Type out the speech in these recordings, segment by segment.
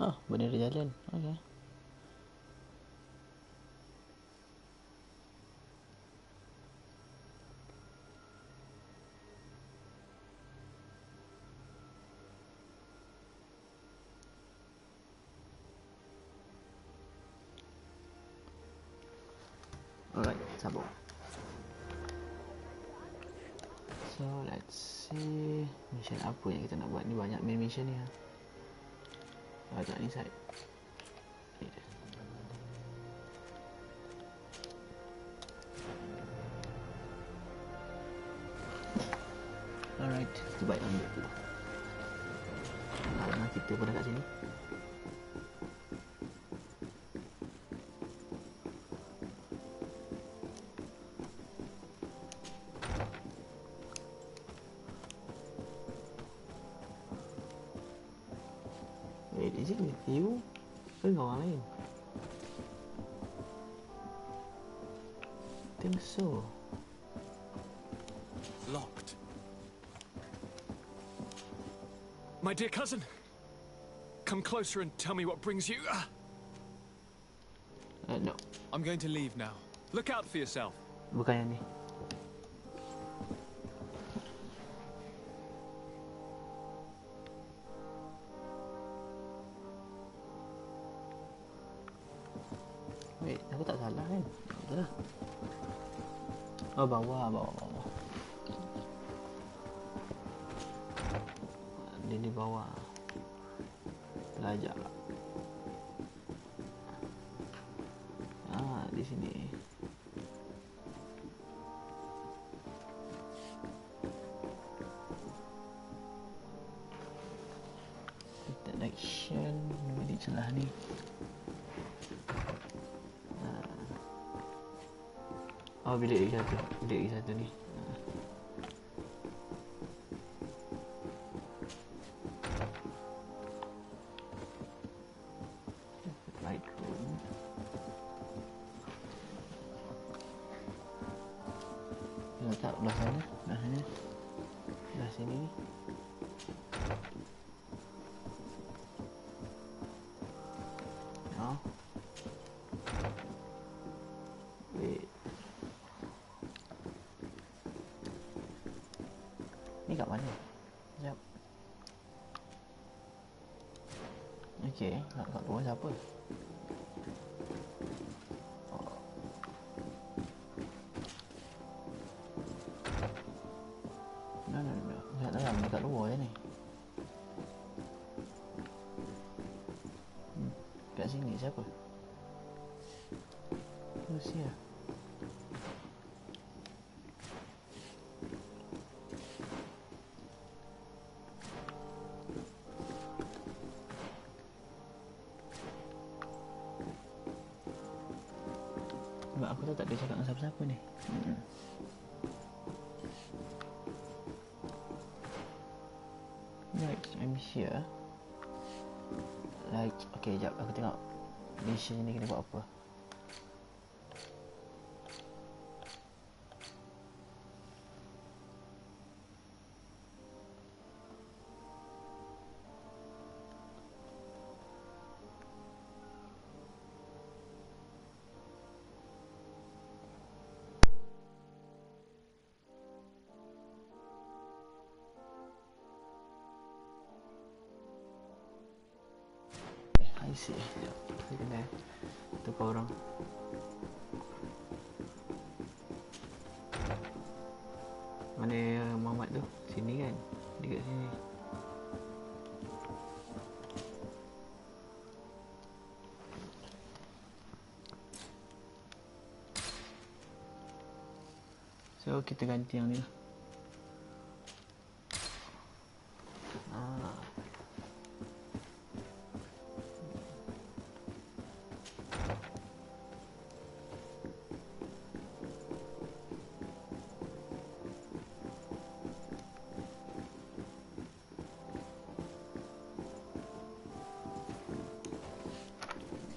Oh, benda dia jalan. Okay. Alright, sambung. So, let's see mission apa yang kita nak buat. Ni banyak main mission ni. Tak ni side. Alright, kita baik ambil tu. Karena kita pun dah kat sini. Wait, is it with you? Ke dengan orang lain? Think so. Locked. My dear cousin, come closer and tell me what brings you. No. I'm going to leave now. Look out for yourself. Bukan yang ni. Wait, aku tak salah kan? Betul lah. Oh, bawah. Dia di bawah. Pelajar. Di sini. Kita action. Ini celah ni. Oh, bilik lagi satu ni. Right room. Letak belah sana. Belah sini ni. Oh. Wait. Ni kat mana? Sekejap. Okay, kat luar siapa? No. Kat dalam, kat luar je ni. Kat sini siapa? Rusia. Sebab aku tak ada cakap dengan siapa-siapa ni. Right, I'm here. Like, okay, jap aku tengok mission ni kena buat apa. I see. Sekejap, saya kena tukar orang. Mana Muhammad tu? Sini kan? Dia kat sini. So kita ganti yang ni lah.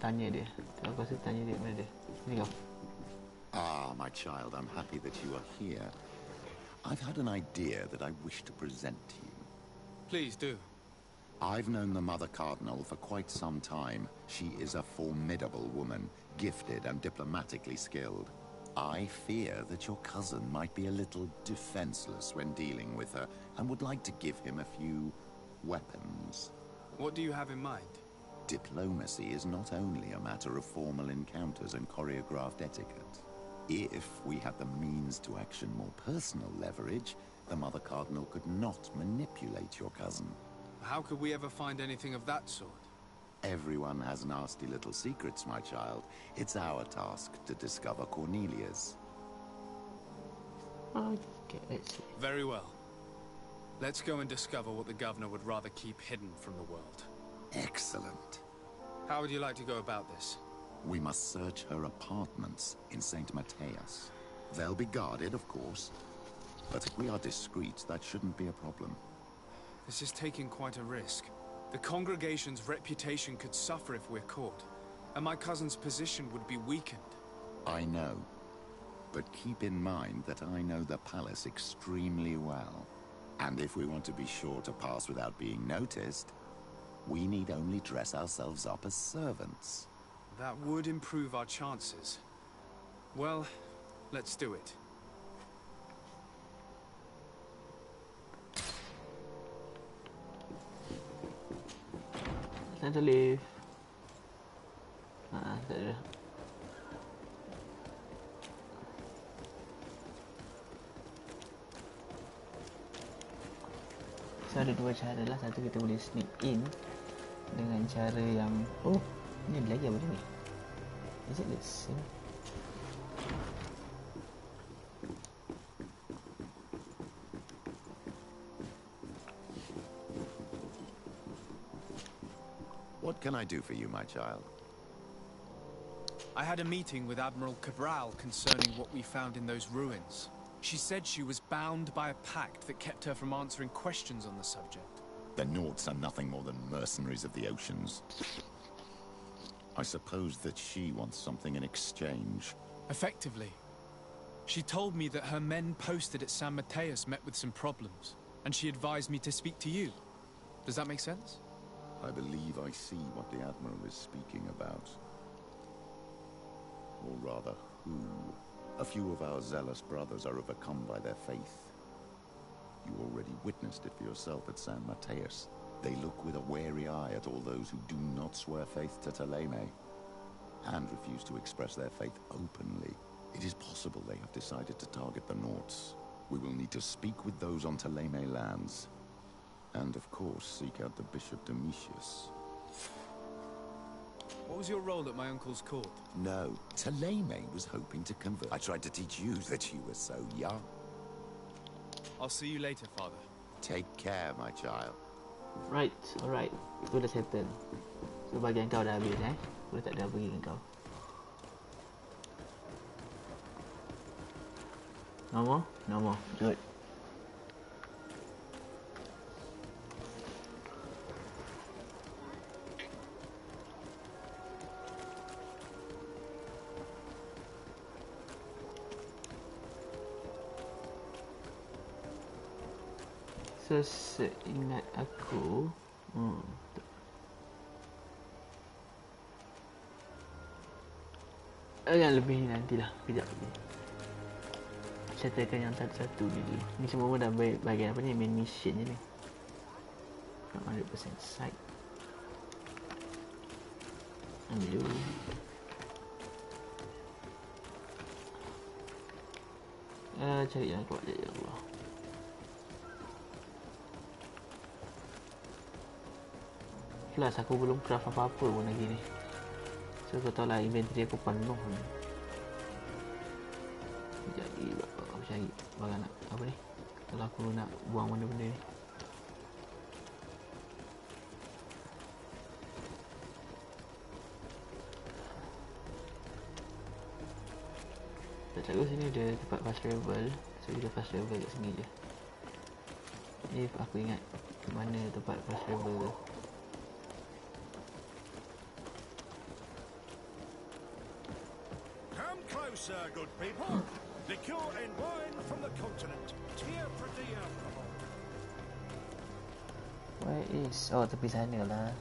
Tanya dia. Aku rasa tanya dia mana dia. Sini kau. Ah, my child, I'm happy that you are here. I've had an idea that I wish to present to you. Please do. I've known the Mother Cardinal for quite some time. She is a formidable woman, gifted and diplomatically skilled. I fear that your cousin might be a little defenseless when dealing with her, and would like to give him a few weapons. What do you have in mind? Diplomacy is not only a matter of formal encounters and choreographed etiquette. If we had the means to action more personal leverage, the Mother Cardinal could not manipulate your cousin. How could we ever find anything of that sort? Everyone has nasty little secrets, my child. It's our task to discover Cornelia's. Okay, let's see. Very well. Let's go and discover what the governor would rather keep hidden from the world. Excellent. How would you like to go about this? We must search her apartments in St. Matthias. They'll be guarded, of course. But if we are discreet, that shouldn't be a problem. This is taking quite a risk. The congregation's reputation could suffer if we're caught, and my cousin's position would be weakened. I know. But keep in mind that I know the palace extremely well. And if we want to be sure to pass without being noticed, we need only dress ourselves up as servants. That would improve our chances. Well, let's do it. Time to leave. Tak ada. So ada dua cara lah. Satu kita boleh sneak in dengan cara yang ni ada lagi apa ni? Is it the same? What can I do for you, my child? I had a meeting with Admiral Cabral concerning what we found in those ruins. She said she was bound by a pact that kept her from answering questions on the subject. The Nauts are nothing more than mercenaries of the oceans. I suppose that she wants something in exchange. Effectively. She told me that her men posted at San Mateus met with some problems, and she advised me to speak to you. Does that make sense? I believe I see what the Admiral is speaking about. Or rather, who. A few of our zealous brothers are overcome by their faith. You already witnessed it for yourself at San Mateus. They look with a wary eye at all those who do not swear faith to Thélème, and refuse to express their faith openly. It is possible they have decided to target the Nauts. We will need to speak with those on Thélème lands. And of course, seek out the Bishop Domitius. What was your role at my uncle's court? No, Thélème was hoping to convert. I tried to teach you that you were so young. I'll see you later, Father. Take care, my child. Right, alright. Itu dah settle. So bagian kau dah habis Aku dah tak ada bagi kau. No more? No more. Good. So seingat aku yang lebih nantilah. Kejap lagi settlekan yang satu-satu ni dulu. Ni semua dah bagian apa ni, main mission je ni. Not 100% side. Ambil dulu. Cari yang kuat je, ya Allah. Plus aku belum craft apa-apa pun lagi ni. So kau tahu lah, inventory aku penuh ni. Jadi aku cari barang nak apa ni, kalau aku nak buang benda-benda ni. Tak tahu sini ada tempat fast travel. So kita fast travel kat sini je. If aku ingat mana tempat fast travel tu. Closer, good people. Liqueur and wine from the continent. Tear for the alcohol. Where is? Oh, tepi sana lah.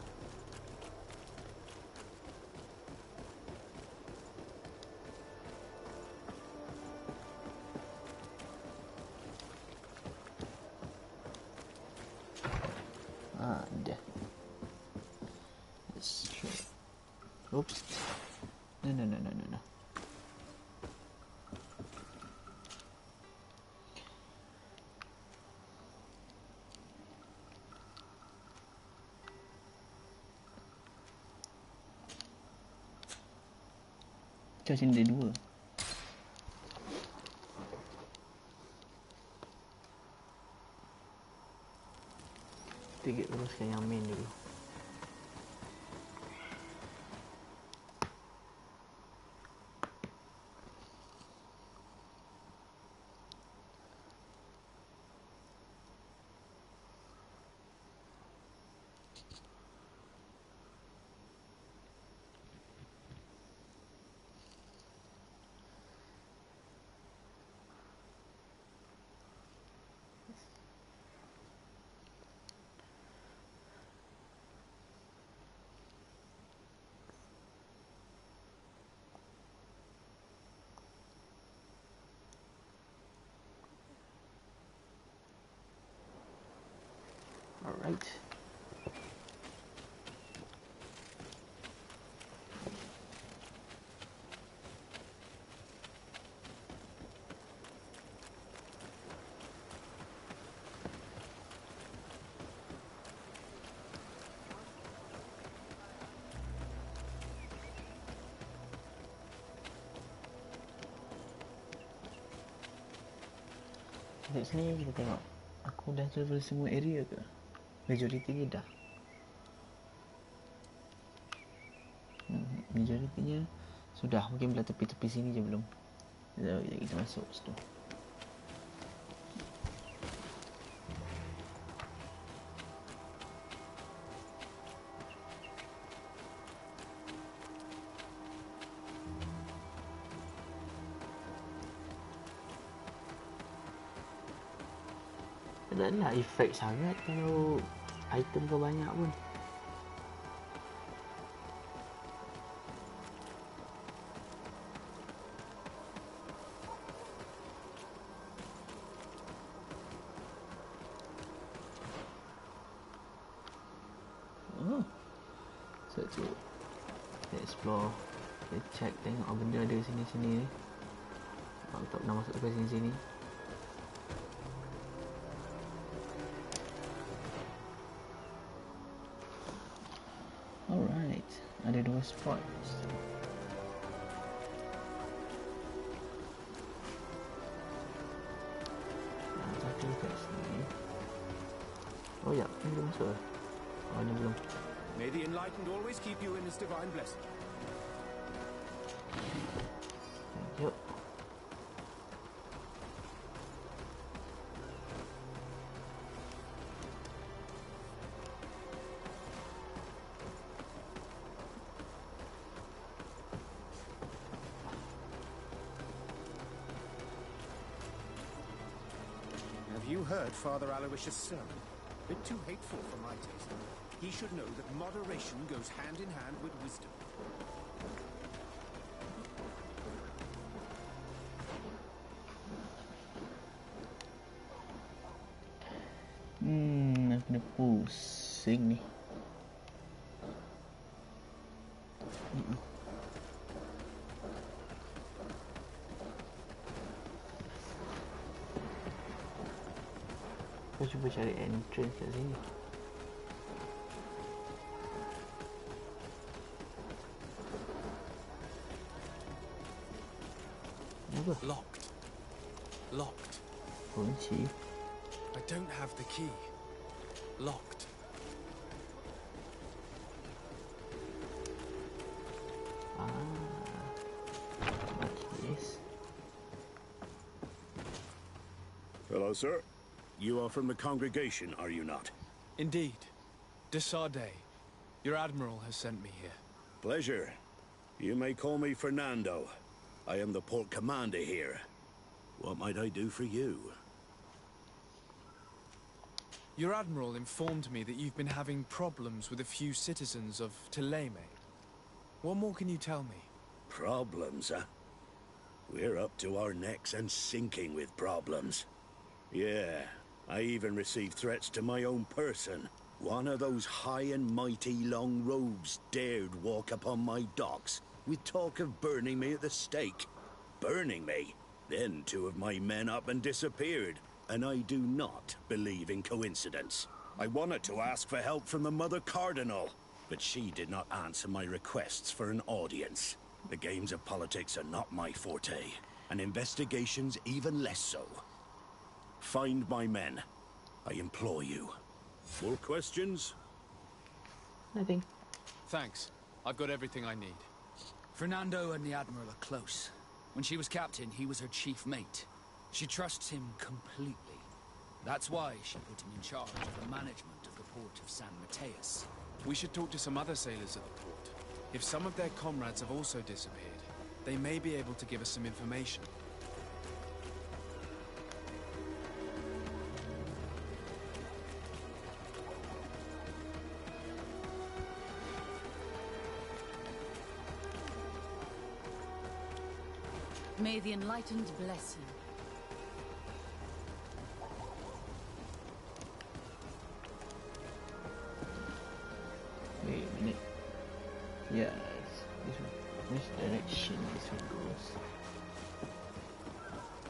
Dah. Let's try. Oops. No. Macam sini ada dua. Kita teruskan yang main dulu. Alright. Dekat sini kita tengok. Aku dah travel semua area ke? Majoritinya dah. Majoritinya sudah. Mungkin belah tepi-tepi sini je belum. Sekejap kita masuk situ. Taklah efek sangat kalau item kau banyak pun. Oh. So kita explore, kita check tengok apa benda ada sini-sini ni. Aku tak pernah masuk ke sini-sini. Alright, ada dua spot. Tapi kat sini. Oh ya, ni belum masuk lah. Oh, ni belum. May the enlightened always keep you in his divine blessing. Yuk. Have you heard Father Aloysius' sermon? A bit too hateful for my taste. He should know that moderation goes hand in hand with wisdom. Aku kena pusing ni. Aku cuba cari entrance kat sini. Apa? Locked. Kunci. I don't have the key. Locked. Yes. Hello, sir. You are from the congregation, are you not? Indeed. De Sardet. Your admiral has sent me here. Pleasure. You may call me Fernando. I am the port commander here. What might I do for you? Your admiral informed me that you've been having problems with a few citizens of Thélème. What more can you tell me? Problems, huh? We're up to our necks and sinking with problems. Yeah, I even received threats to my own person. One of those high and mighty long robes dared walk upon my docks with talk of burning me at the stake. Burning me? Then 2 of my men up and disappeared, and I do not believe in coincidence. I wanted to ask for help from the Mother Cardinal, but she did not answer my requests for an audience. The games of politics are not my forte, and investigations even less so. Find my men, I implore you. More questions? Nothing. Thanks. I've got everything I need. Fernando and the Admiral are close. When she was captain, he was her chief mate. She trusts him completely. That's why she put him in charge of the management of the port of San Mateus. We should talk to some other sailors at the port. If some of their comrades have also disappeared, they may be able to give us some information. May the Enlightened bless you. Wait a minute. Yes, this one. Which direction this one goes?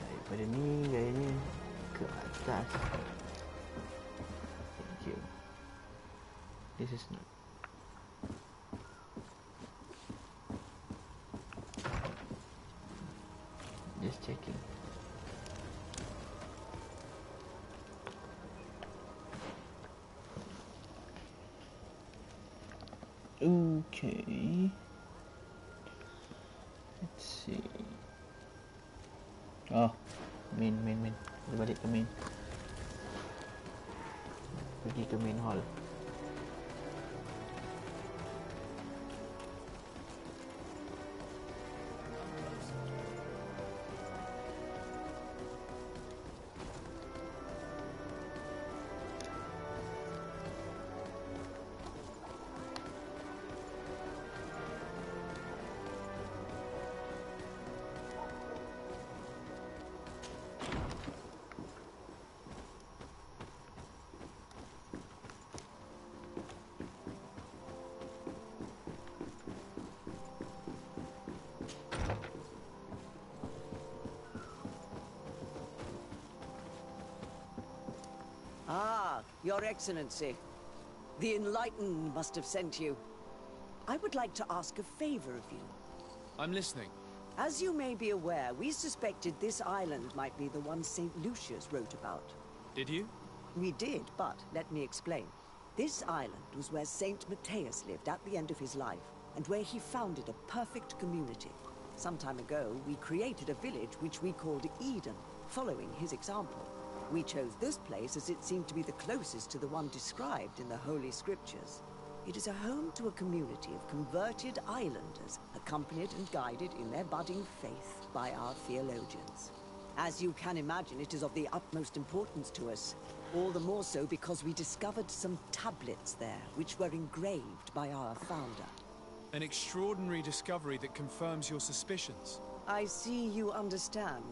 Daripada ni gayanya ke atas. Thank you. This is not. Just checking. Okay. Let's see. Oh, main. Kita balik ke main. Pergi ke main hall. Ah, Your Excellency. The Enlightened must have sent you. I would like to ask a favor of you. I'm listening. As you may be aware, we suspected this island might be the one St. Lucius wrote about. Did you? We did, but let me explain. This island was where St. Mateus lived at the end of his life, and where he founded a perfect community. Some time ago, we created a village which we called Eden, following his example. We chose this place as it seemed to be the closest to the one described in the Holy Scriptures. It is a home to a community of converted islanders, accompanied and guided in their budding faith by our theologians. As you can imagine, it is of the utmost importance to us, all the more so because we discovered some tablets there, which were engraved by our founder. An extraordinary discovery that confirms your suspicions. I see you understand.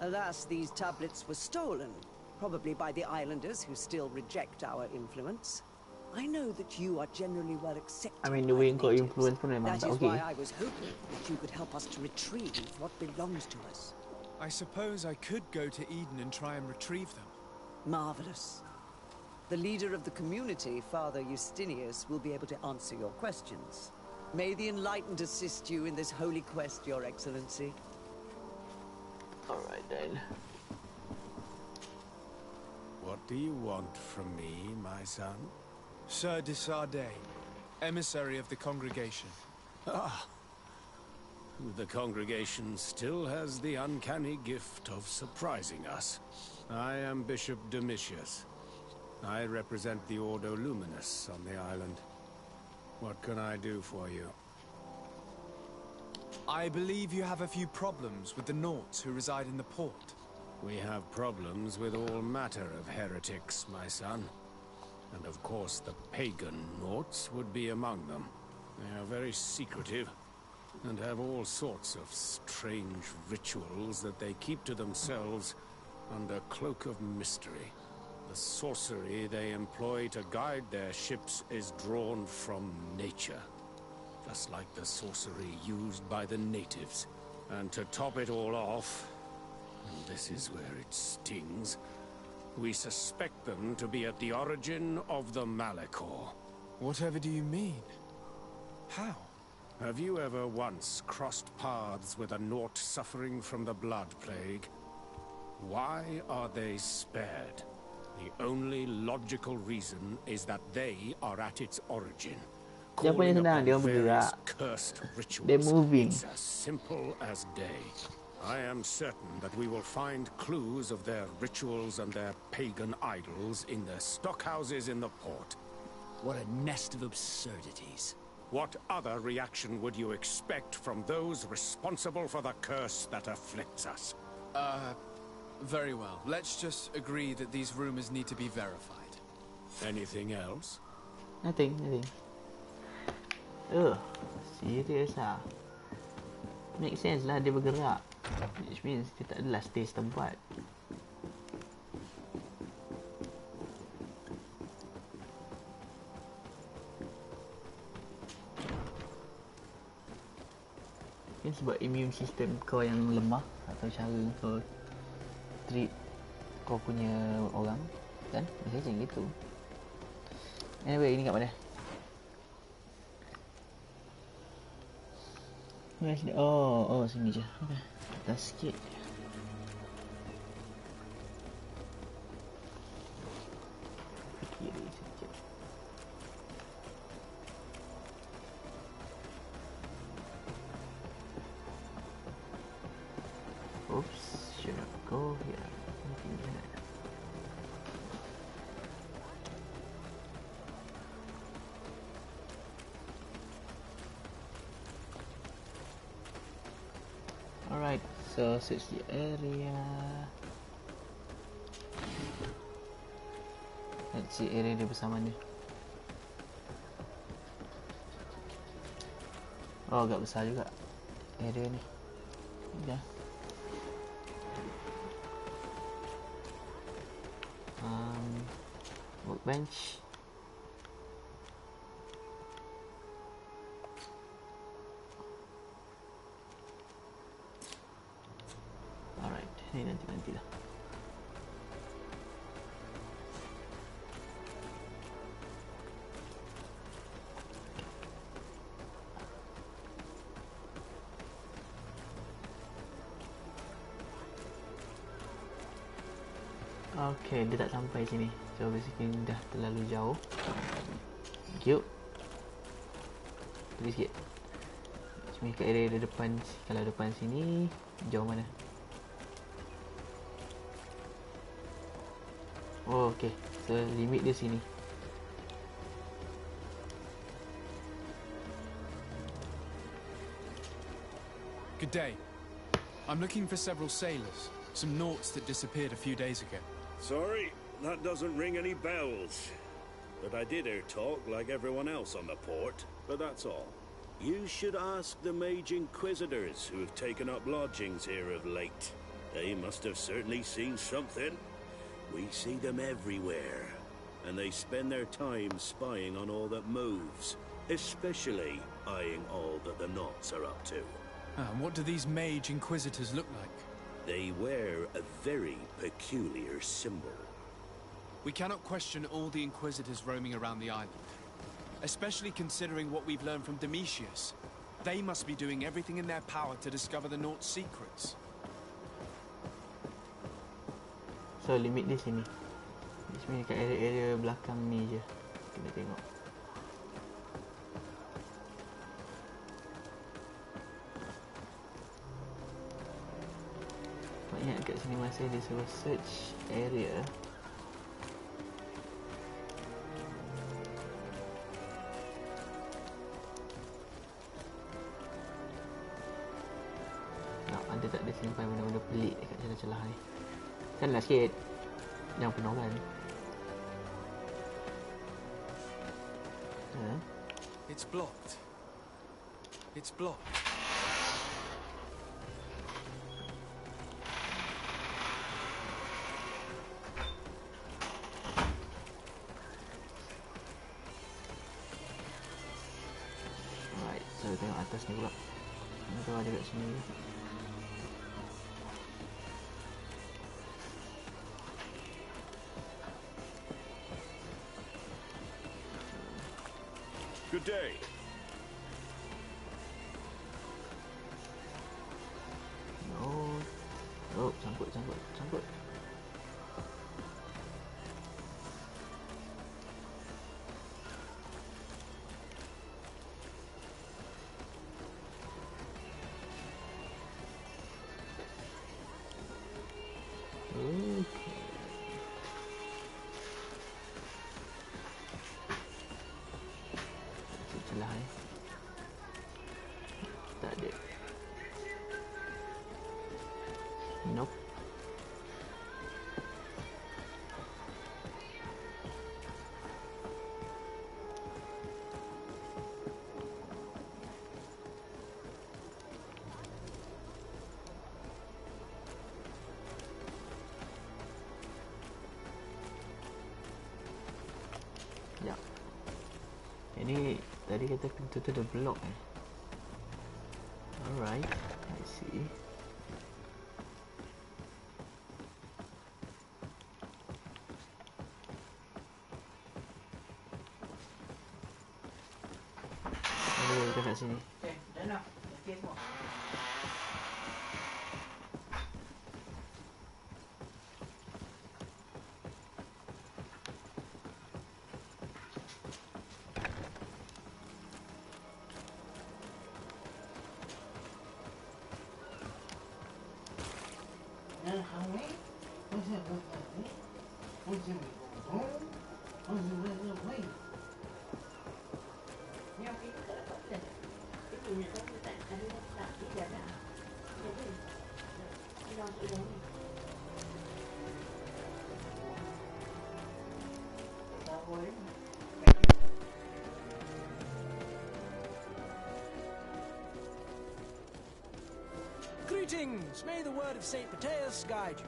Alas, these tablets were stolen, probably by the islanders who still reject our influence. I know that you are generally well accepted. I mean, the way kau influence pun memang That tak is okay. why I was hoping that you could help us to retrieve what belongs to us. I suppose I could go to Eden and try and retrieve them. Marvelous. The leader of the community, Father Justinius, will be able to answer your questions. May the Enlightened assist you in this holy quest, Your Excellency. Alright then. What do you want from me, my son? Sir de Sardet, emissary of the congregation. Ah. The congregation still has the uncanny gift of surprising us. I am Bishop Domitius. I represent the Ordo Luminous on the island. What can I do for you? I believe you have a few problems with the Nauts who reside in the port. We have problems with all matter of heretics, my son. And of course the pagan Nauts would be among them. They are very secretive, and have all sorts of strange rituals that they keep to themselves under cloak of mystery. The sorcery they employ to guide their ships is drawn from nature, just like the sorcery used by the natives. And to top it all off, and this is where it stings, we suspect them to be at the origin of the Malachor. Whatever do you mean? How? Have you ever once crossed paths with a Naut suffering from the blood plague? Why are they spared? The only logical reason is that they are at its origin. Calling upon various cursed rituals. They're moving. It's as simple as day. I am certain that we will find clues of their rituals and their pagan idols in the stockhouses in the port. What a nest of absurdities. What other reaction would you expect from those responsible for the curse that afflicts us? Very well. Let's just agree that these rumors need to be verified. Anything else? Nothing. Serious lah. Make sense lah dia bergerak. Which means dia tak adalah stay setempat. Mungkin sebab immune system kau yang lemah, atau cara kau treat kau punya orang, kan? Biasanya macam gitu. Anyway, ini kat mana? Oh, sini je. Okay. Atas sikit. Kiri sikit. Oops, should have go here. Alright, so search the area. Let's see area dia bersama ni. Oh, agak besar juga area ni. Dah. Workbench. Alright, ni nanti lah. Okay, dia tak sampai sini. So basically dah terlalu jauh. Thank you. Pergi sikit. Cuma kat area depan. Kalau depan sini, jauh mana? Oh, okay. So limit dia sini. Good day. I'm looking for several sailors. Some Nauts that disappeared a few days ago. Sorry, that doesn't ring any bells. But I did hear talk like everyone else on the port, but that's all. You should ask the Mage Inquisitors who have taken up lodgings here of late. They must have certainly seen something. We see them everywhere, and they spend their time spying on all that moves, especially eyeing all that the Nauts are up to. And what do these Mage Inquisitors look like? They wear a very peculiar symbol. We cannot question all the Inquisitors roaming around the island. Especially considering what we've learned from Domitius. They must be doing everything in their power to discover the Naut's secrets. So limit di sini. Sebenarnya kat area-area belakang ni je. Kita tengok. Ingat kat sini masa dia suruh search area. Ada tak dia simpan benda-benda pelik dekat celah-celah ni? Kan lah sikit. Jangan penuh kan. Yeah. It's blocked. It's blocked. Alright, so tengok atas ni pula. Mana tahu ada kat sini. Good day. Oh. Oh, sangkut. Okay. Celah tak ada. Nope. Ya. Ini tadi kata pintu tu dah block Alright, I see. Kita kat sini. Dah nak. Okey semua. Greetings! May the word of Saint Matthias guide you.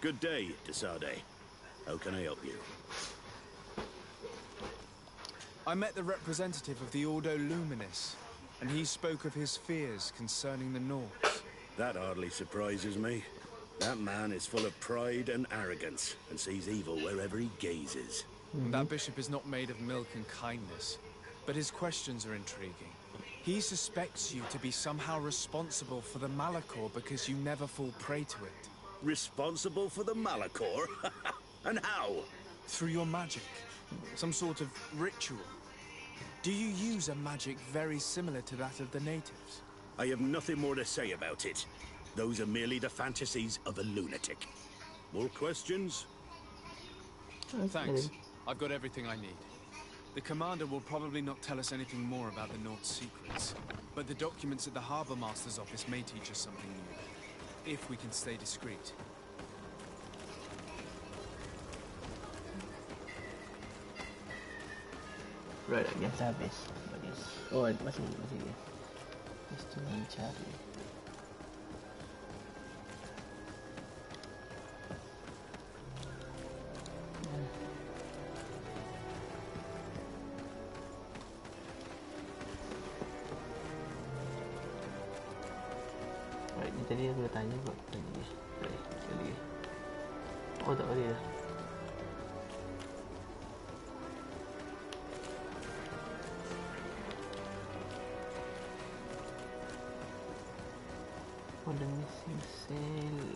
Good day, Desade. How can I help you? I met the representative of the Ordo Luminis, and he spoke of his fears concerning the Nords. That hardly surprises me. That man is full of pride and arrogance, and sees evil wherever he gazes. That bishop is not made of milk and kindness, but his questions are intriguing. He suspects you to be somehow responsible for the Malachor because you never fall prey to it. Responsible for the Malachor? And how? Through your magic. Some sort of ritual. Do you use a magic very similar to that of the natives? I have nothing more to say about it. Those are merely the fantasies of a lunatic. More questions? Thanks. I've got everything I need. The commander will probably not tell us anything more about the North's secrets, but the documents at the Harbour Master's office may teach us something new, if we can stay discreet. Right, game dah habis. Bagus. Oh, masih dia. Mesti mencari. Right, ni tadi aku dah tanya kot tadi dia. Tadi. Oh, tak boleh dah. Oh, the missing cell.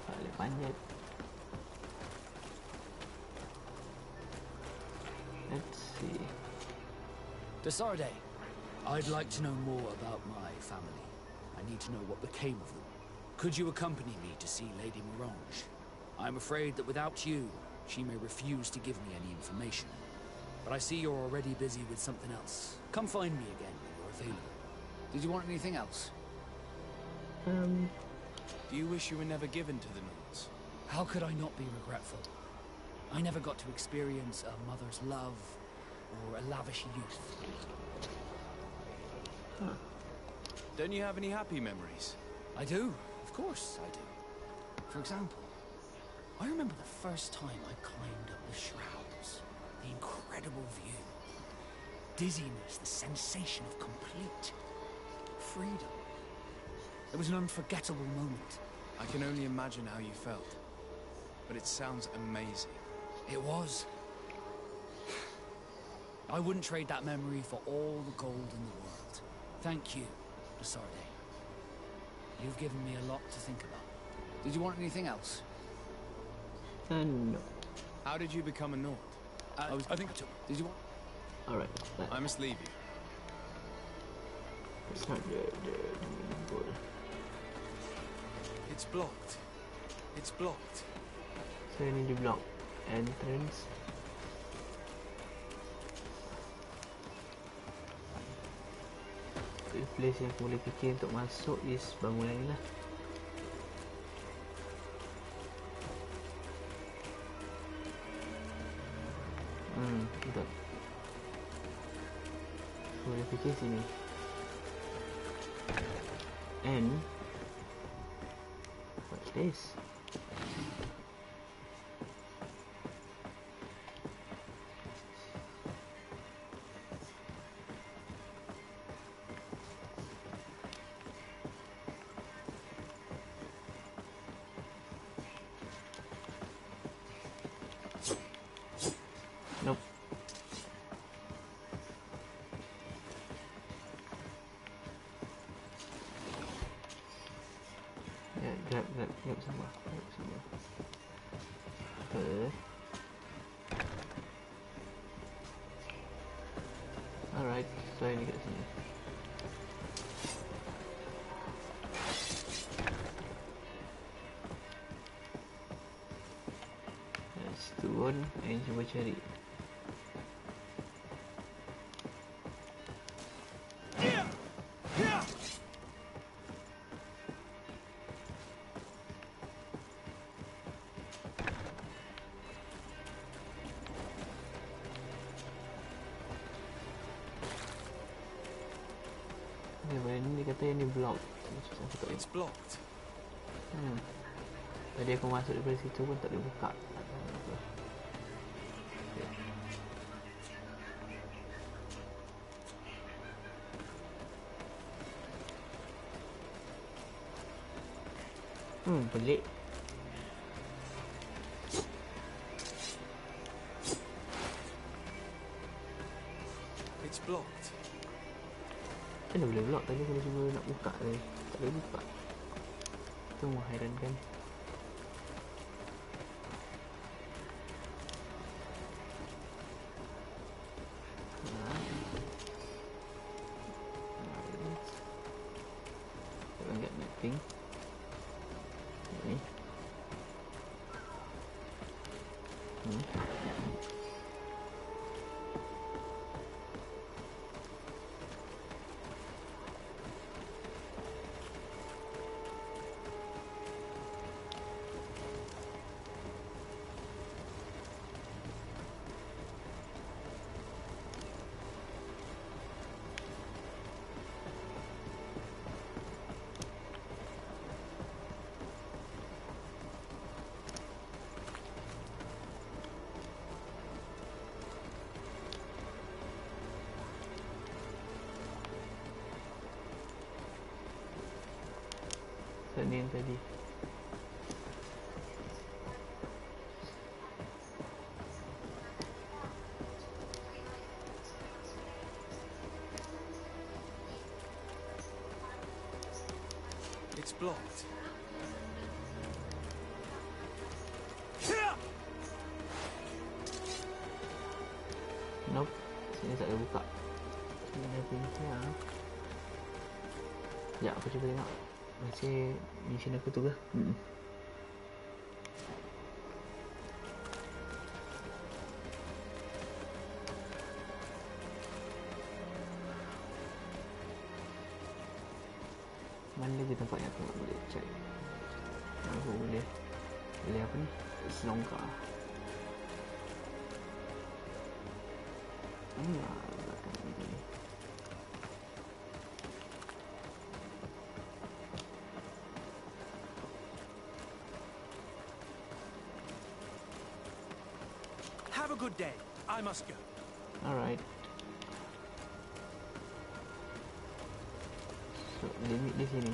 Tak boleh panjat. Let's see. Desarde, I'd like to know more about my family. I need to know what became of them. Could you accompany me to see Lady Morange? I'm afraid that without you, she may refuse to give me any information. But I see you're already busy with something else. Come find me again when you're available. Did you want anything else? Do you wish you were never given to the Nords? How could I not be regretful? I never got to experience a mother's love or a lavish youth. Don't you have any happy memories? I do, of course I do. For example, I remember the first time I climbed up the shrouds. The incredible view. Dizziness, the sensation of complete freedom. It was an unforgettable moment. I can only imagine how you felt. But it sounds amazing. It was. I wouldn't trade that memory for all the gold in the world. Thank you, Desarde. You've given me a lot to think about. Did you want anything else? No. How did you become a Nord? I think I took. Did you want? Alright. I must leave you. It's not the goal. It's blocked. It's blocked. So I need to block entrance. The place yang aku boleh fikir untuk masuk is bangunan ni lah. Betul. Aku boleh fikir sini. And what's this? Nope. Yeah, grab semua. Okay. Alright, so ini kat sini. Let's turun and cuba cari. Ni dia kata yang ni block. It's blocked. Tadi aku masuk daripada situ pun tak boleh buka. Pelik. It's blocked. Dah boleh block tadi kalau cuba nak buka tadi. Tak boleh buka. Itu menghairankan. Get mapping. Ni. Ni yang tadi. It's blocked. Nope. Sini tak boleh buka. Sini ada pintunya. Ya, aku cuba tengok. Masih mission aku tu ke? Mana lagi tempat yang aku nak boleh check? Aku boleh apa ni? Selongkar. Belakang ni. Have a good day. I must go. Alright. So, limit di sini.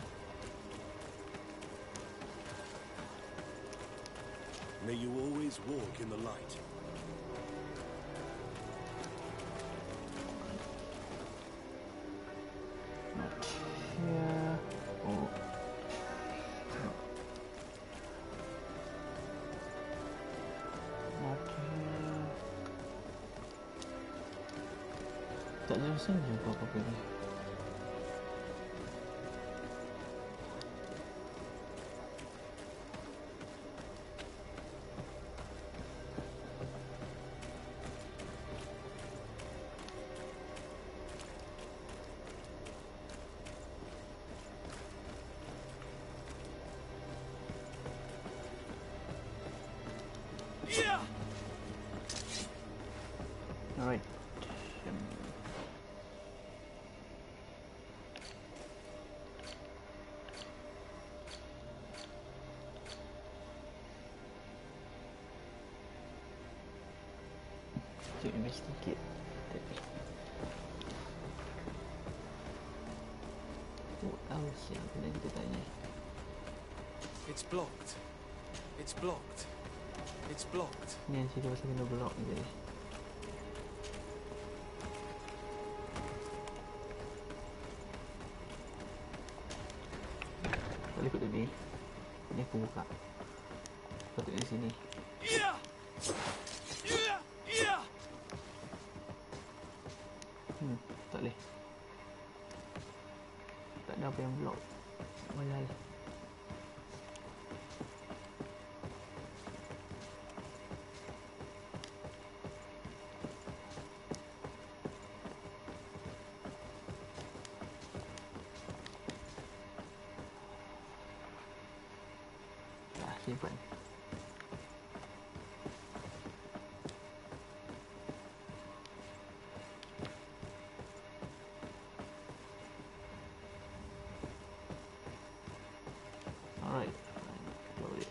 May you always walk in the light. Not here. Oh. Not here. Tak jelas juga apa-apa ni. Alright. To investigate. What else yang kena kita tanya? It's blocked. It's blocked. It's blocked. Ni yang cerita pasal kena block ni tadi. Boleh ikut tadi. Ni aku buka. Patut di sini. Tak boleh. Tak ada apa yang block. Walal. Dah simpan. Alright, load it.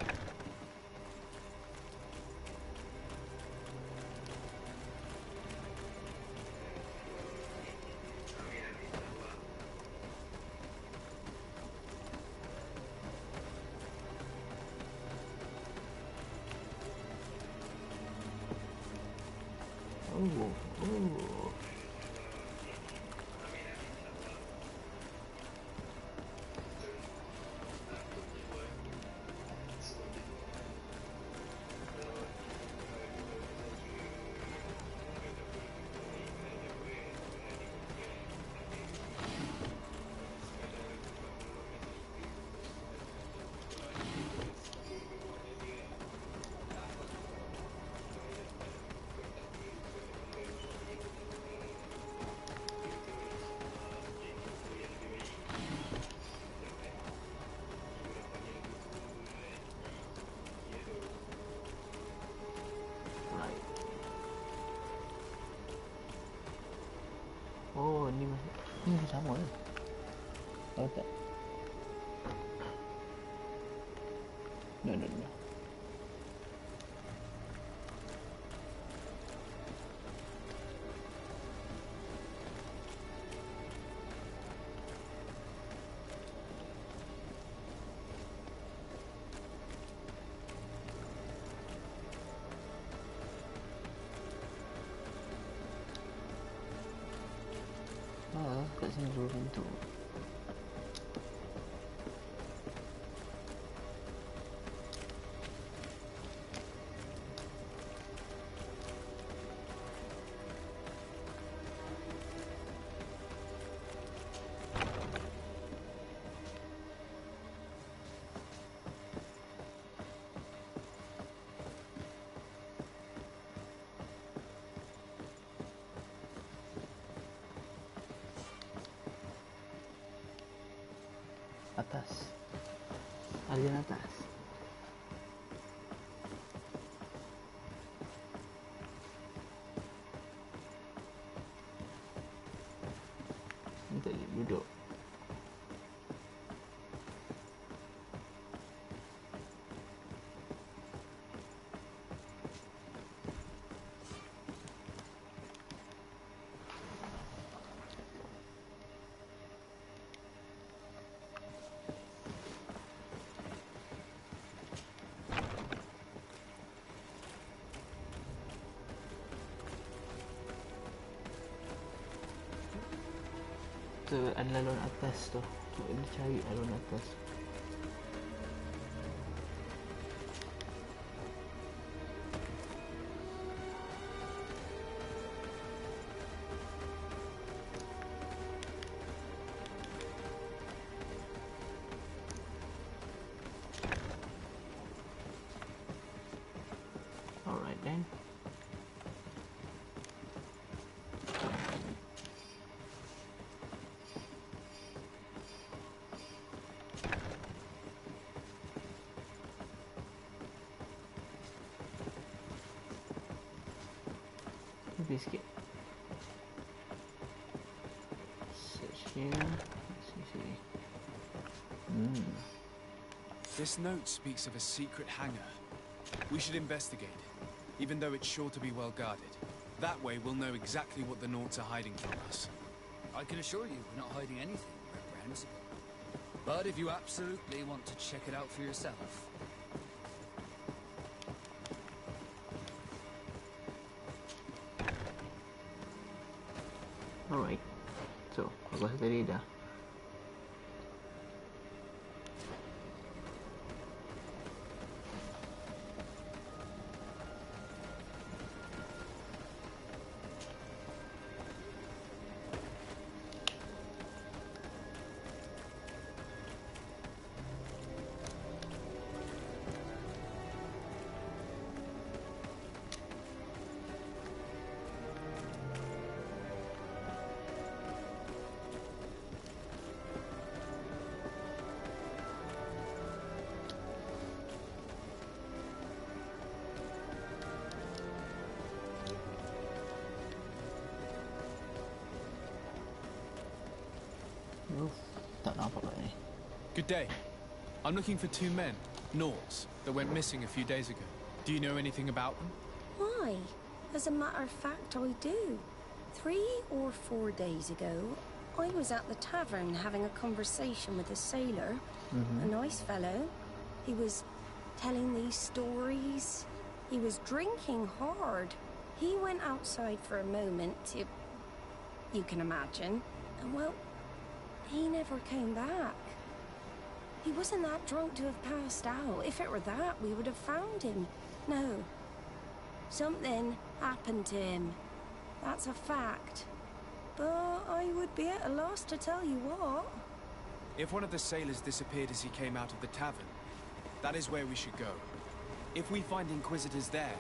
Ini masih sama kan? Tahu tak? No. Kat sini dulu pintu. Atas. Alien atas. Ni tak boleh duduk. Tu ada laluan atas tu. Cuba cari laluan atas. Alright then. Lebih sikit. Search here. See. This note speaks of a secret hangar. We should investigate, even though it's sure to be well guarded. That way we'll know exactly what the Nauts are hiding from us. I can assure you we're not hiding anything, reprehensible. But if you absolutely want to check it out for yourself... Alright. So, aku rasa tadi dah. Tak nampak kat ni. Good day. I'm looking for two men, Nauts, that went missing a few days ago. Do you know anything about them? Why? As a matter of fact, I do. 3 or 4 days ago, I was at the tavern having a conversation with a sailor. A nice fellow. He was telling these stories. He was drinking hard. He went outside for a moment to... you can imagine. And well, he never came back. He wasn't that drunk to have passed out. If it were that, we would have found him. No. Something happened to him. That's a fact. But I would be at a loss to tell you what. If one of the sailors disappeared as he came out of the tavern, that is where we should go. If we find Inquisitors there,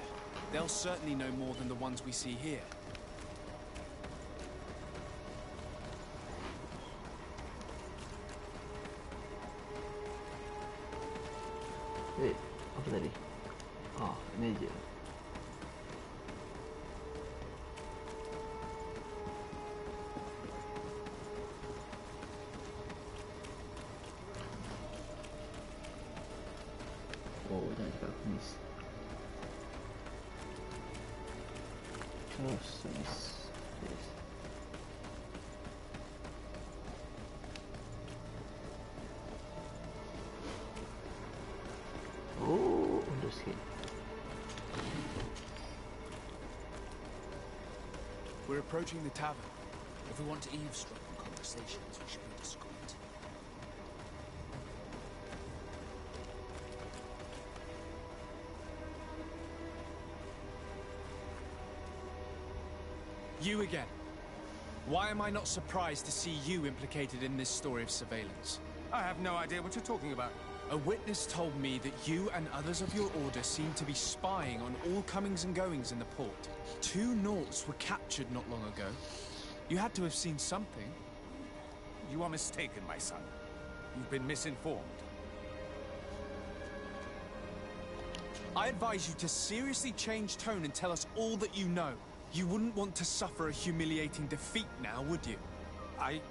they'll certainly know more than the ones we see here. Wait, apa tadi? Oh, ini je. this. Close to this place. Oh, those hit. We're approaching the tavern. If we want to eavesdrop on conversations, we should be discreet. You again. Why am I not surprised to see you implicated in this story of surveillance? I have no idea what you're talking about. A witness told me that you and others of your order seem to be spying on all comings and goings in the port. 2 Nauts were captured not long ago. You had to have seen something. You are mistaken, my son. You've been misinformed. I advise you to seriously change tone and tell us all that you know. You wouldn't want to suffer a humiliating defeat now, would you? I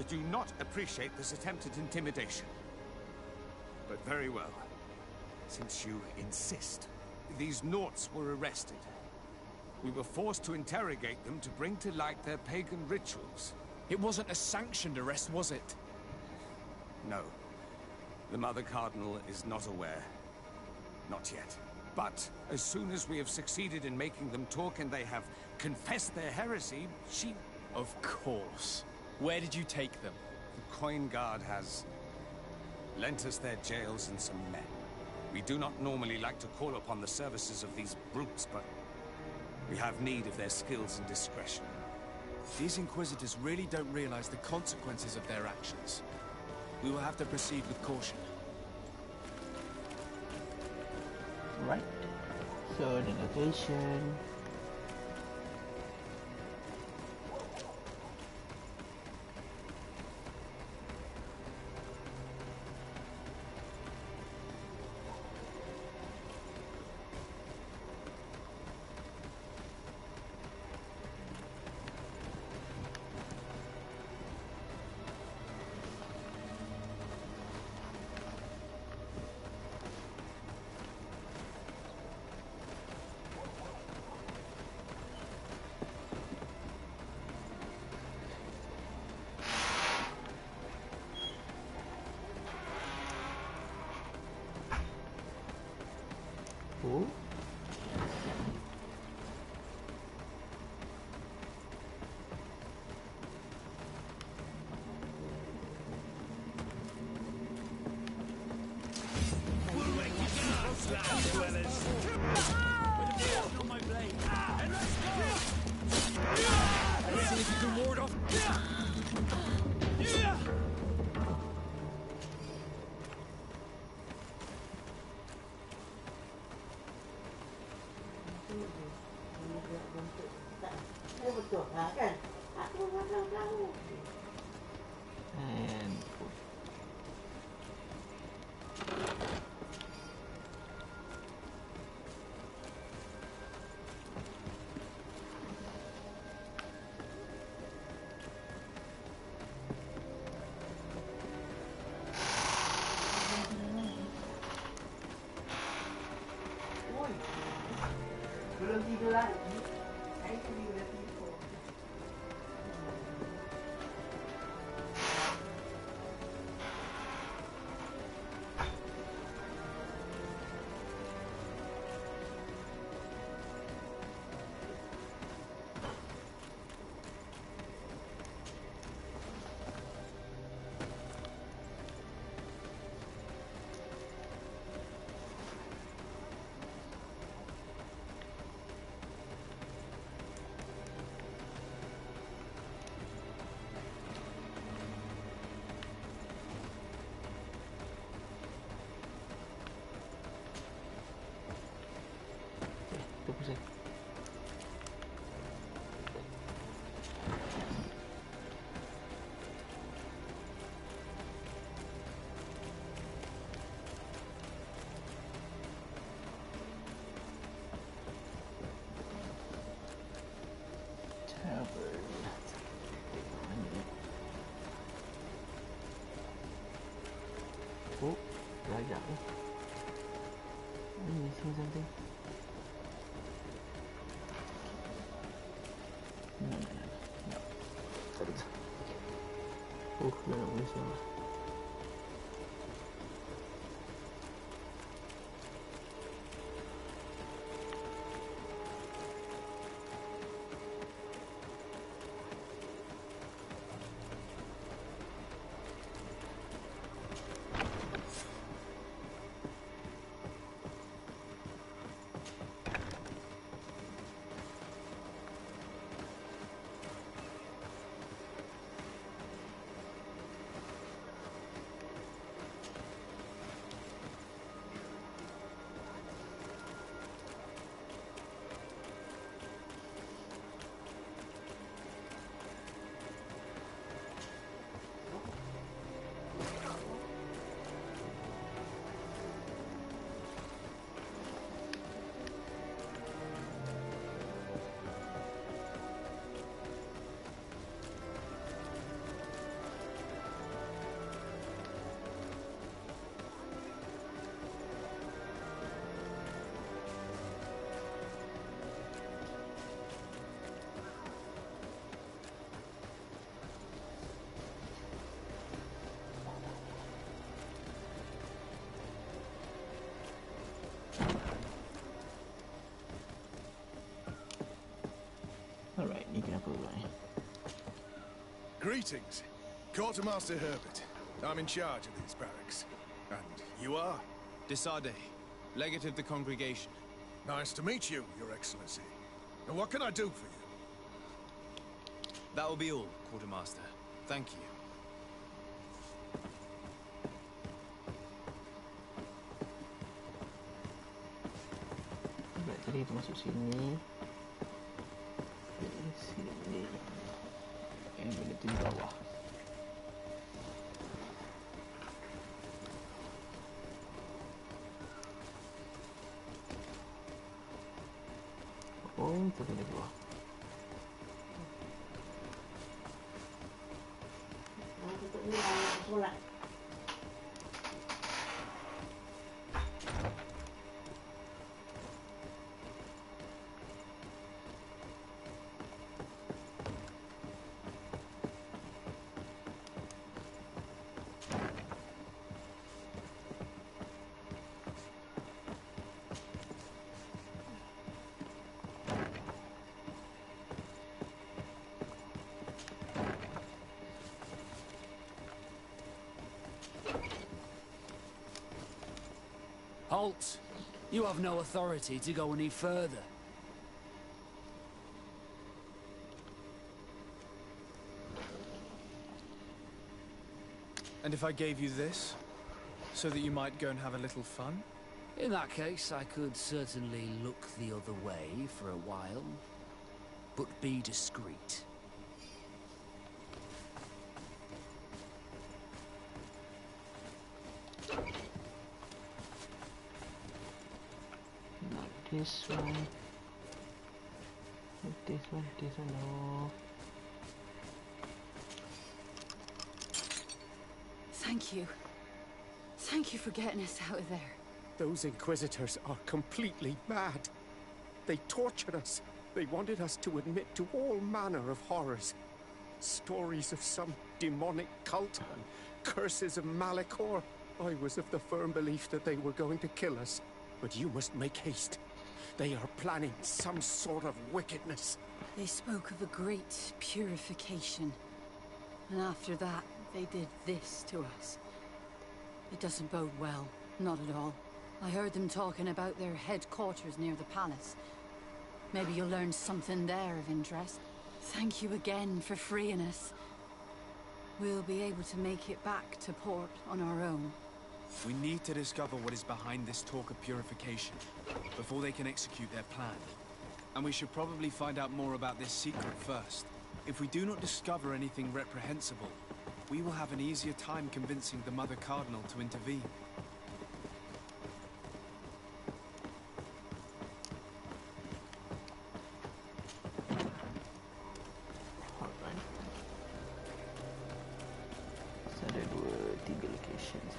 do not appreciate this attempt at intimidation. But very well. Since you insist, these Nauts were arrested. We were forced to interrogate them to bring to light their pagan rituals. It wasn't a sanctioned arrest, was it? No. The Mother Cardinal is not aware. Not yet. But as soon as we have succeeded in making them talk and they have confessed their heresy, she... Of course. Where did you take them? The Coin Guard has lent us their jails and some men. We do not normally like to call upon the services of these brutes, but we have need of their skills and discretion. These Inquisitors really don't realize the consequences of their actions. We will have to proceed with caution. Right. So the location. Oh. Listen if you can ward off. And Belum tidur lagi. Saya tadi udah tidur. tunggu saya. Tavern. Oh, belajar ni. I'm missing something. No. That is. Oh, no, missing. Alright, ni kenapa pula ni? Greetings. Quartermaster Herbert. I'm in charge of these barracks. And you are? Desade, legate of the congregation. Nice to meet you, Your Excellency. And what can I do for you? That will be all, Quartermaster. Thank you. Baik, tadi kita masuk sini. Sini. Benda tu di bawah. Oh, itu benda bawah. Halt! You have no authority to go any further. And if I gave you this, so that you might go and have a little fun? In that case, I could certainly look the other way for a while. But be discreet. This one. This one, no. Thank you. Thank you for getting us out of there. Those Inquisitors are completely mad. They tortured us. They wanted us to admit to all manner of horrors. Stories of some demonic cult, curses of Malachor. I was of the firm belief that they were going to kill us. But you must make haste. They are planning some sort of wickedness. They spoke of a great purification. And after that, they did this to us. It doesn't bode well. Not at all. I heard them talking about their headquarters near the palace. Maybe you'll learn something there of interest. Thank you again for freeing us. We'll be able to make it back to port on our own. We need to discover what is behind this talk of purification before they can execute their plan. And we should probably find out more about this secret first. If we do not discover anything reprehensible, we will have an easier time convincing the Mother Cardinal to intervene. Alright. So ada 2-3 locations.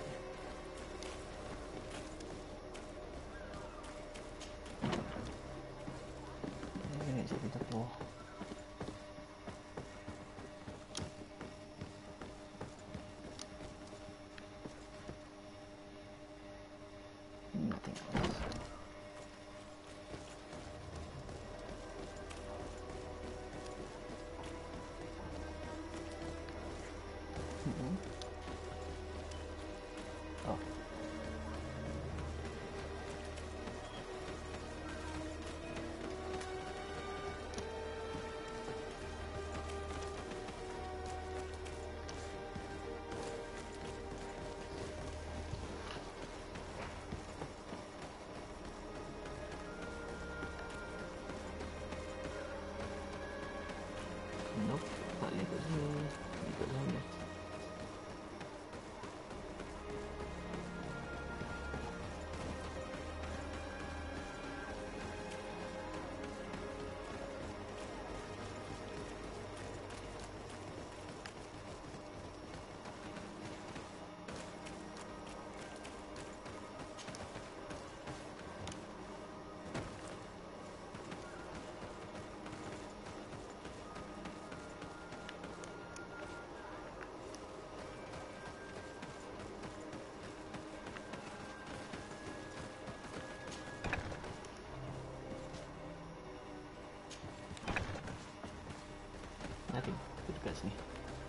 ikut sana. Nanti kita dekat sini.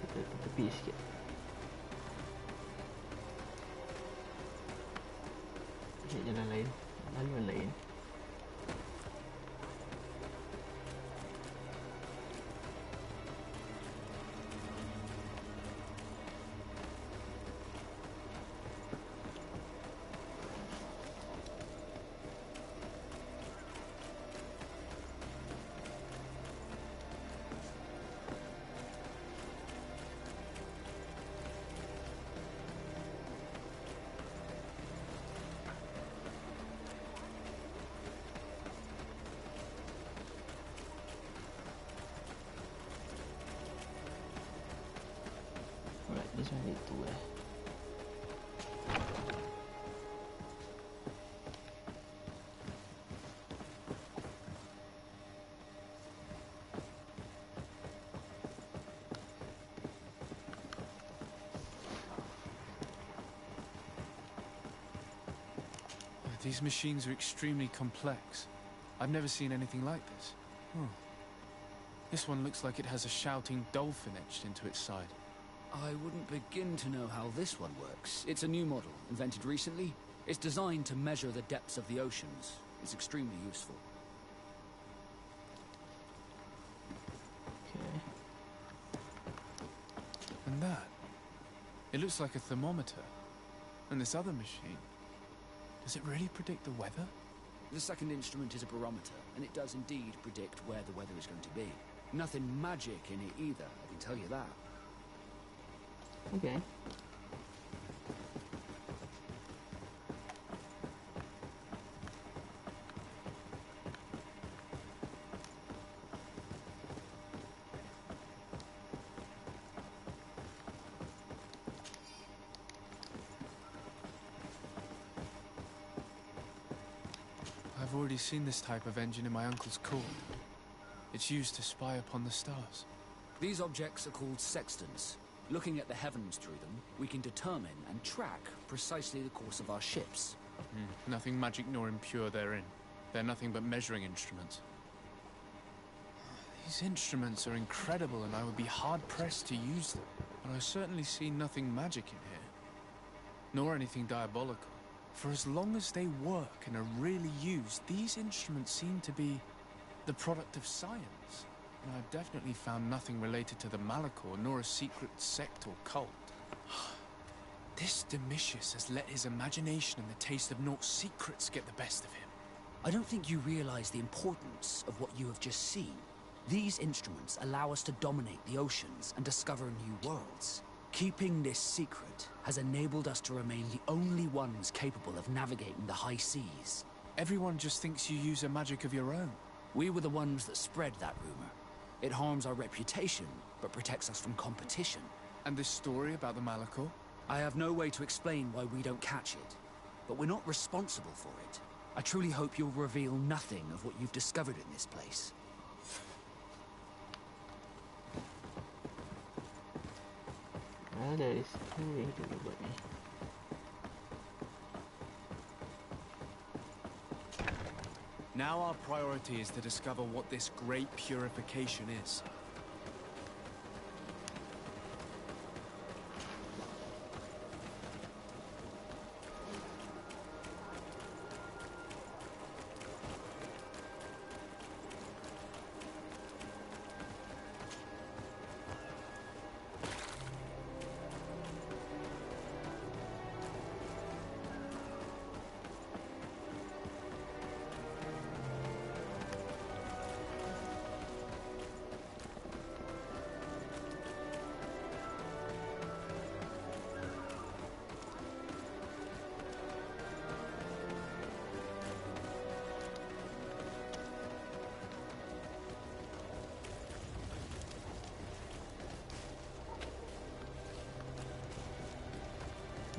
Kita tepi sikit. Cari jalan lain, laluan lain. This one need to These machines are extremely complex. I've never seen anything like this. This one looks like it has a shouting dolphin etched into its side. I wouldn't begin to know how this one works. It's a new model, invented recently. It's designed to measure the depths of the oceans. It's extremely useful. Okay. And that? It looks like a thermometer. And this other machine, does it really predict the weather? The second instrument is a barometer, and it does indeed predict where the weather is going to be. Nothing magic in it either, I can tell you that. Okay. I've already seen this type of engine in my uncle's court. It's used to spy upon the stars. These objects are called sextants. Looking at the heavens through them, we can determine and track precisely the course of our ships. Nothing magic nor impure therein. They're nothing but measuring instruments. These instruments are incredible, and I would be hard-pressed to use them. But I certainly see nothing magic in here. Nor anything diabolical. For as long as they work and are really used, these instruments seem to be the product of science. And I've definitely found nothing related to the Malachor, nor a secret sect or cult. This Domitius has let his imagination and the taste of Nort's secrets get the best of him. I don't think you realize the importance of what you have just seen. These instruments allow us to dominate the oceans and discover new worlds. Keeping this secret has enabled us to remain the only ones capable of navigating the high seas. Everyone just thinks you use a magic of your own. We were the ones that spread that rumor. It harms our reputation, but protects us from competition. And this story about the Malachor? I have no way to explain why we don't catch it, but we're not responsible for it. I truly hope you'll reveal nothing of what you've discovered in this place. Dari situ kita buat ni. Now our priority is to discover what this great purification is.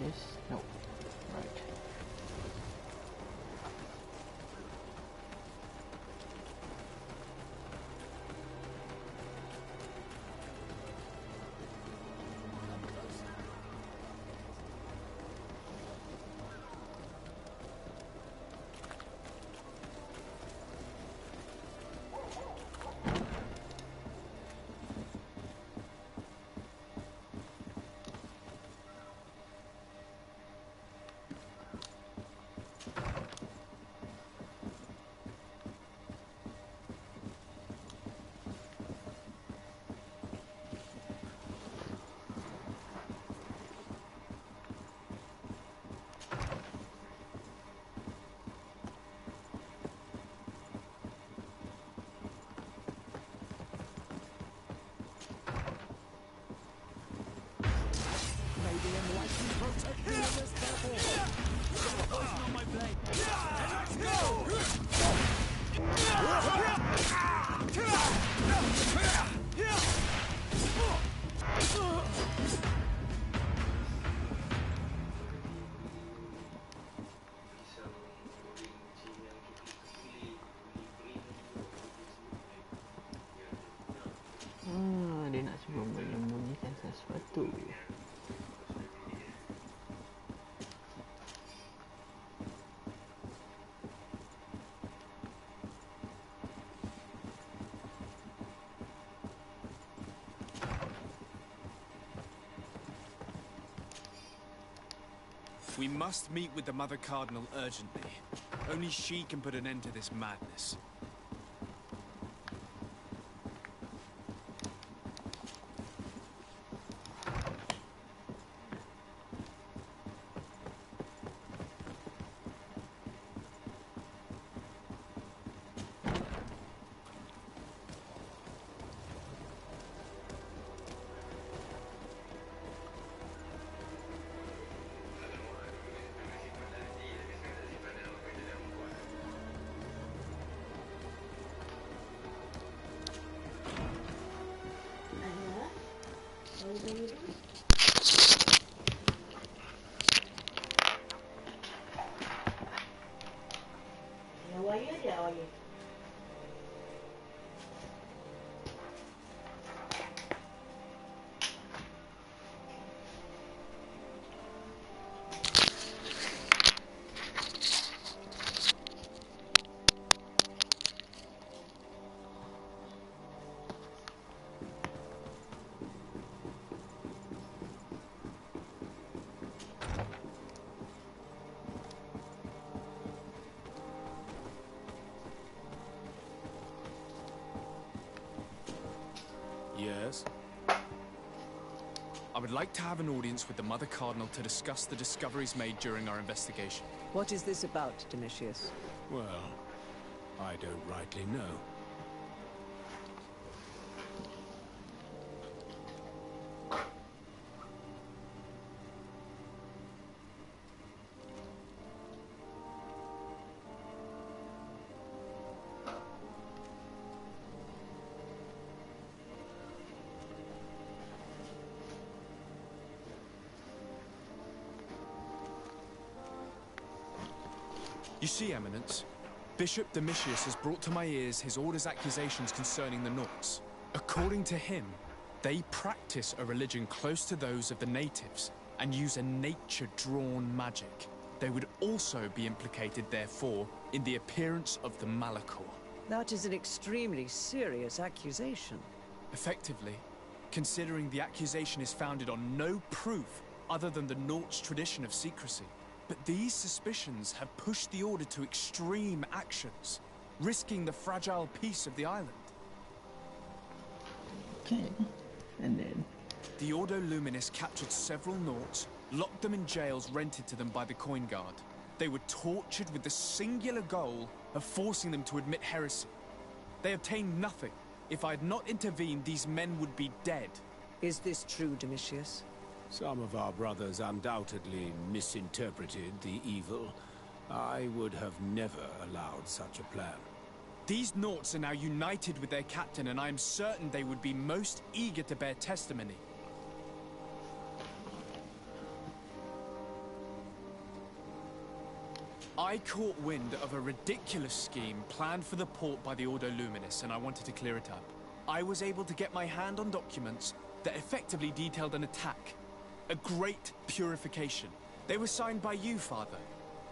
this? No. Right. Dia nak cuba menyembunyikan sesuatu. We must meet with the Mother Cardinal urgently. Only she can put an end to this madness. Yes? I would like to have an audience with the Mother Cardinal to discuss the discoveries made during our investigation. What is this about, Domitius? Well, I don't rightly know. You see, Eminence, Bishop Domitius has brought to my ears his order's accusations concerning the Nauts. According to him, they practice a religion close to those of the natives and use a nature-drawn magic. They would also be implicated, therefore, in the appearance of the Malachor. That is an extremely serious accusation. Effectively, considering the accusation is founded on no proof other than the Nauts' tradition of secrecy. But these suspicions have pushed the Order to extreme actions, risking the fragile peace of the island. Okay, and then? The Ordo Luminis captured several Nauts, locked them in jails rented to them by the Coin Guard. They were tortured with the singular goal of forcing them to admit heresy. They obtained nothing. If I had not intervened, these men would be dead. Is this true, Domitius? Some of our brothers undoubtedly misinterpreted the evil. I would have never allowed such a plan. These Nauts are now united with their captain, and I am certain they would be most eager to bear testimony. I caught wind of a ridiculous scheme planned for the port by the Ordo Luminis, and I wanted to clear it up. I was able to get my hand on documents that effectively detailed an attack. A great purification. They were signed by you, Father,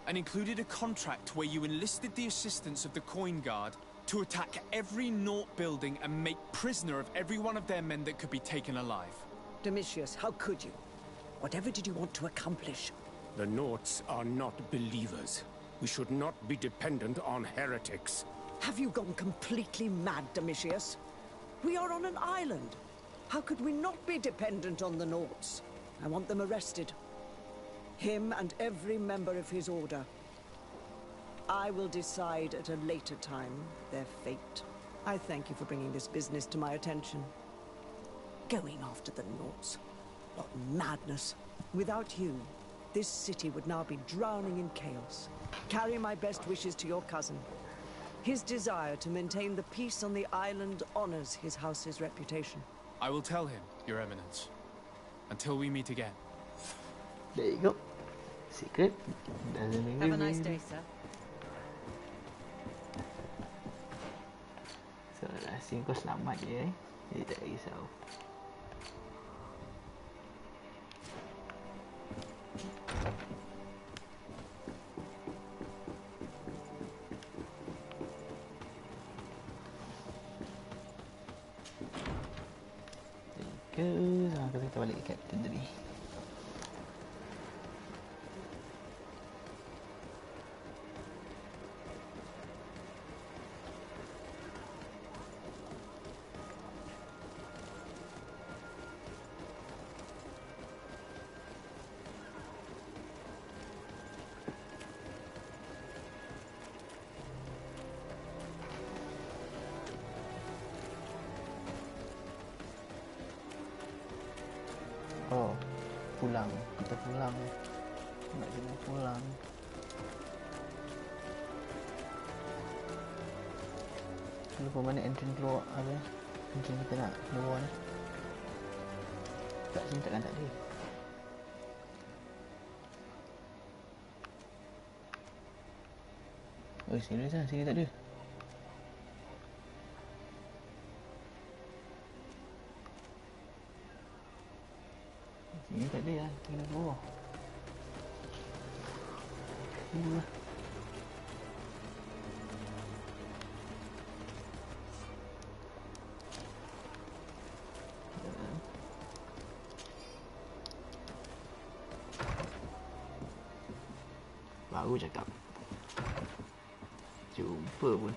and included a contract where you enlisted the assistance of the Coin Guard to attack every Naught building and make prisoner of every one of their men that could be taken alive. Domitius, how could you? Whatever did you want to accomplish? The Naughts are not believers. We should not be dependent on heretics. Have you gone completely mad, Domitius? We are on an island. How could we not be dependent on the Naughts? I want them arrested. Him and every member of his order. I will decide at a later time their fate. I thank you for bringing this business to my attention. Going after the Naughts. What madness. Without you, this city would now be drowning in chaos. Carry my best wishes to your cousin. His desire to maintain the peace on the island honors his house's reputation. I will tell him, Your Eminence. Until we meet again. There you go. Secret. Have a nice day, sir. So, rahsia kau selamat je, jadi tak risau. Kita balik ke Captain tadi. Oh, pulang. Kita pulang. Nak kena pulang. Lupa mana entrance keluar apa? Entrance kita nak keluar ni. Tak sini takkan tak ada. Oh, serius lah. Sini tak ada. Ini tak ada lah, kena keluar. Keluar. Baru cakap. Jumpa pun.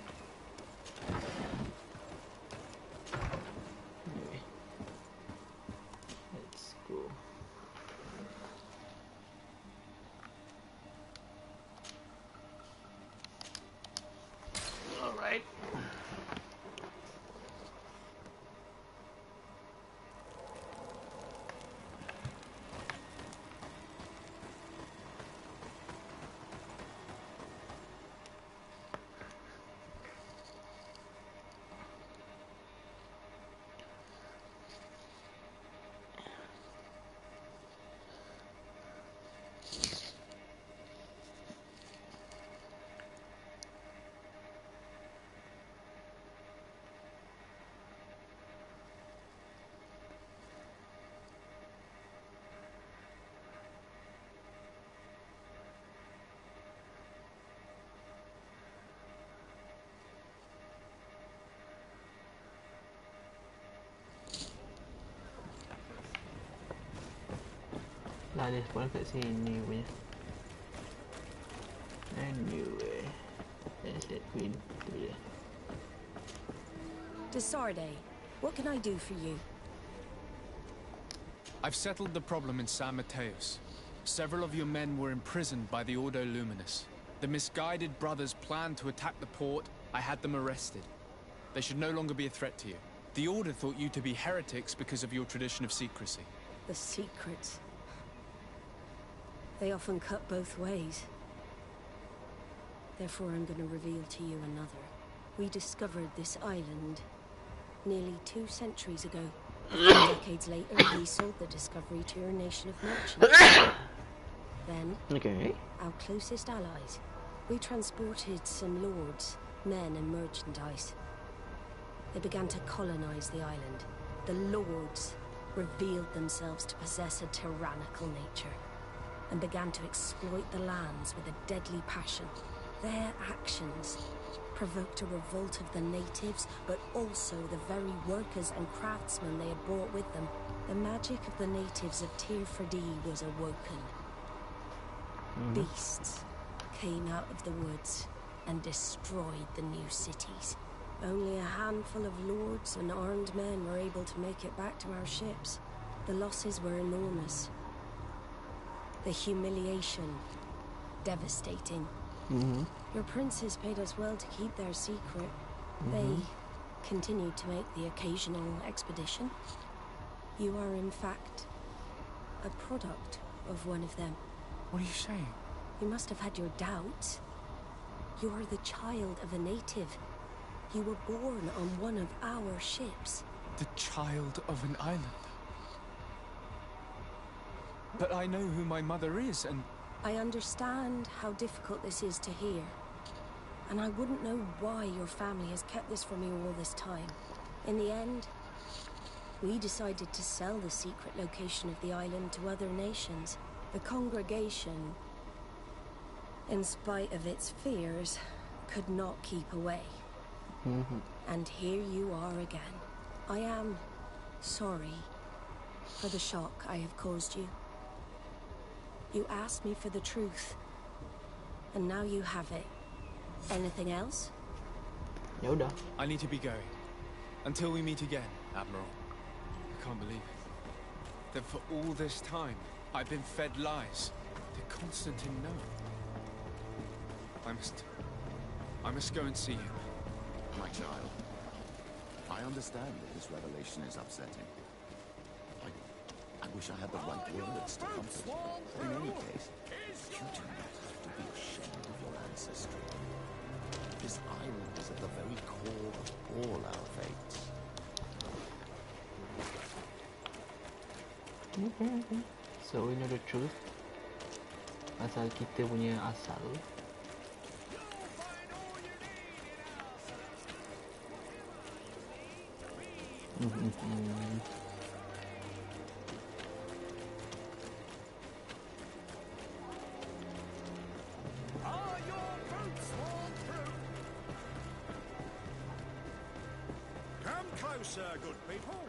Lah dia spawn kat sini punya. Anyway, let's let Queen tu je. Desarde, what can I do for you? I've settled the problem in San Mateus. Several of your men were imprisoned by the Ordo Luminis. The misguided brothers planned to attack the port. I had them arrested. They should no longer be a threat to you. The Order thought you to be heretics because of your tradition of secrecy. The secrets. They often cut both ways. Therefore, I'm going to reveal to you another. We discovered this island nearly 2 centuries ago. A few decades later, we sold the discovery to your nation of merchants. Then, okay, our closest allies, We transported some lords, men and merchandise. They began to colonize the island. The lords revealed themselves to possess a tyrannical nature and began to exploit the lands with a deadly passion. Their actions provoked a revolt of the natives, but also the very workers and craftsmen they had brought with them. The magic of the natives of Tir Fredee was awoken. Beasts came out of the woods and destroyed the new cities. Only a handful of lords and armed men were able to make it back to our ships. The losses were enormous. The humiliation devastating. Your princes paid us well to keep their secret. They continued to make the occasional expedition. You are, in fact, a product of one of them. What are you saying? You must have had your doubts. You are the child of a native. You were born on one of our ships. The child of an islander? But I know who my mother is, and... I understand how difficult this is to hear. And I wouldn't know why your family has kept this from you all this time. In the end, we decided to sell the secret location of the island to other nations. The congregation, in spite of its fears, could not keep away. And here you are again. I am sorry for the shock I have caused you. You asked me for the truth, and now you have it. Anything else? Yaudah. I need to be going. Until we meet again, Admiral. I can't believe it. That for all this time, I've been fed lies. Did Constantine know? I must go and see him. My child, I understand that this revelation is upsetting. I wish I had the right words to comfort you. But in any case, you do not have to be ashamed of your ancestry. This island is at the very core of all our fates. So we know the truth. Asal kita punya asal. Come closer, good people.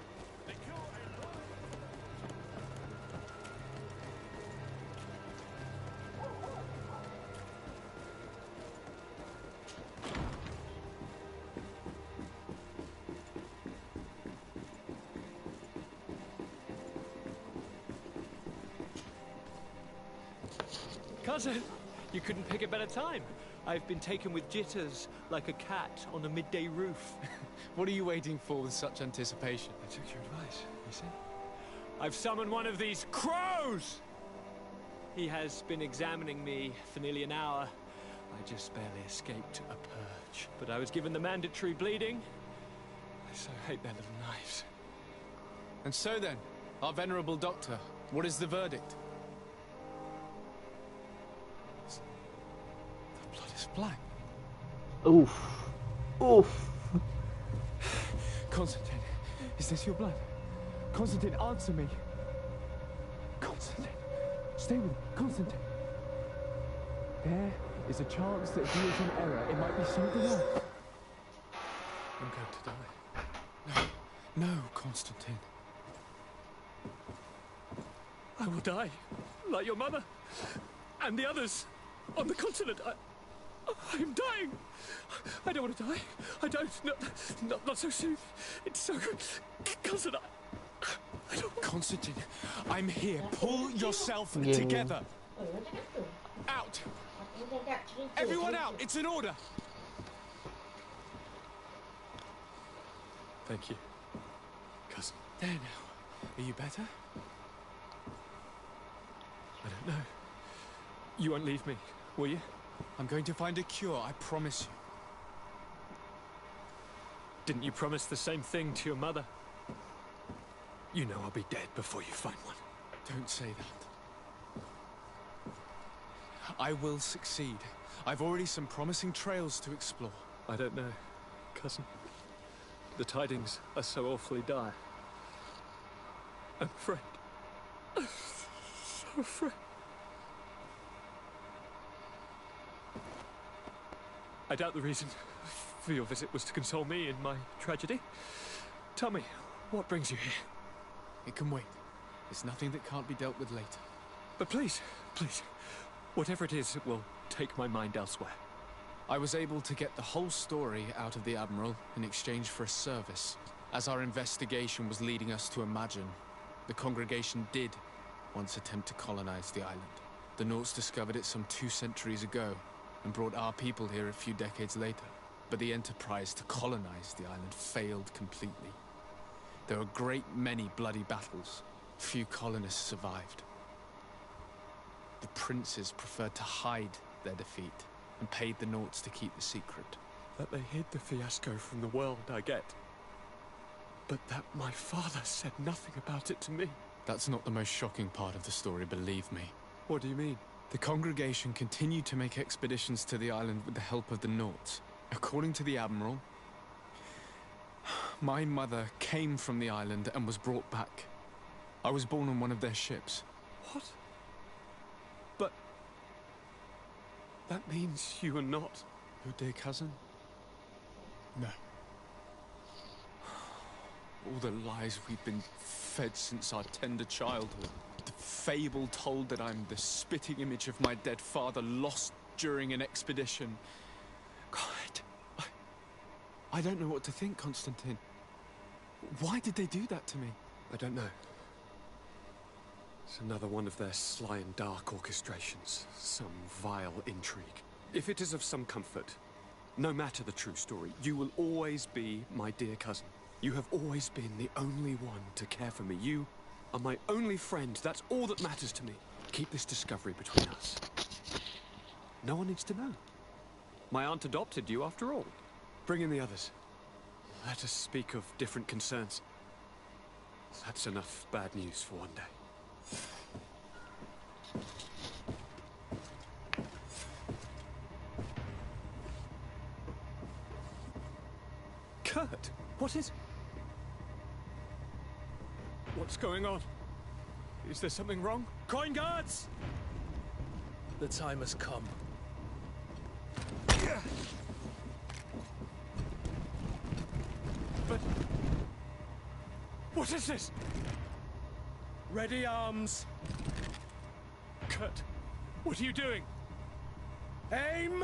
Cousin, you couldn't pick a better time. I've been taken with jitters, like a cat on a midday roof. What are you waiting for with such anticipation? I took your advice, you see? I've summoned one of these crows! He has been examining me for nearly an hour. I just barely escaped a purge. But I was given the mandatory bleeding. I so hate their little knives. And so then, our venerable doctor, what is the verdict? The blood is black. Oof. Oof. Constantine, is this your blood? Constantine, answer me. Constantine, stay with me. Constantine. There is a chance that he is in error. It might be something else. I'm going to die. No, no, Constantine. I will die, like your mother, and the others on the continent. I am dying. I don't want to die. I don't. Not so soon. It's so good. Cousin, I don't... Constantine, I'm here. Pull yourself together. Out. Everyone out. It's an order. Thank you, cousin. There now. Are you better? I don't know. You won't leave me, will you? I'm going to find a cure, I promise you. Didn't you promise the same thing to your mother? You know I'll be dead before you find one. Don't say that. I will succeed. I've already some promising trails to explore. I don't know, cousin. The tidings are so awfully dire. I'm afraid. I'm so afraid. I doubt the reason for your visit was to console me in my tragedy. Tell me, what brings you here? It can wait. It's nothing that can't be dealt with later. But please, please, whatever it is, it will take my mind elsewhere. I was able to get the whole story out of the Admiral in exchange for a service. As our investigation was leading us to imagine, the congregation did once attempt to colonize the island. The Nauts discovered it some 2 centuries ago and brought our people here a few decades later. But the enterprise to colonize the island failed completely. There were a great many bloody battles. Few colonists survived. The princes preferred to hide their defeat and paid the Nauts to keep the secret. That they hid the fiasco from the world, I get. But that my father said nothing about it to me. That's not the most shocking part of the story, believe me. What do you mean? The congregation continued to make expeditions to the island with the help of the Nauts. According to the Admiral, my mother came from the island and was brought back. I was born on one of their ships. What? But... that means you are not your dear cousin? No. All the lies we've been fed since our tender childhood. The fable told that I'm the spitting image of my dead father lost during an expedition. God, I don't know what to think, Constantine. Why did they do that to me? I don't know. It's another one of their sly and dark orchestrations. Some vile intrigue. If it is of some comfort, no matter the true story, you will always be my dear cousin. You have always been the only one to care for me. You are my only friend. That's all that matters to me. Keep this discovery between us. No one needs to know. My aunt adopted you after all. Bring in the others. Let us speak of different concerns. That's enough bad news for one day. Kurt, what is... What's going on? Is there something wrong? Coin guards! The time has come. But... what is this? Ready arms. Kurt, what are you doing? Aim!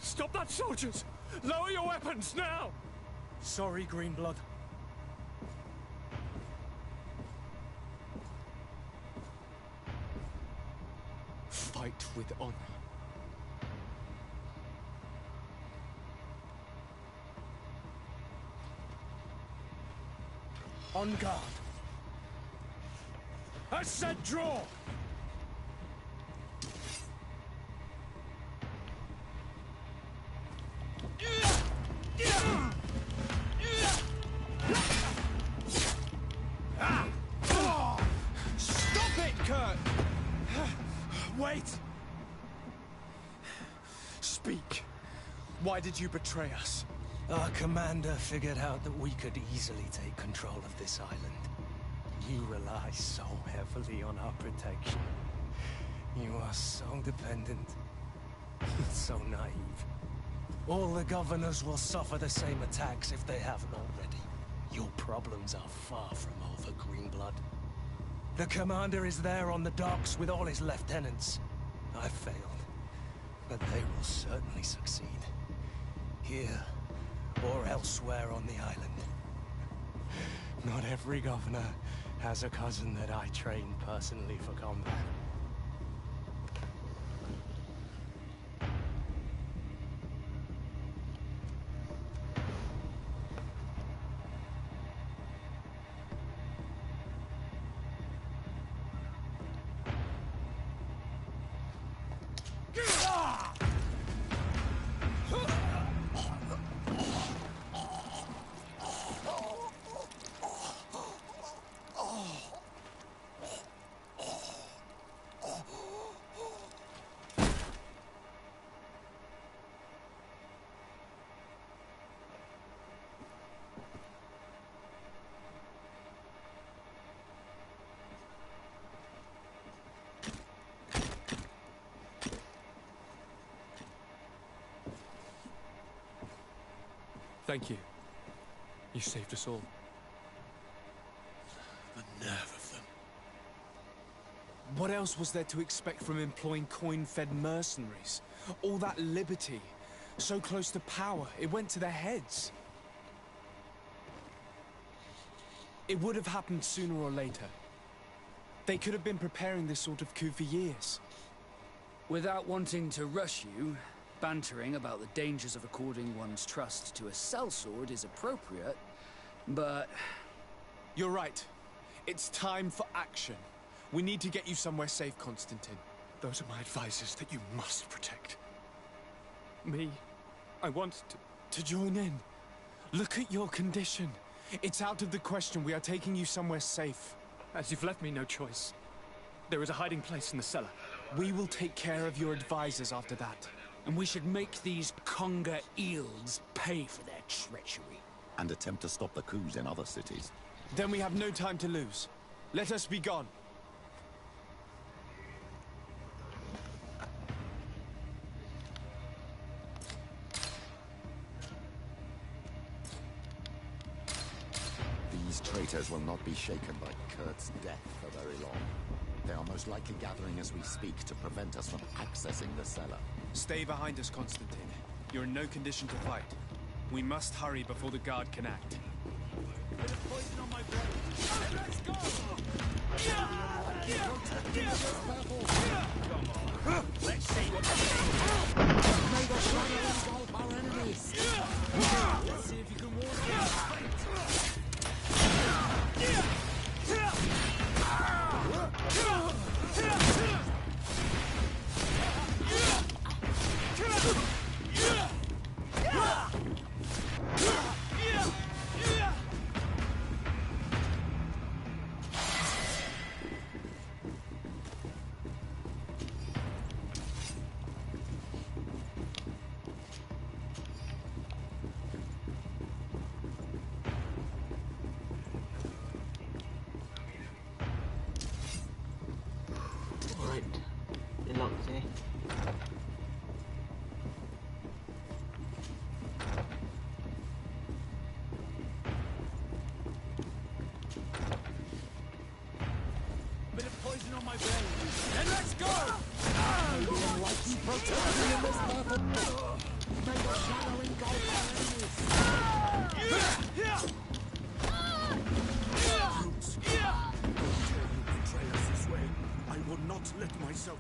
Stop that, soldiers! Lower your weapons, now! Sorry, Greenblood. Fight with honor. On guard. I said draw! Stop it, Kurt! Wait! Speak. Why did you betray us? Our commander figured out that we could easily take control of this island. You rely so heavily on our protection. You are so dependent. So naive. All the governors will suffer the same attacks if they haven't already. Your problems are far from over, Greenblood. The commander is there on the docks with all his lieutenants. I failed, but they will certainly succeed. Here, or elsewhere on the island. Not every governor has a cousin that I trained personally for combat. Thank you. You saved us all. The nerve of them. What else was there to expect from employing coin-fed mercenaries? All that liberty, so close to power, it went to their heads. It would have happened sooner or later. They could have been preparing this sort of coup for years. Without wanting to rush you, bantering about the dangers of according one's trust to a sellsword is appropriate, but... You're right. It's time for action. We need to get you somewhere safe, Constantine. Those are my advisors that you must protect. Me, I want to join in. Look at your condition. It's out of the question. We are taking you somewhere safe. As you've left me no choice. There is a hiding place in the cellar. We will take care of your advisors after that. And we should make these conger eels pay for their treachery. And attempt to stop the coups in other cities. Then we have no time to lose. Let us be gone. These traitors will not be shaken by Kurt's death for very long. They are most likely gathering as we speak to prevent us from accessing the cellar. Stay behind us, Constantine. You're in no condition to fight. We must hurry before the guard can act. Bit of poison on my brain. Let's go! Come on. Let's see what made us run and engulf our enemies. Let's see if you can ward off this fate.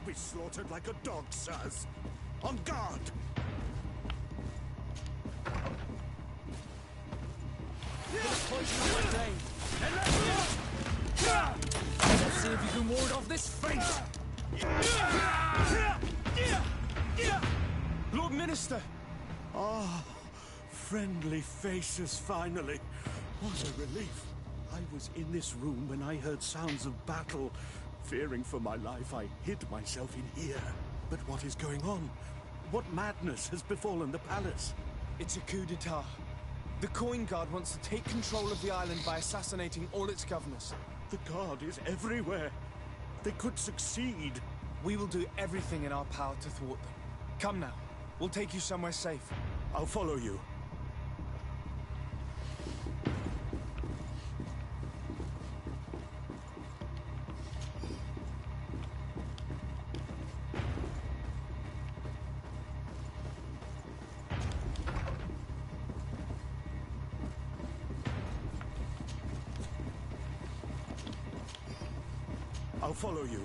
Be slaughtered like a dog, sirs. On guard! Let's see if you can ward off this fate! Lord Minister! Ah, friendly faces, finally. What a relief. I was in this room when I heard sounds of battle. Fearing for my life, I hid myself in here. But what is going on? What madness has befallen the palace? It's a coup d'etat. The Coin Guard wants to take control of the island by assassinating all its governors. The Guard is everywhere. They could succeed. We will do everything in our power to thwart them. Come now. We'll take you somewhere safe. I'll follow you. I'll follow you.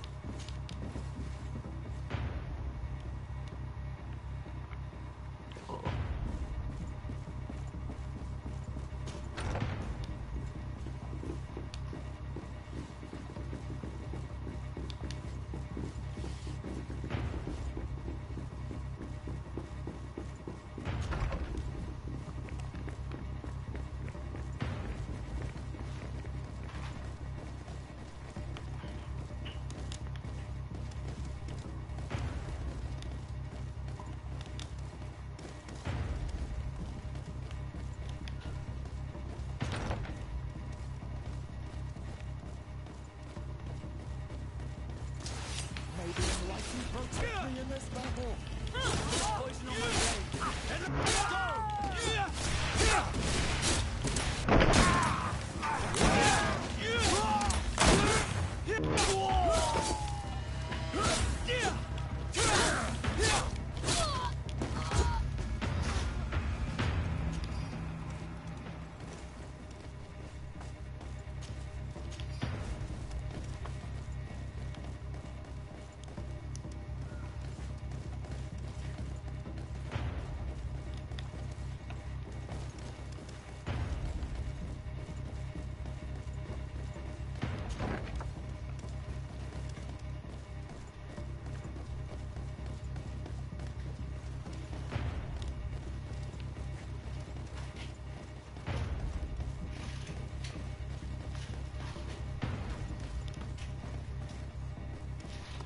Protect me in this battle! Poison on my blade! And let's go!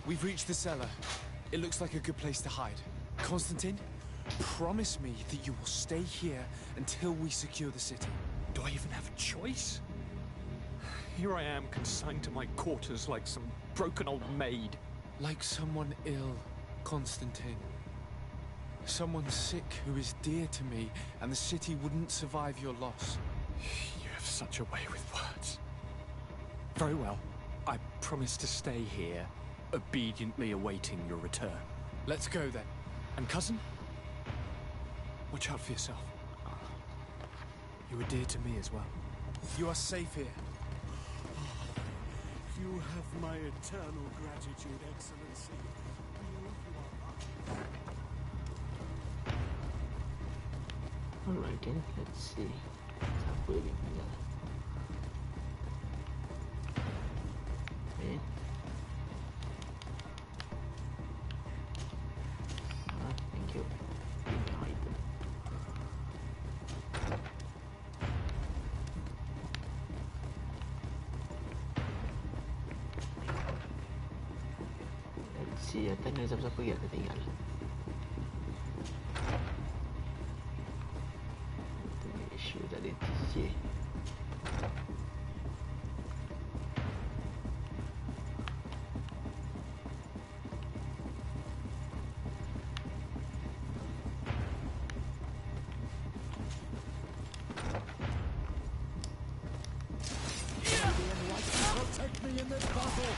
We've reached the cellar. It looks like a good place to hide. Constantine, promise me that you will stay here until we secure the city. Do I even have a choice? Here I am, consigned to my quarters like some broken old maid. Like someone ill, Constantine. Someone sick who is dear to me, and the city wouldn't survive your loss. You have such a way with words. Very well. I promise to stay here, obediently awaiting your return. Let's go then. And cousin? Watch out for yourself. You were dear to me as well. You are safe here. You have my eternal gratitude, Excellency. Alright then, let's see. Siapa lagi tinggal? Okay. Thank you. Item. Let's see, tanya siapa-siapa yang tertinggal. Sure that it is here. Protect me in this battle.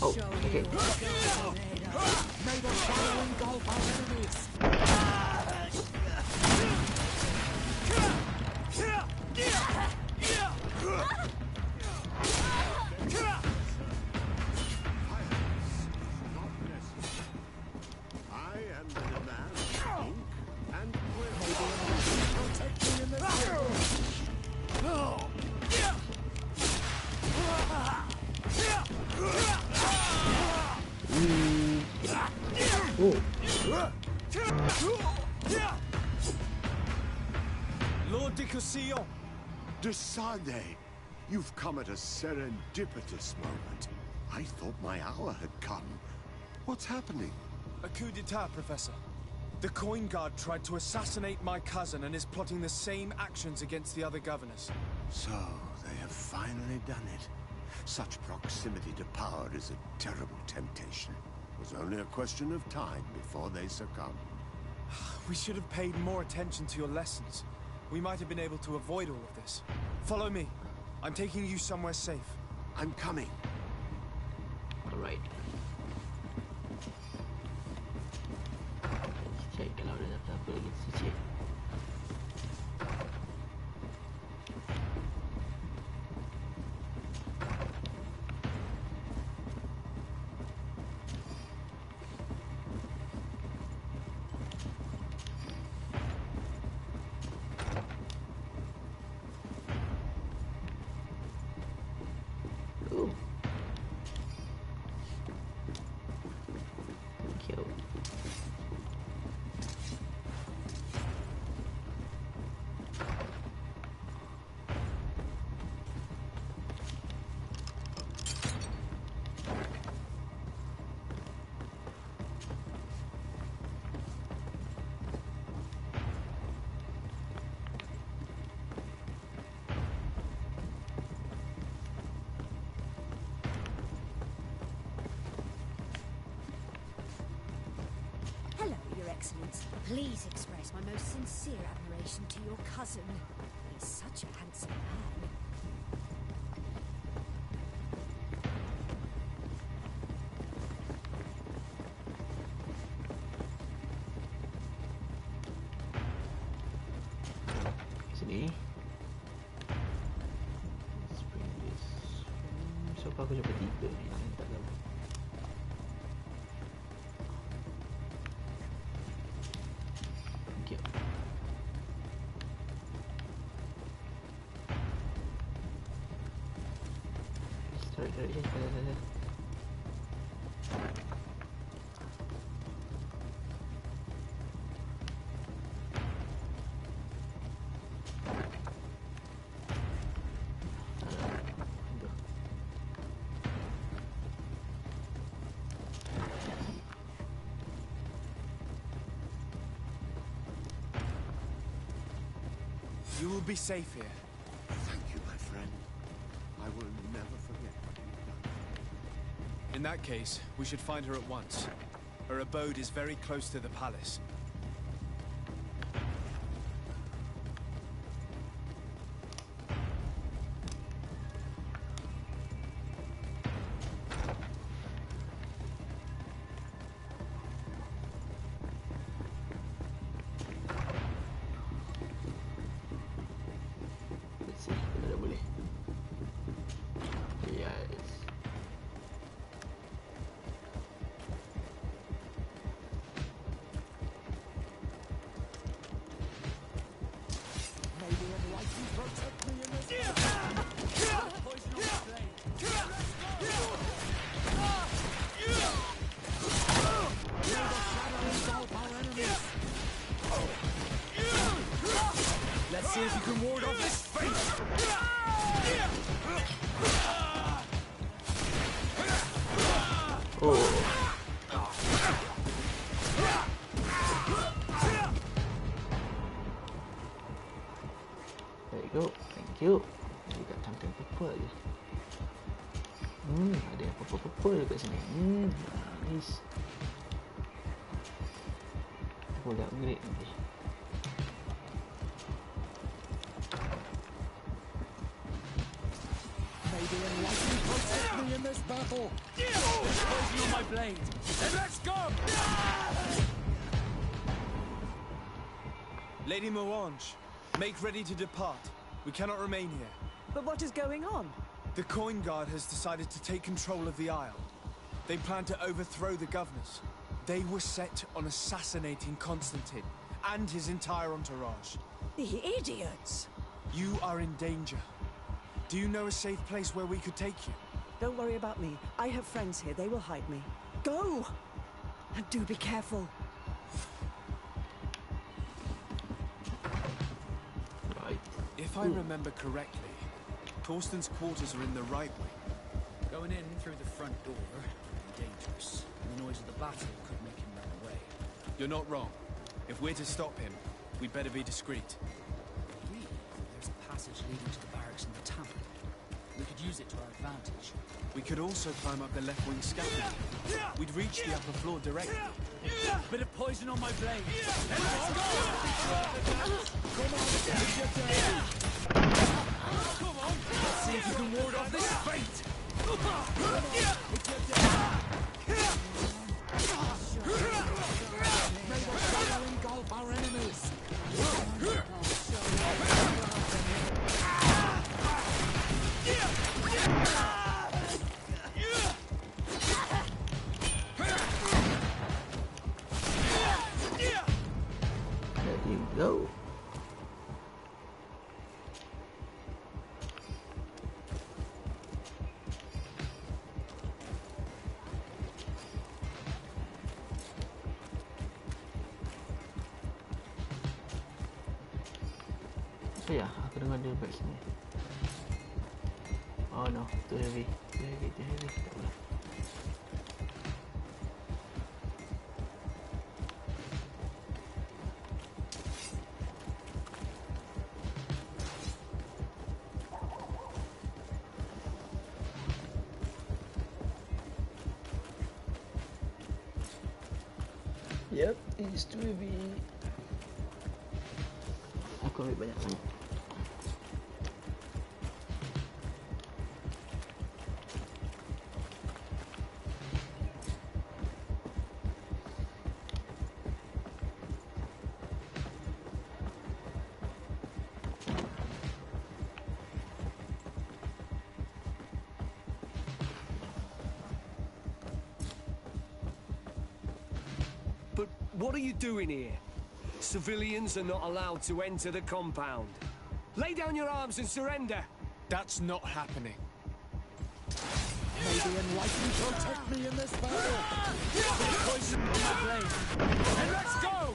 Oh, okay. May the fire engulf our enemies. I am the man of ink and quill. Protect me in this battle. Lord de Cossillon! Desade, you've come at a serendipitous moment. I thought my hour had come. What's happening? A coup d'etat, Professor. The Coin Guard tried to assassinate my cousin and is plotting the same actions against the other governors. So, they have finally done it. Such proximity to power is a terrible temptation. It was only a question of time before they succumb. We should have paid more attention to your lessons. We might have been able to avoid all of this. Follow me. I'm taking you somewhere safe. I'm coming. Alright. Let's check kalau ada apa lagi to check. Hello, Your Excellence. Please express my most sincere admiration to your cousin. He's such a handsome man. So far aku jumpa 3 ni, yang lain tak tahu. Okay. Tarik je, dah. You will be safe here. Thank you, my friend. I will never forget what you've done. In that case, we should find her at once. Her abode is very close to the palace. Let's see if you can ward off this fate! There you go. Thank you. Dia kat something purple je. Ada yang purple kat sini. Nice. Aku boleh upgrade nanti. Maybe enlightened protect me in this battle. There's poison on my blade. Then let's go! Lady Morange, make ready to depart. We cannot remain here. But what is going on? The Coin Guard has decided to take control of the Isle. They plan to overthrow the governors. They were set on assassinating Constantine and his entire entourage. The idiots! You are in danger. Do you know a safe place where we could take you? Don't worry about me. I have friends here. They will hide me. Go! And do be careful. Right. If I remember correctly, Torsten's quarters are in the right way. Going in through the front door would be dangerous. The noise of the battle could make him run away. You're not wrong. If we're to stop him, we'd better be discreet. There's a passage leading to the barracks in the town. We could use it to our advantage. We could also climb up the left wing scaffold. We'd reach the upper floor directly. Bit of poison on my blade. Let's go! Come on, get down! Come on! Let's see if you can ward off this fate! May the shadow engulf our enemies! There you go. So ya, aku dengar dia back sini. Oh no, too heavy. Too heavy. Tak boleh. Yep, it is too heavy. Aku ambil banyak sangat. What are you doing here? Civilians are not allowed to enter the compound. Lay down your arms and surrender. That's not happening. May the enlightened protect me in this battle. Poison on my blade. And let's go!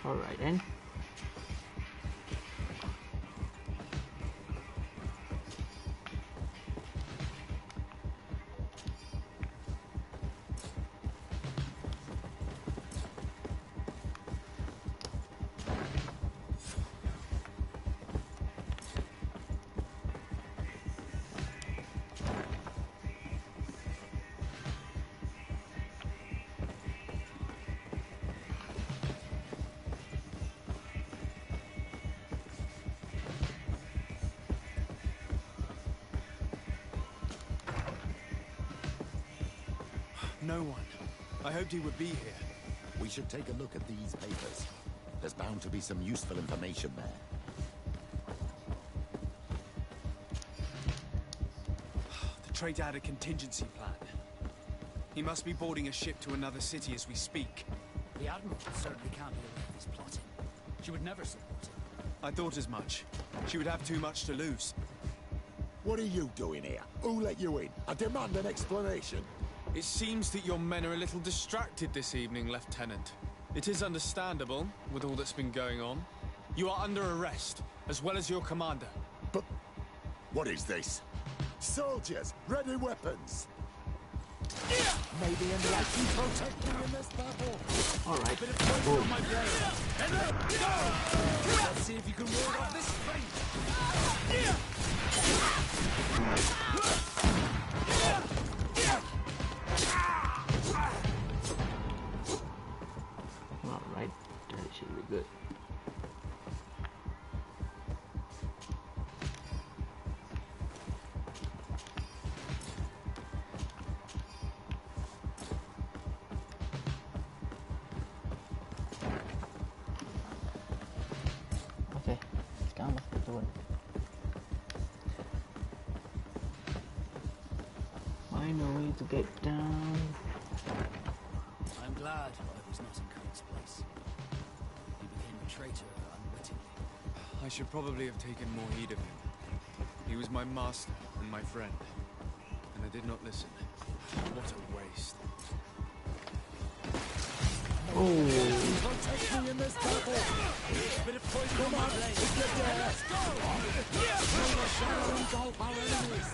Alright then. No one. I hoped he would be here. We should take a look at these papers. There's bound to be some useful information there. The traitor had a contingency plan. He must be boarding a ship to another city as we speak. The Admiral certainly can't be aware of his plotting. She would never support him. I thought as much. She would have too much to lose. What are you doing here? Who let you in? I demand an explanation. It seems that your men are a little distracted this evening, Lieutenant. It is understandable, with all that's been going on. You are under arrest, as well as your commander. But what is this? Soldiers, ready weapons! May the enlightened protect me in this battle! Alright. Bit of poison on my blade. And let's go! Let's see if you can ward off this fate. Alright, that should be good. Okay, sekarang masuk turun. Find a way to get down. I'm glad I was not in Kurt's place. He became a traitor unwittingly. I should probably have taken more heed of him. He was my master and my friend, and I did not listen. What a waste. Oh, Protect me in this battle! Bit of poison on my blade. Let's go! May the shadow engulf our enemies!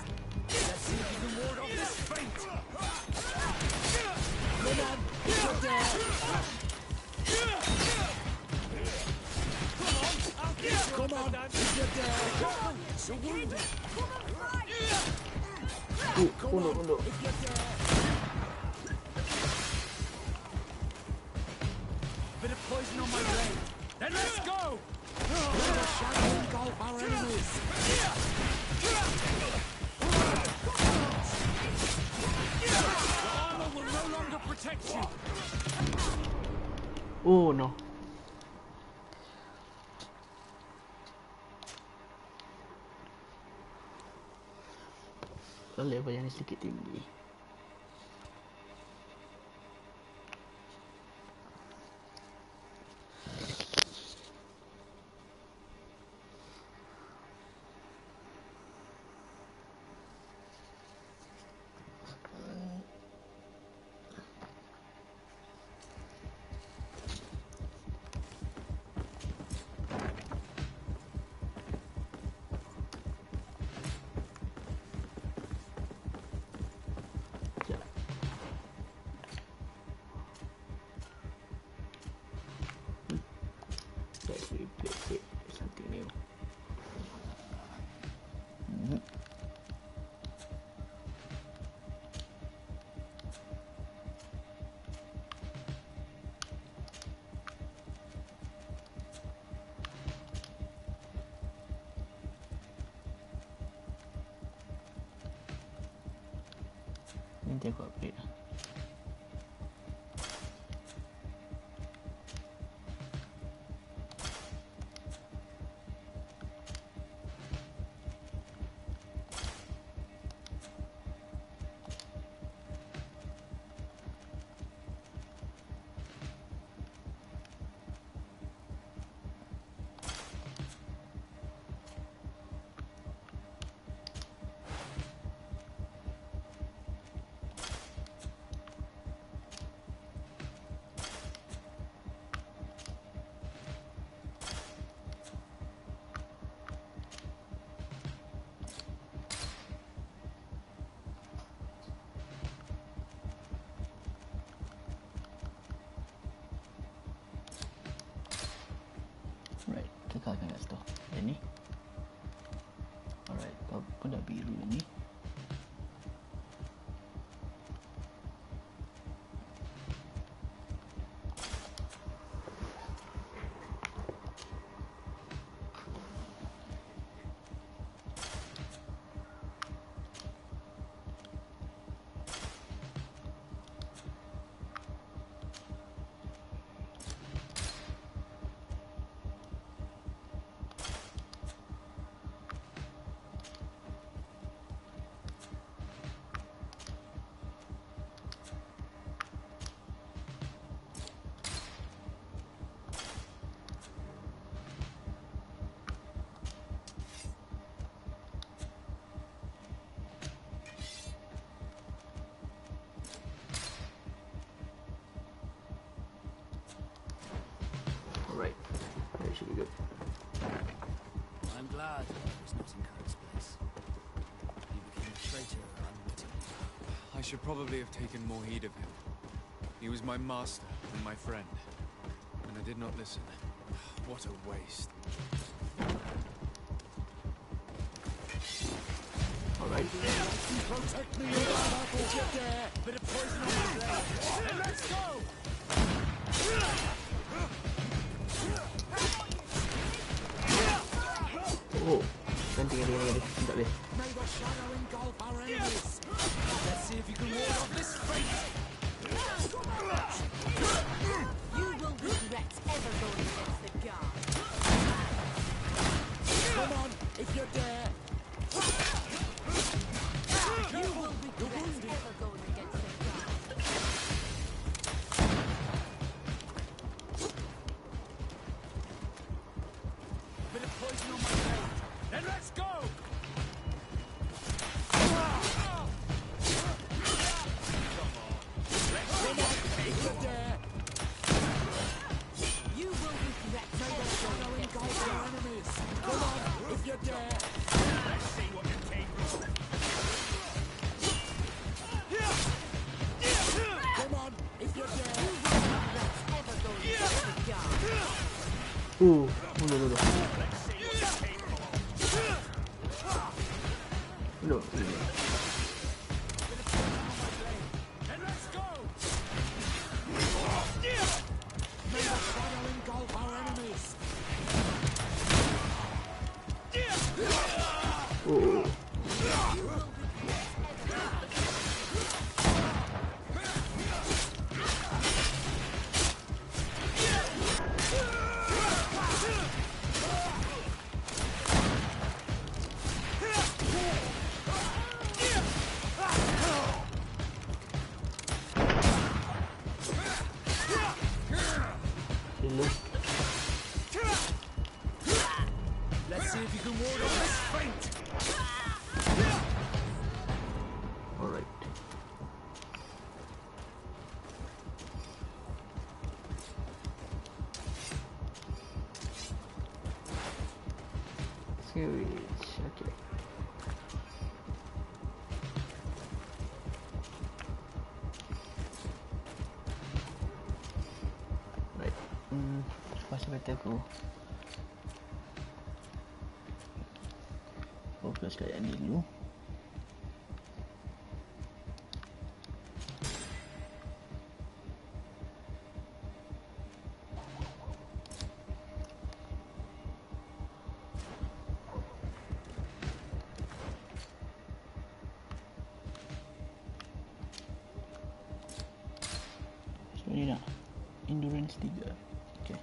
Let's see if you can ward off this fate. Come on, get there! Come on, get there! undo. Get there! Bit of poison on my blade. Then let's go! May the shadow engulf our enemies! The armor will no longer protect you. Oh no. Level yang sedikit tinggi. Let's replace it with something new. Nanti aku upgrade lah. biru ni. Alright, that should be good. I'm glad I was not in Kurt's place. He became a traitor unwittingly. I should probably have taken more heed of him. He was my master and my friend, and I did not listen. What a waste. Alright. Protect me, if you dare! Bit of poison on my blade! And let's go! Oh, ganti. Tak boleh. May the shadow engulf our enemies! Let's see if you can ward off this fate! You will regret ever going against the guard. Come on, if you dare! You will regret ever going against the guard. Bit of poison on my blade! Then let's go! You will regret ever going against the guard. Come on, if you dare! Let's see what you take. Come on, if you dare! You will regret ever going against the guard. No. No. And let's go! May the shadow engulf our enemies! Oh. Let's see if you can ward off this fate! Alright. Switch. Okay. Right. Pasal kata aku fokus kat yang ni dulu. So ni nak endurance 3. Okay.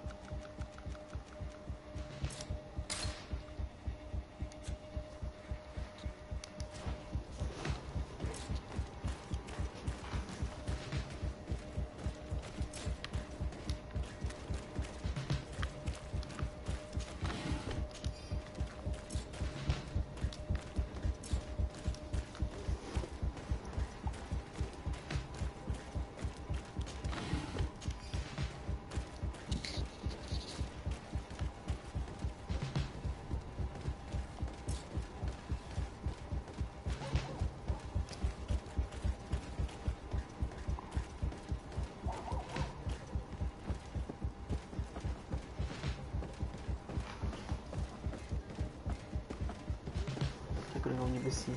besi.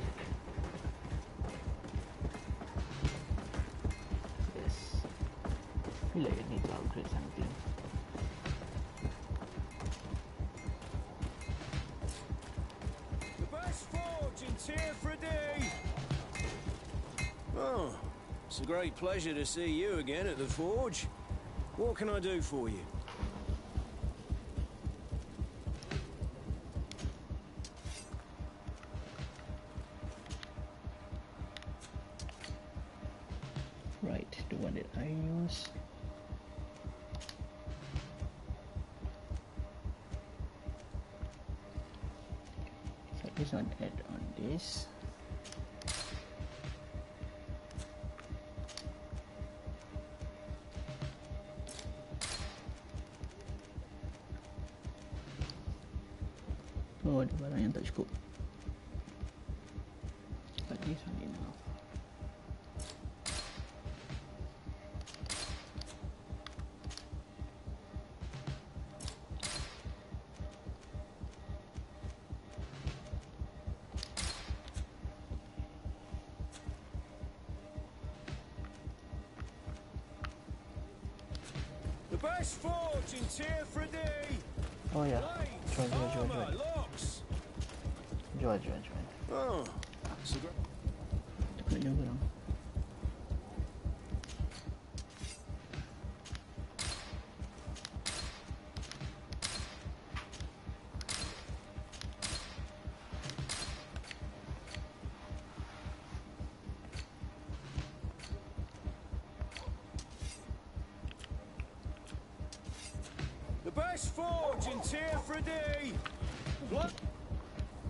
Yes. Feel like I need to upgrade something. The best forge in Tier for a day. Oh, it's a great pleasure to see you again at the forge. What can I do for you? Right, the one that I use. So this one add on this. Oh, ada barang yang tak cukup. But this one enough. The best forge in Tier for a day. Oh ya, jual. Locks. Jual. Oh, it's a great. Tukar juga dong. The best forge in Tier for a day. What?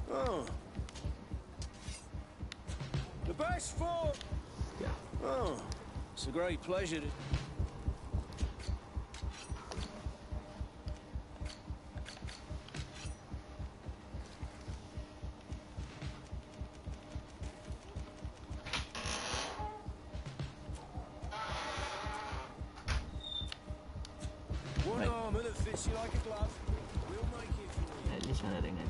Oh. The best forge. Yeah. Oh, it's a great pleasure to. One Right. armor that fits you like a glove. We'll make it for you. At least mana dengan.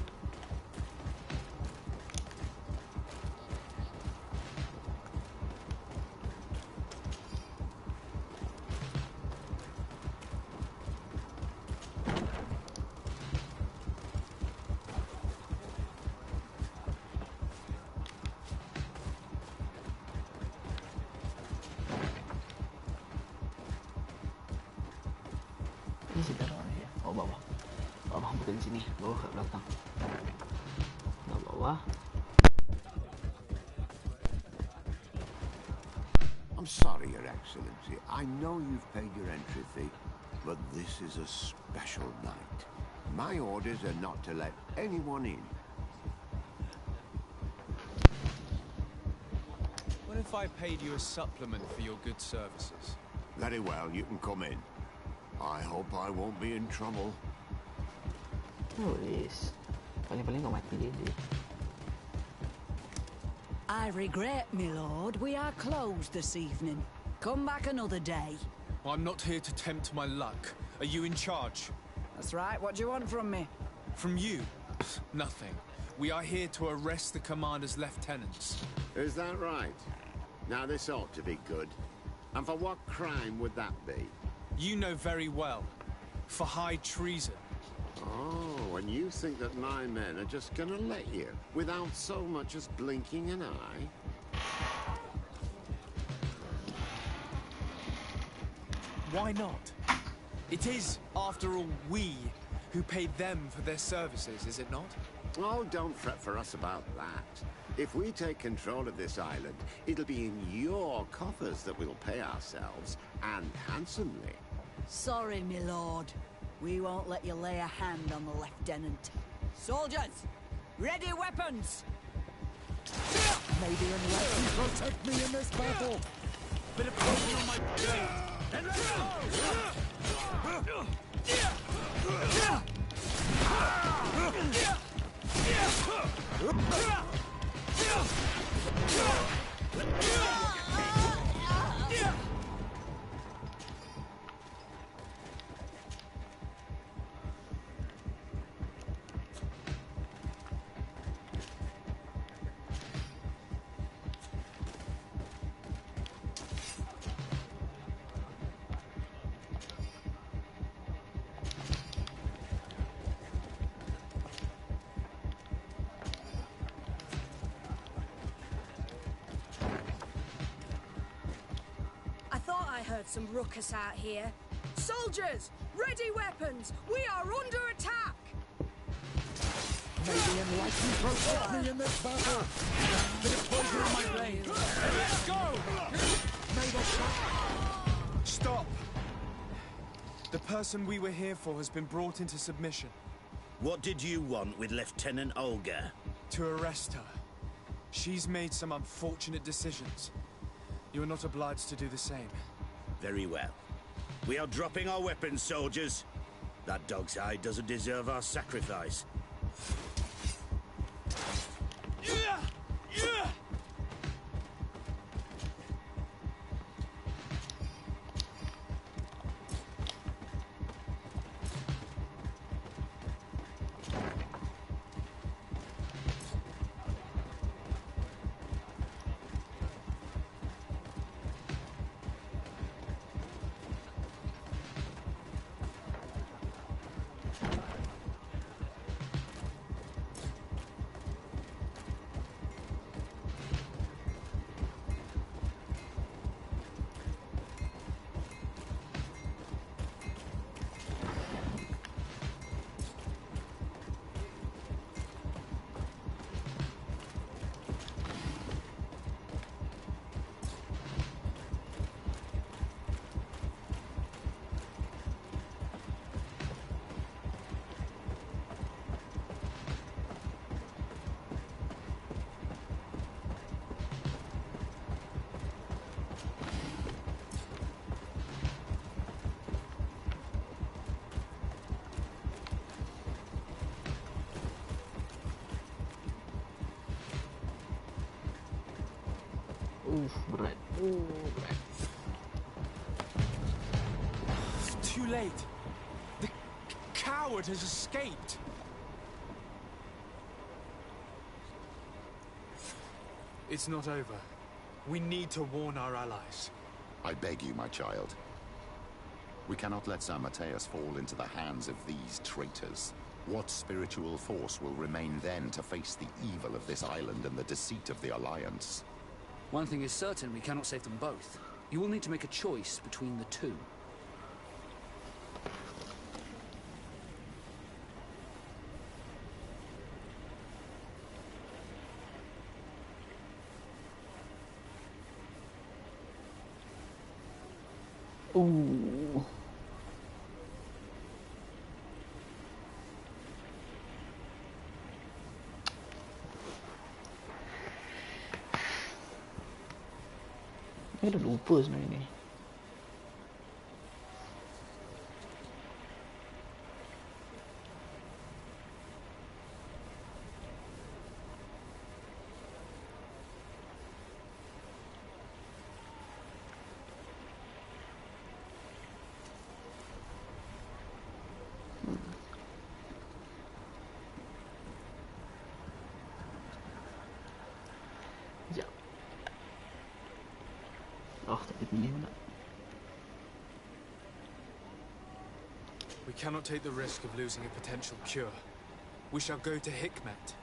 Ini sih taruh ya. Oh bawah. Bawah bukan sini. Bawah kat belakang. Bawah. I'm sorry, Your Excellency. I know you've paid your entry fee, but this is a special night. My orders are not to let anyone in. What if I paid you a supplement for your good services? Very well, you can come in. I hope I won't be in trouble. Oh yes. Paling-paling kau mati dia. I regret, my lord, we are closed this evening. Come back another day. I'm not here to tempt my luck. Are you in charge? That's right, what do you want from me? From you? Nothing. We are here to arrest the commander's lieutenants. Is that right? Now this ought to be good. And for what crime would that be? You know very well. For high treason. Oh, and you think that my men are just gonna let you, without so much as blinking an eye? Why not? It is, after all, we who paid them for their services, is it not? Oh, don't fret for us about that. If we take control of this island, it'll be in your coffers that we'll pay ourselves, and handsomely. Sorry, my lord. We won't let you lay a hand on the lieutenant. Soldiers, ready weapons! Maybe unless you protect me in this battle. Bit of pressure on my blade. And let's heard some ruckus out here. Soldiers, ready weapons! We are under attack! May the enlightened protect me in this battle! Bit of poison in my blade. Let's go! May the Stop! The person we were here for has been brought into submission. What did you want with Lieutenant Olga? To arrest her. She's made some unfortunate decisions. You are not obliged to do the same. Very well. We are dropping our weapons, soldiers. That dog's hide doesn't deserve our sacrifice. Berat. Berat. Too late. The coward has escaped. It's not over. We need to warn our allies. I beg you, my child. We cannot let San Mateus fall into the hands of these traitors. What spiritual force will remain then to face the evil of this island and the deceit of the Alliance? One thing is certain, we cannot save them both. You will need to make a choice between the two. Ooh. Saya dah lupa sebenarnya ni. Sekejap. Oh, tak ada pilih pula. We cannot take the risk of losing a potential cure. We shall go to Hikmet.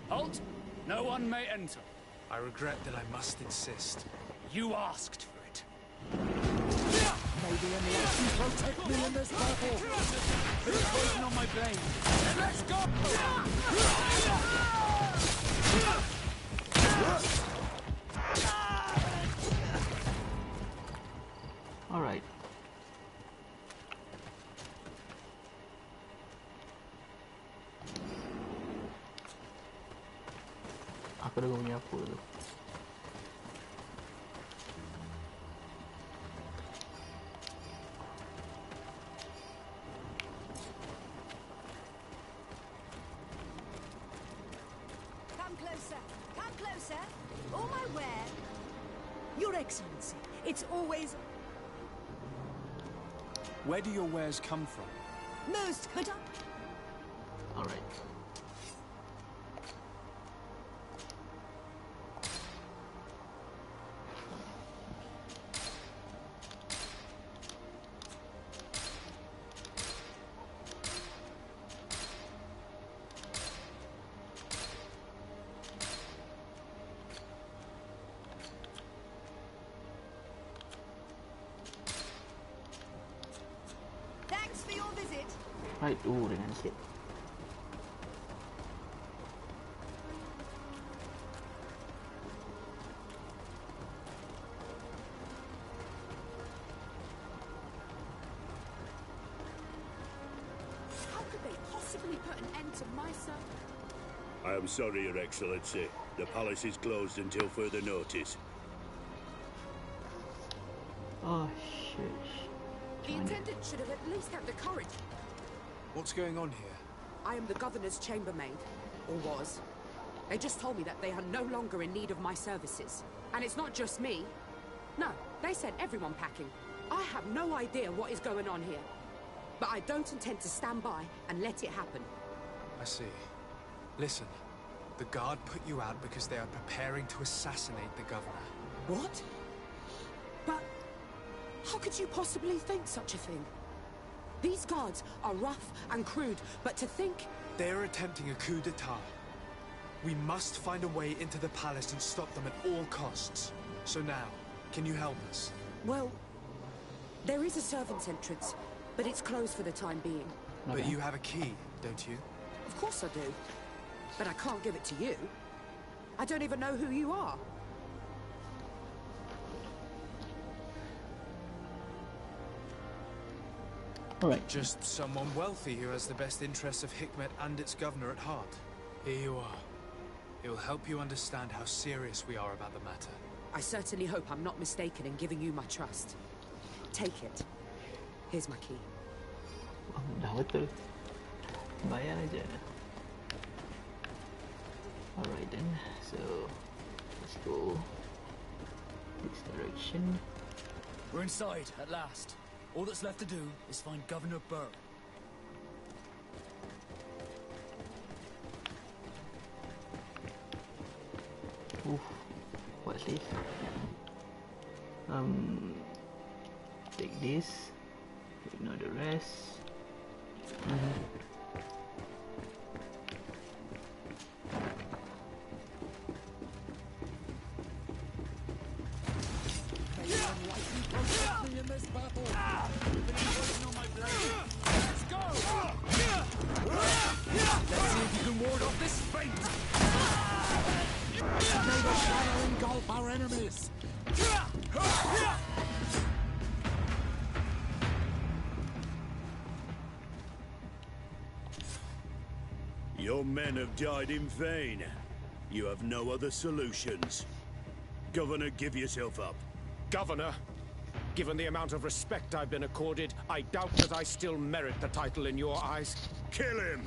Halt! No one may enter. I regret that I must insist. You asked for it. May the enlightened protect me in this battle! Bit of poison on my blade. Let's go! Alright. Aku dah punya apa tu? Your Excellency, it's always... Where do your wares come from? Most good. Alright. Thanks for your visit. Right, dengan sikit. How could they possibly put an end to my service? I am sorry, Your Excellency. The palace is closed until further notice. Oh shit. The intendant should have at least had the courage. What's going on here? I am the governor's chambermaid, or was. They just told me that they are no longer in need of my services. And it's not just me. No, they sent everyone packing. I have no idea what is going on here. But I don't intend to stand by and let it happen. I see. Listen, the guard put you out because they are preparing to assassinate the governor. What? But how could you possibly think such a thing? These guards are rough and crude, but to think... They are attempting a coup d'etat. We must find a way into the palace and stop them at all costs. So now, can you help us? Well, there is a servant's entrance, but it's closed for the time being. But you have a key, don't you? Of course I do. But I can't give it to you. I don't even know who you are. Alright. Just someone wealthy who has the best interests of Hikmet and its governor at heart. Here you are. It will help you understand how serious we are about the matter. I certainly hope I'm not mistaken in giving you my trust. Take it. Here's my key. Oh, dah betul. Bayar aja. Alright then, so let's go this direction. We're inside at last. All that's left to do is find Governor Burr. Oof, what's this? Take this. Ignore the rest. Your men have died in vain. You have no other solutions. Governor, give yourself up. Governor, given the amount of respect I've been accorded, I doubt that I still merit the title in your eyes. Kill him!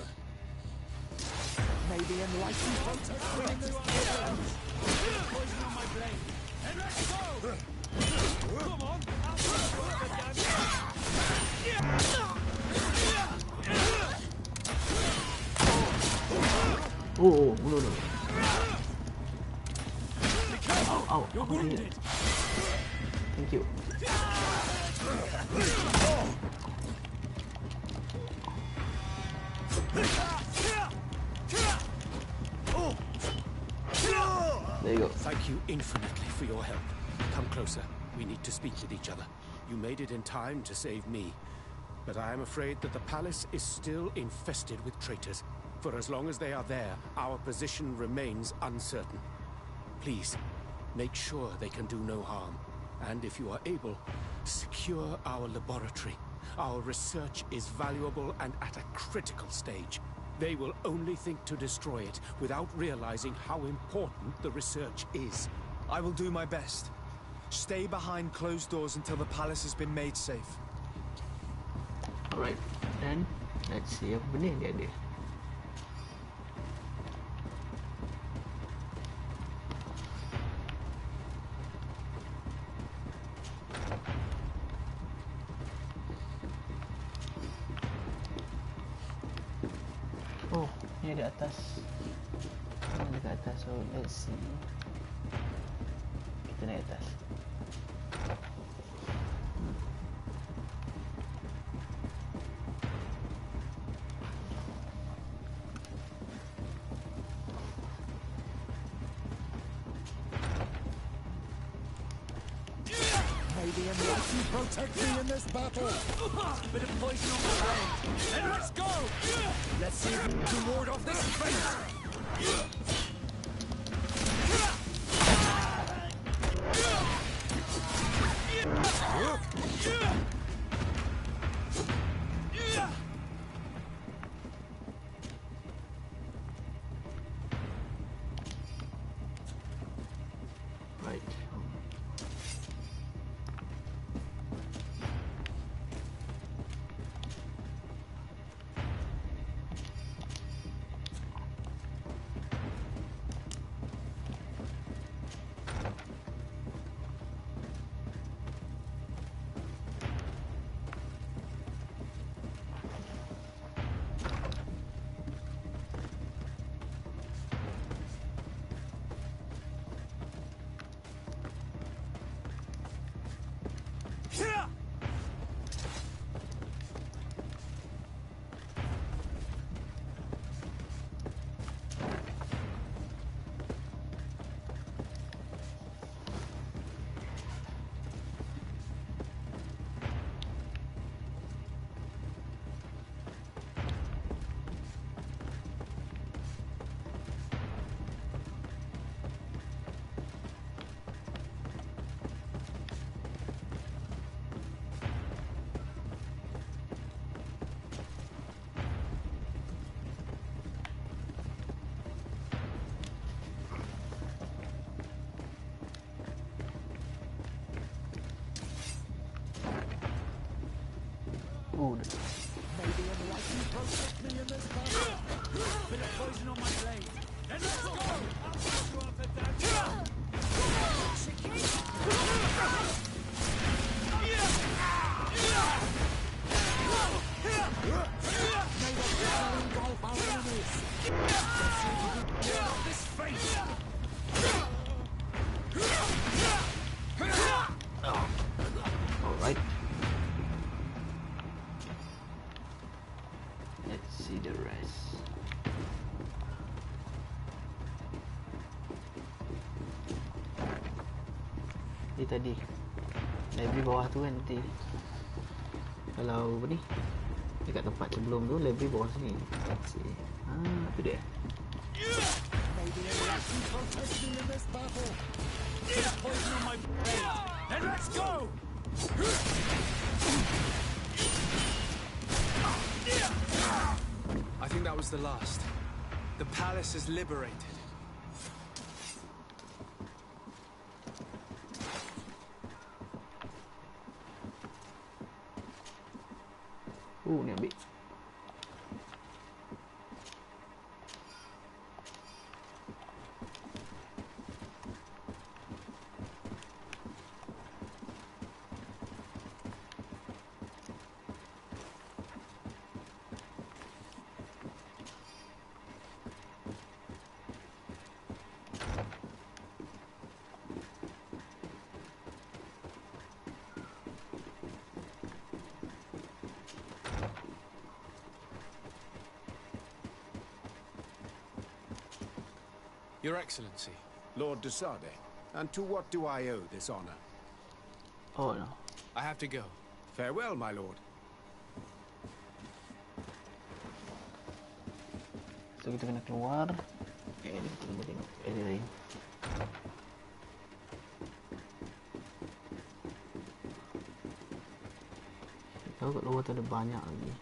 May the enlightened protest bring this Poison on my blade. And let's go! Come on! Oh, no. Ow, You're wounded. Thank you. There you go. Thank you infinitely for your help. Come closer. We need to speak with each other. You made it in time to save me. But I am afraid that the palace is still infested with traitors. For as long as they are there, our position remains uncertain. Please, make sure they can do no harm. And if you are able, secure our laboratory. Our research is valuable and at a critical stage. They will only think to destroy it without realizing how important the research is. I will do my best. Stay behind closed doors until the palace has been made safe. Alright, dan let's see apa benda yang dia ada. Oh, dia di atas. Dekat atas, so let's see. Kita naik atas. Maybe enlighten protect me in this battle. Bit of poison on my blade. Then let's go! Let's see if we can ward off this fate! Right. Good. Maybe enlighten protect me in this battle. Bit of poison on my blade. Then let's go! I'll put you up and down. This face! Alright. Let's see the rest. Ni tadi library bawah tu kan nanti. Kalau apa ni dekat tempat sebelum tu library bawah sini. Let's see. Tu dia. Maybe enlighten protect me in this battle. Bit of poison on my blade. Then let's go! I think that was the last. The palace is liberated. Ni ambil. Your Excellency. Lord de Sade, and to what do I owe this honor? Oh no. I have to go. Farewell, my lord. So kita kena keluar. Ni kita kena tengok area lain. Tahu kat luar tu ada banyak lagi.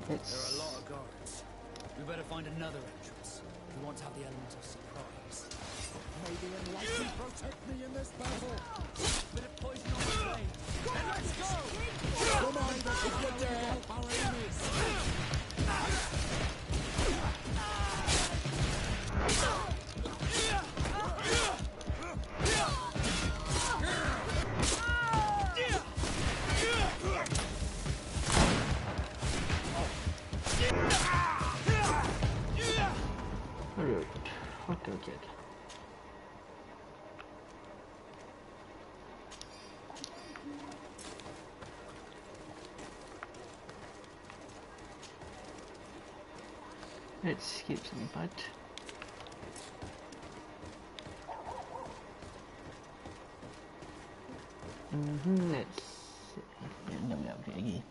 There are a lot of guards. We better find another entrance. We want to have the element of surprise. May the enlightened protect me in this battle. Bit of poison on the blade. Then let's go! Come on, if you dare! Help our enemies! Okay. Let's skip some part. Let's dah boleh upgrade lagi.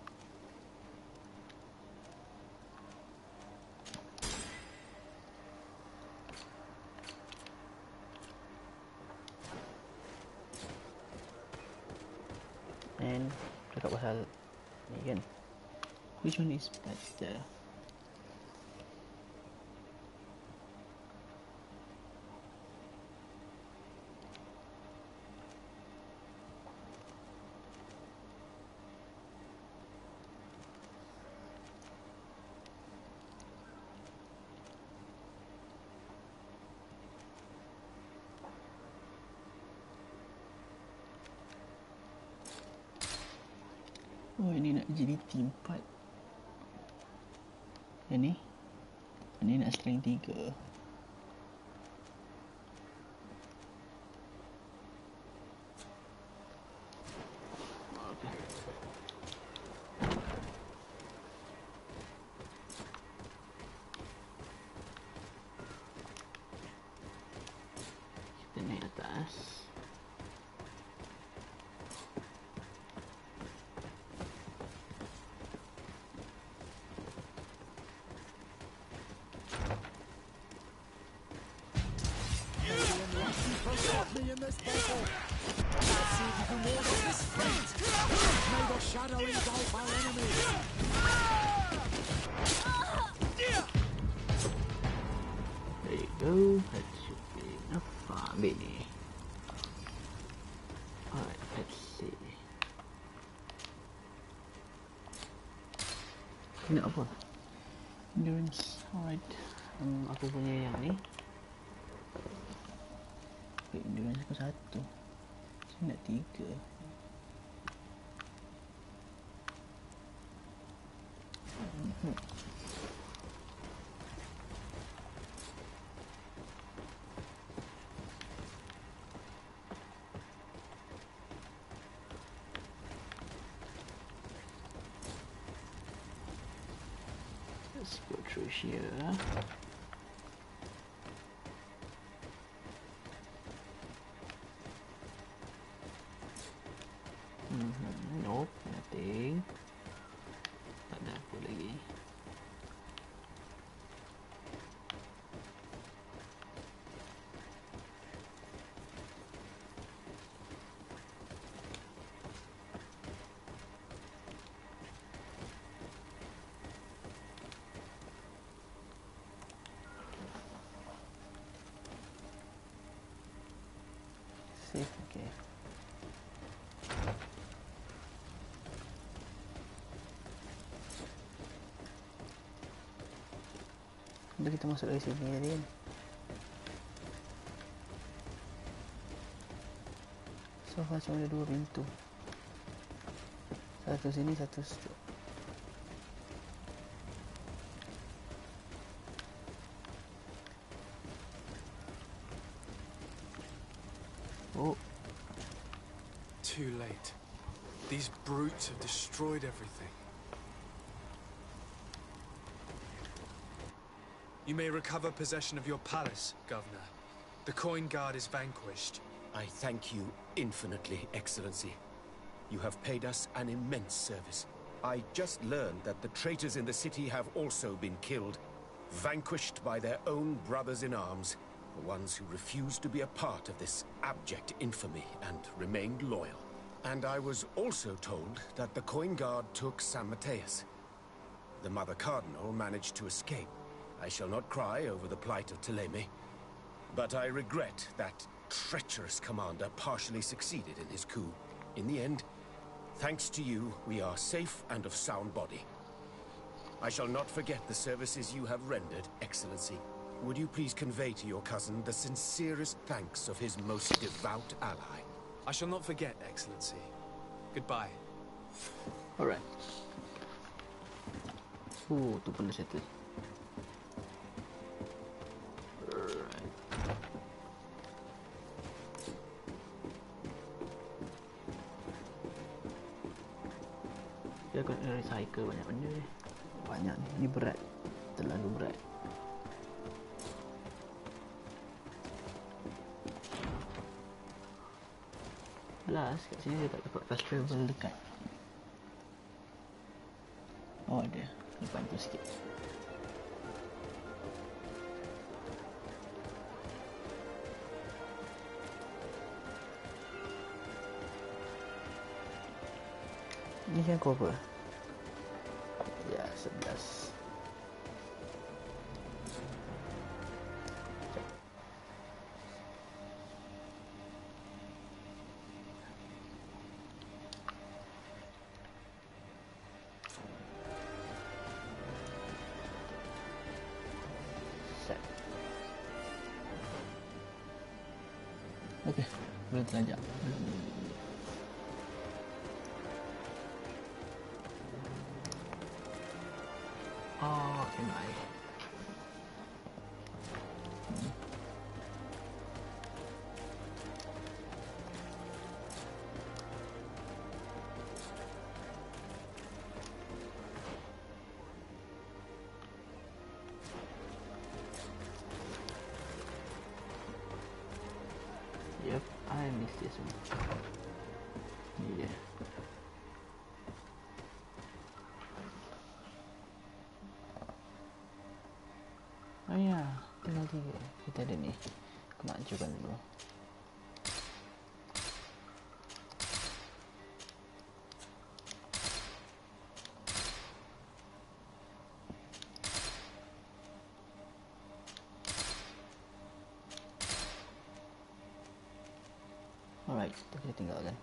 And cakap pasal ni kan, which one is better? Oh, ini nak agility 4. Yang ni nak strength 3. Kita naik atas. Me in this battle. Let's see if you can ward off this fate. May the shadow engulf our enemies. There you go. That should be enough. Ambil ni. Alright, let's see. Ini apa? Endurance. Alright. Aku punya yang ni. Endurance aku 1. Saya nak 3. Let's go through here. Nope, nothing. Tak ada apa lagi. Safe, okay. Udah kita masuk dari sini tadi kan. So far cuma ada 2 pintu. Satu sini, satu situ. Oh. Too late. These brutes have destroyed everything. You may recover possession of your palace, Governor. The coin guard is vanquished. I thank you infinitely, Excellency. You have paid us an immense service. I just learned that the traitors in the city have also been killed, vanquished by their own brothers-in-arms, the ones who refused to be a part of this abject infamy and remained loyal. And I was also told that the coin guard took San Mateus. The Mother Cardinal managed to escape. I shall not cry over the plight of Thélème, but I regret that treacherous commander partially succeeded in his coup. In the end, thanks to you, we are safe and of sound body. I shall not forget the services you have rendered, Excellency. Would you please convey to your cousin the sincerest thanks of his most devout ally? I shall not forget, Excellency. Goodbye. Alright. Oh, tu pun dah settle. Alright. Dia akan recycle banyak benda ni. Banyak ni. Ni berat. Terlalu berat. Last kat sini dia tak dapat fast travel dekat. Oh ada. Depan tu sikit. Ni kan kau apa? Ya, 11. Okey, boleh telanjak. Oh, kenai. Yep, I missed this one. Yeah. Oh ya, tinggal 3. Kita ada ni. Aku nak hancurkan dulu. Alright, kita tinggalkan.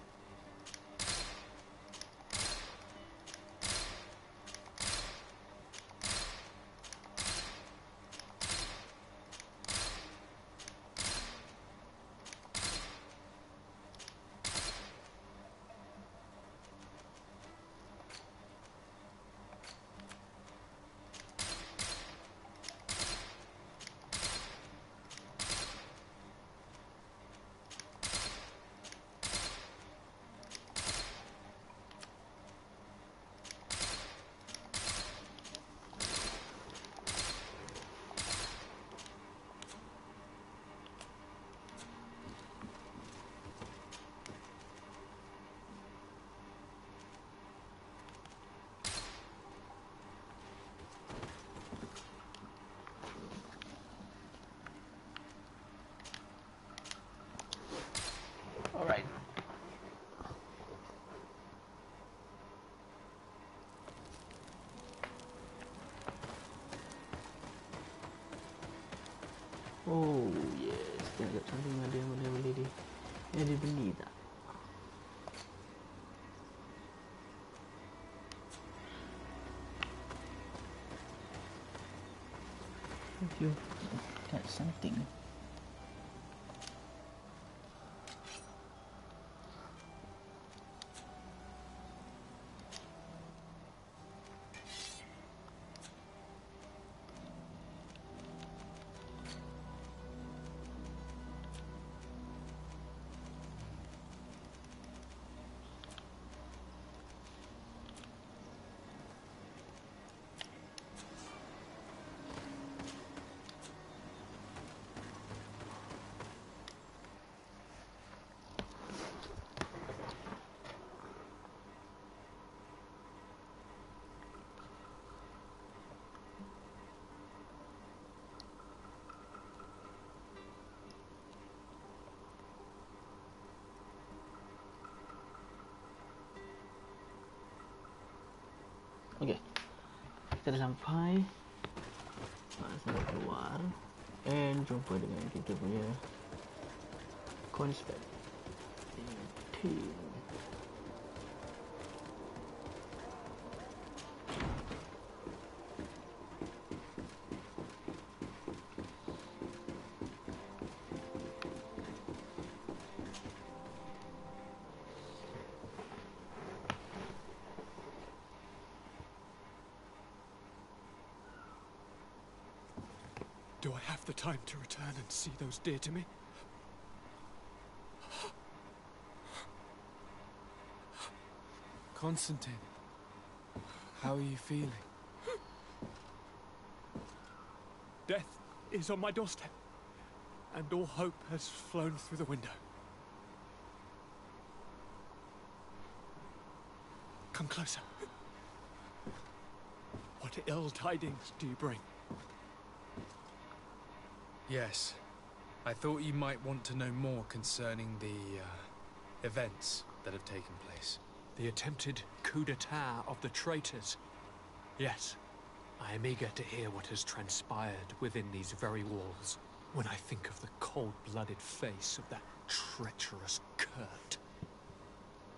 Alright. Oh yes, dia agak cantik ada yang boleh dia. Yang dia beli tak? If you got something. Okey. Kita dah sampai. kita keluar and jumpa dengan kita punya conscript team. Do I have the time to return and see those dear to me? Constantine, how are you feeling? Death is on my doorstep, and all hope has flown through the window. Come closer. What ill tidings do you bring? Yes. I thought you might want to know more concerning the events that have taken place. The attempted coup d'etat of the traitors. Yes, I am eager to hear what has transpired within these very walls. When I think of the cold-blooded face of that treacherous Kurt.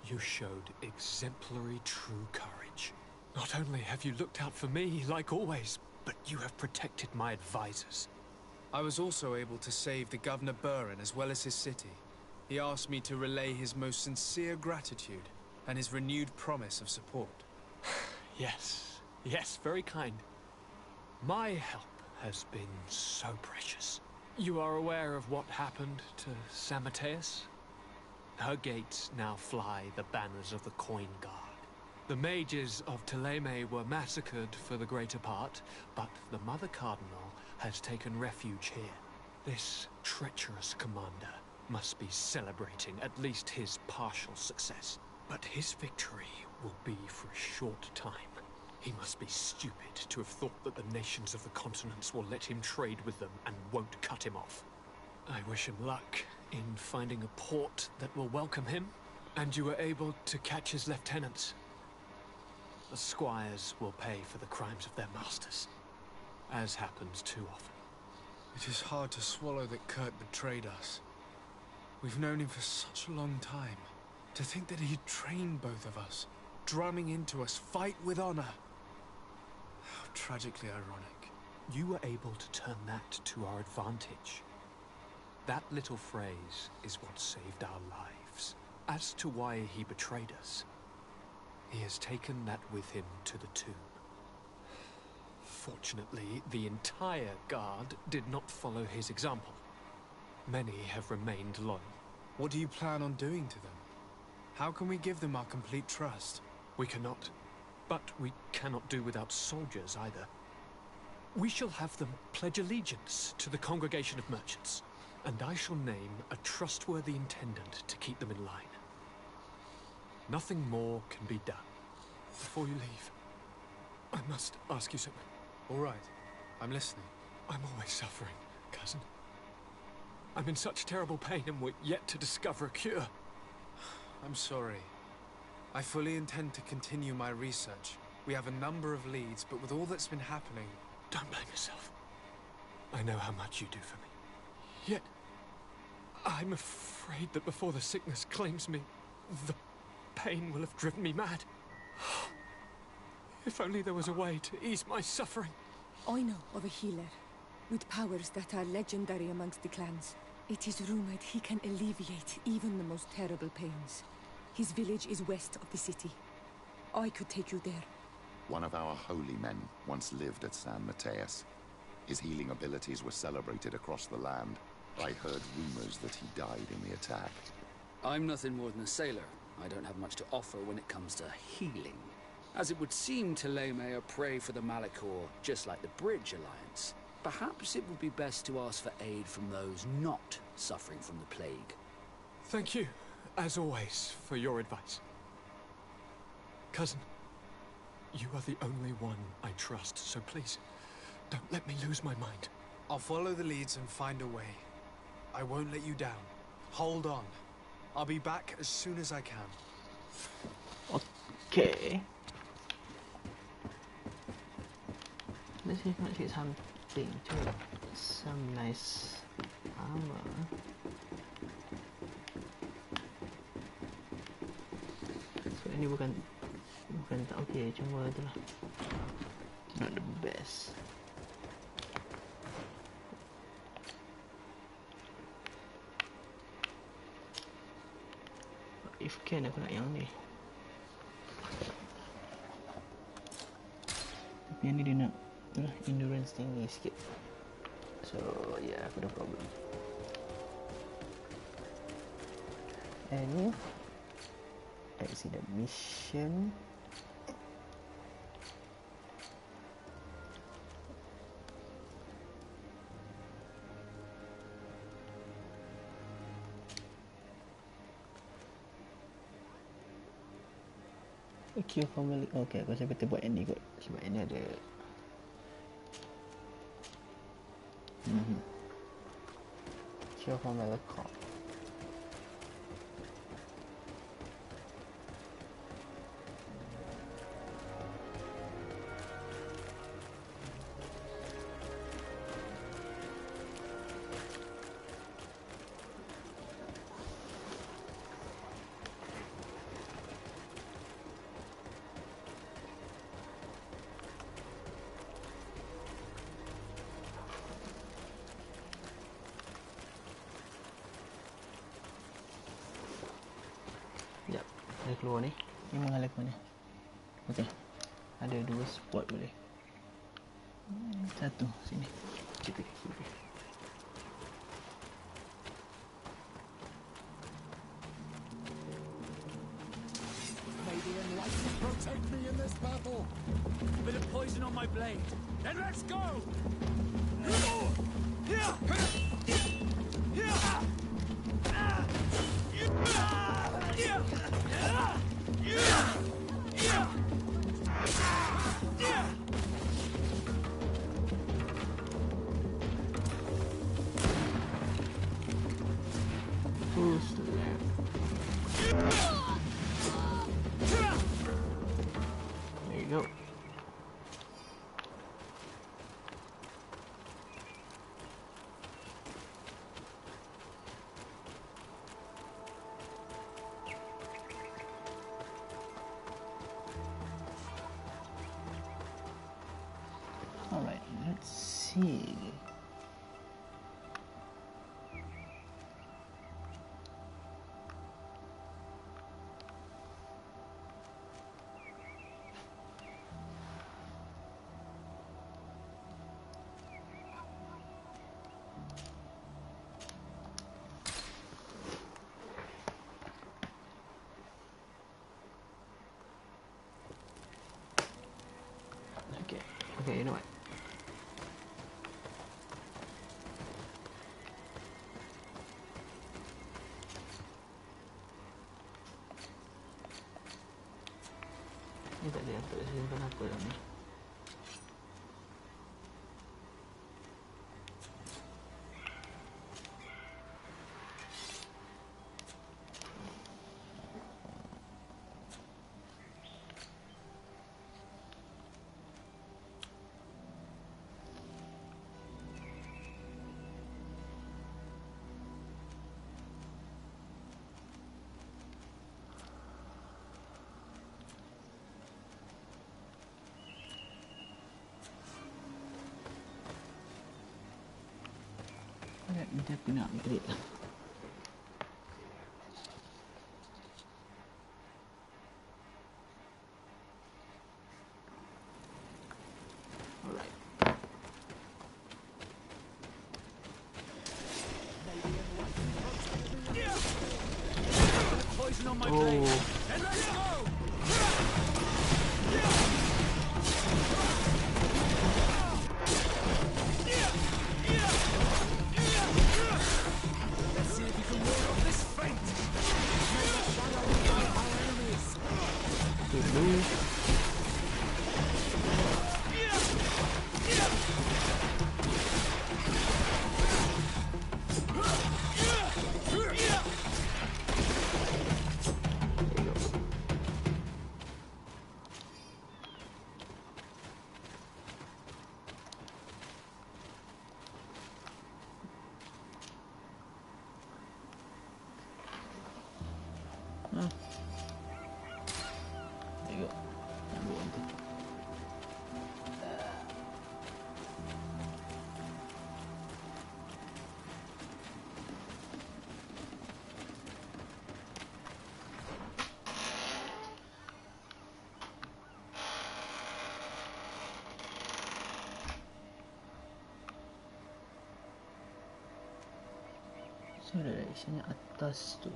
You showed exemplary true courage. Not only have you looked out for me, like always, but you have protected my advisors. I was also able to save the Governor Buren as well as his city. He asked me to relay his most sincere gratitude and his renewed promise of support. Yes, yes, very kind. My help has been so precious. You are aware of what happened to San Mateus? Her gates now fly the banners of the Coin Guard. The mages of Thélème were massacred for the greater part, but the Mother Cardinal has taken refuge here. This treacherous commander must be celebrating at least his partial success. But his victory will be for a short time. He must be stupid to have thought that the nations of the continents will let him trade with them and won't cut him off. I wish him luck in finding a port that will welcome him, and you were able to catch his lieutenants. The squires will pay for the crimes of their masters, as happens too often. It is hard to swallow that Kurt betrayed us. We've known him for such a long time. To think that he'd trained both of us, drumming into us, fight with honor. How tragically ironic. You were able to turn that to our advantage. That little phrase is what saved our lives. As to why he betrayed us, he has taken that with him to the tomb. Fortunately, the entire guard did not follow his example. Many have remained loyal. What do you plan on doing to them? How can we give them our complete trust? We cannot. But we cannot do without soldiers either. We shall have them pledge allegiance to the Congregation of Merchants, and I shall name a trustworthy intendant to keep them in line. Nothing more can be done. Before you leave, I must ask you something. All right. I'm listening. I'm always suffering, cousin. I'm in such terrible pain and we're yet to discover a cure. I'm sorry. I fully intend to continue my research. We have a number of leads, but with all that's been happening... Don't blame yourself. I know how much you do for me. Yet, I'm afraid that before the sickness claims me, the pain will have driven me mad. If only there was a way to ease my suffering. I know of a healer, with powers that are legendary amongst the clans. It is rumored he can alleviate even the most terrible pains. His village is west of the city. I could take you there. One of our holy men once lived at San Mateus. His healing abilities were celebrated across the land. I heard rumors that he died in the attack. I'm nothing more than a sailor. I don't have much to offer when it comes to healing. As it would seem, Thélème are prey for the Malachor, just like the Bridge Alliance. Perhaps it would be best to ask for aid from those not suffering from the plague. Thank you, as always, for your advice. Cousin, you are the only one I trust, so please, don't let me lose my mind. I'll follow the leads and find a way. I won't let you down. Hold on. I'll be back as soon as I can. Okay. Let's see if I can thing too. Some nice armor. So ini bukan tak okey, cuma itulah not the best. If can aku nak yang ni. Tapi yang ni dia nak endurance tinggi sikit. So yeah, aku ada problem. And ni let's see the mission. Cure family. Okay, aku rasa kita buat yang ni kot. Sebab yang ni ada cure family core. Ada keluar ni. Ni menghalang ke mana? Okey. Ada 2 spot boleh. Satu sini. Cepat kiri. May the enlightened protect me in this battle. A bit of poison on my blade. Then let's go. There you go. Alright, let's see. Okay, you know what? Ni tak ada yang tak simpan apa dalam ni. Macam aku nak upgrade lah. Alright. Poison on my blade. Then let's go. So direction atas tu.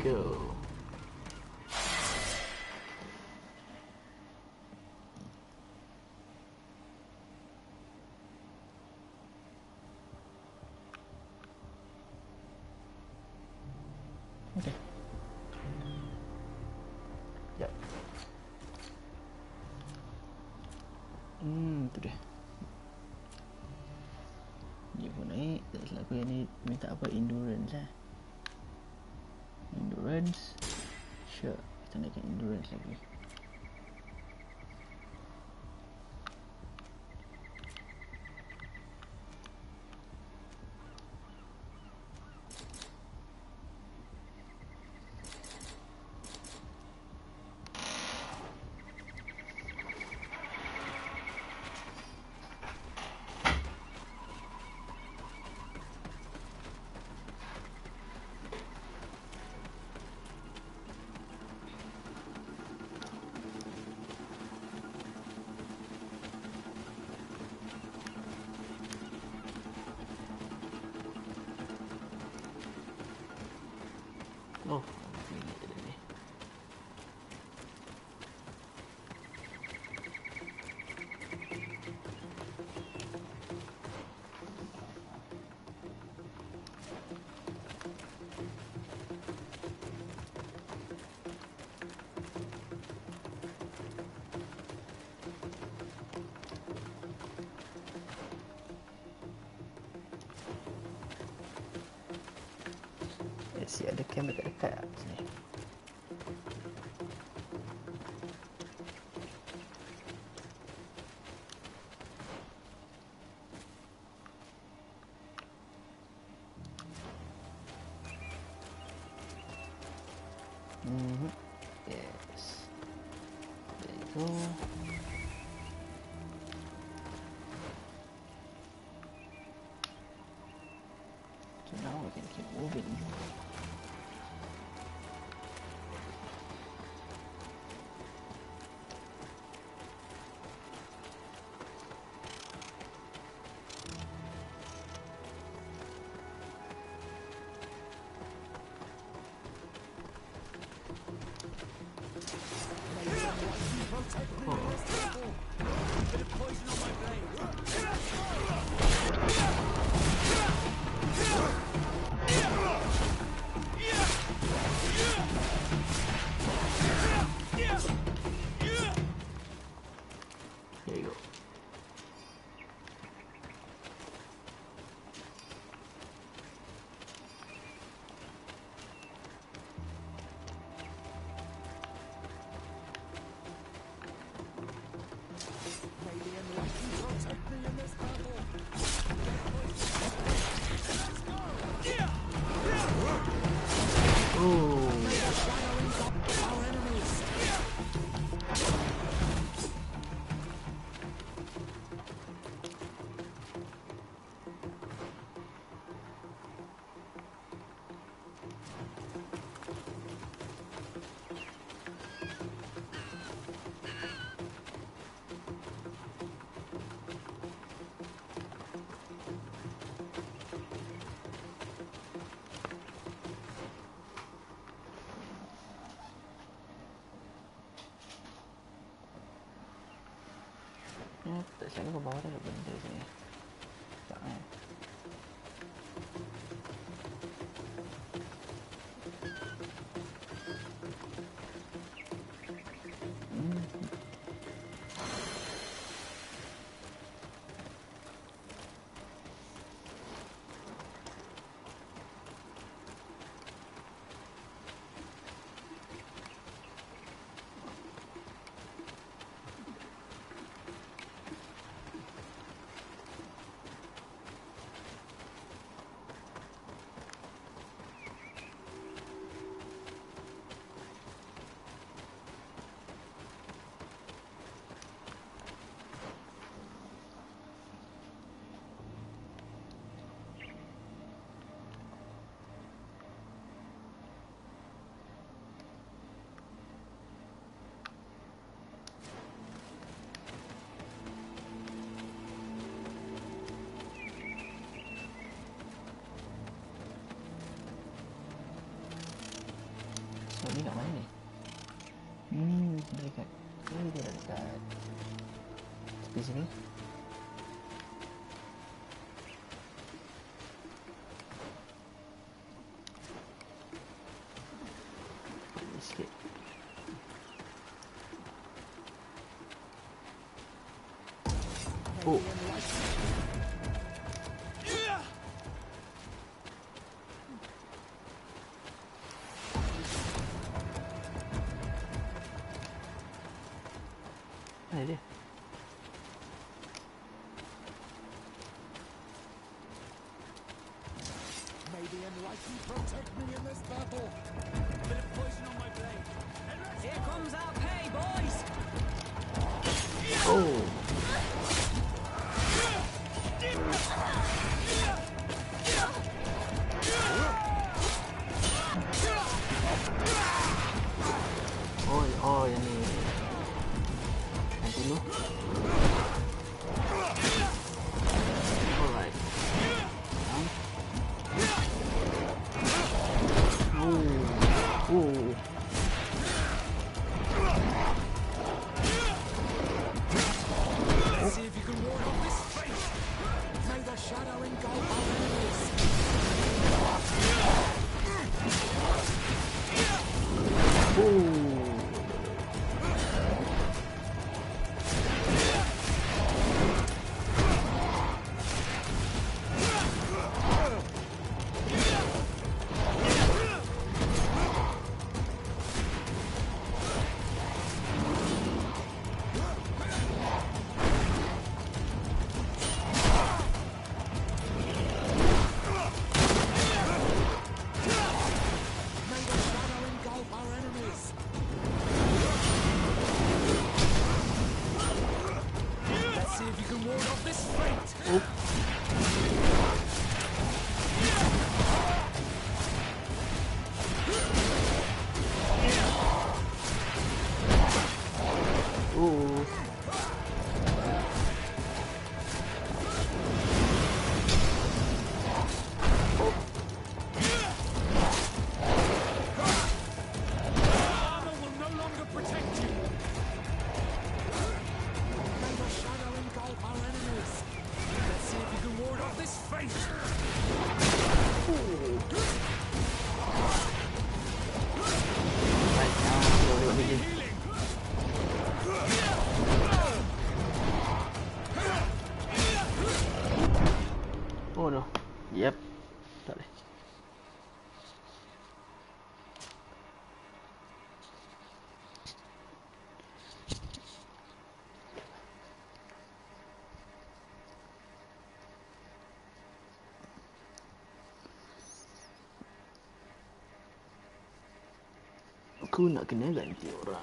Go. Okay. Yep. Tu dia. Ni pun naik. Tak salah aku yang ni minta apa? Endurance Endurance. Sure. Kita naikkan endurance lagi. Oh, ini tadi ni. Si ada camp dekat-dekat sini. Yes. There you go. So now we can keep moving. There you go. Tak silap ke bawah ada benda sini. Tak kan? Ini dia dekat di sini. Sikit. Oh. Mana dia? May the enlightened protect me in this battle. A bit of poison on my blade. Here comes our pay, boys. Oh. Oh, yang ni. Yang dulu. Alright. Oh. Let's see if you can ward off this fate. May the shadow engulf our enemies. Oh no. Yep. Tak boleh. Aku nak kena ganti orang.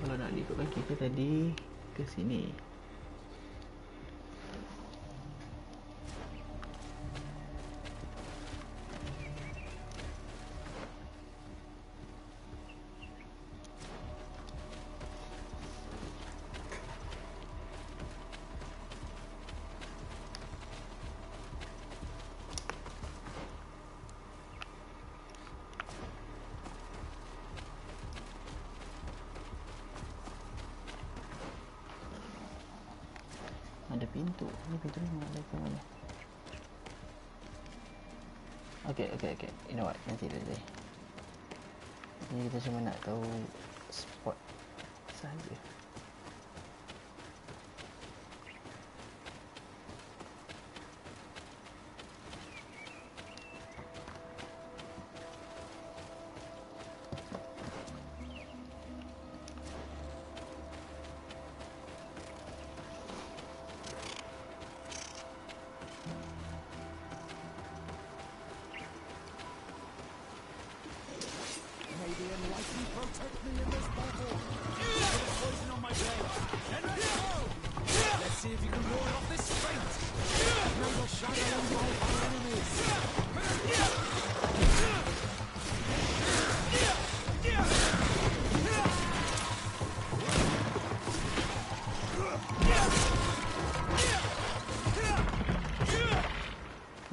Kalau nak ikutkan kita tadi ke sini. Ada pintu. Ini pintu ni mana ke mana? Okay. You know what? Nanti. Ini kita cuma nak tahu spot saja.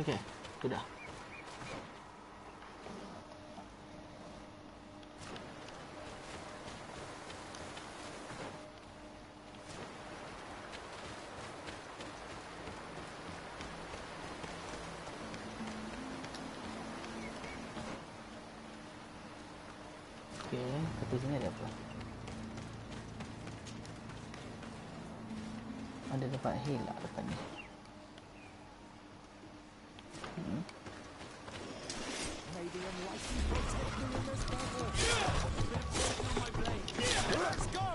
Okay, sudah. Okay, kat sini ada apa? Ada tempat hilang depan ni. Maybe enlightened protect me in this battle. On my blade. Let's go!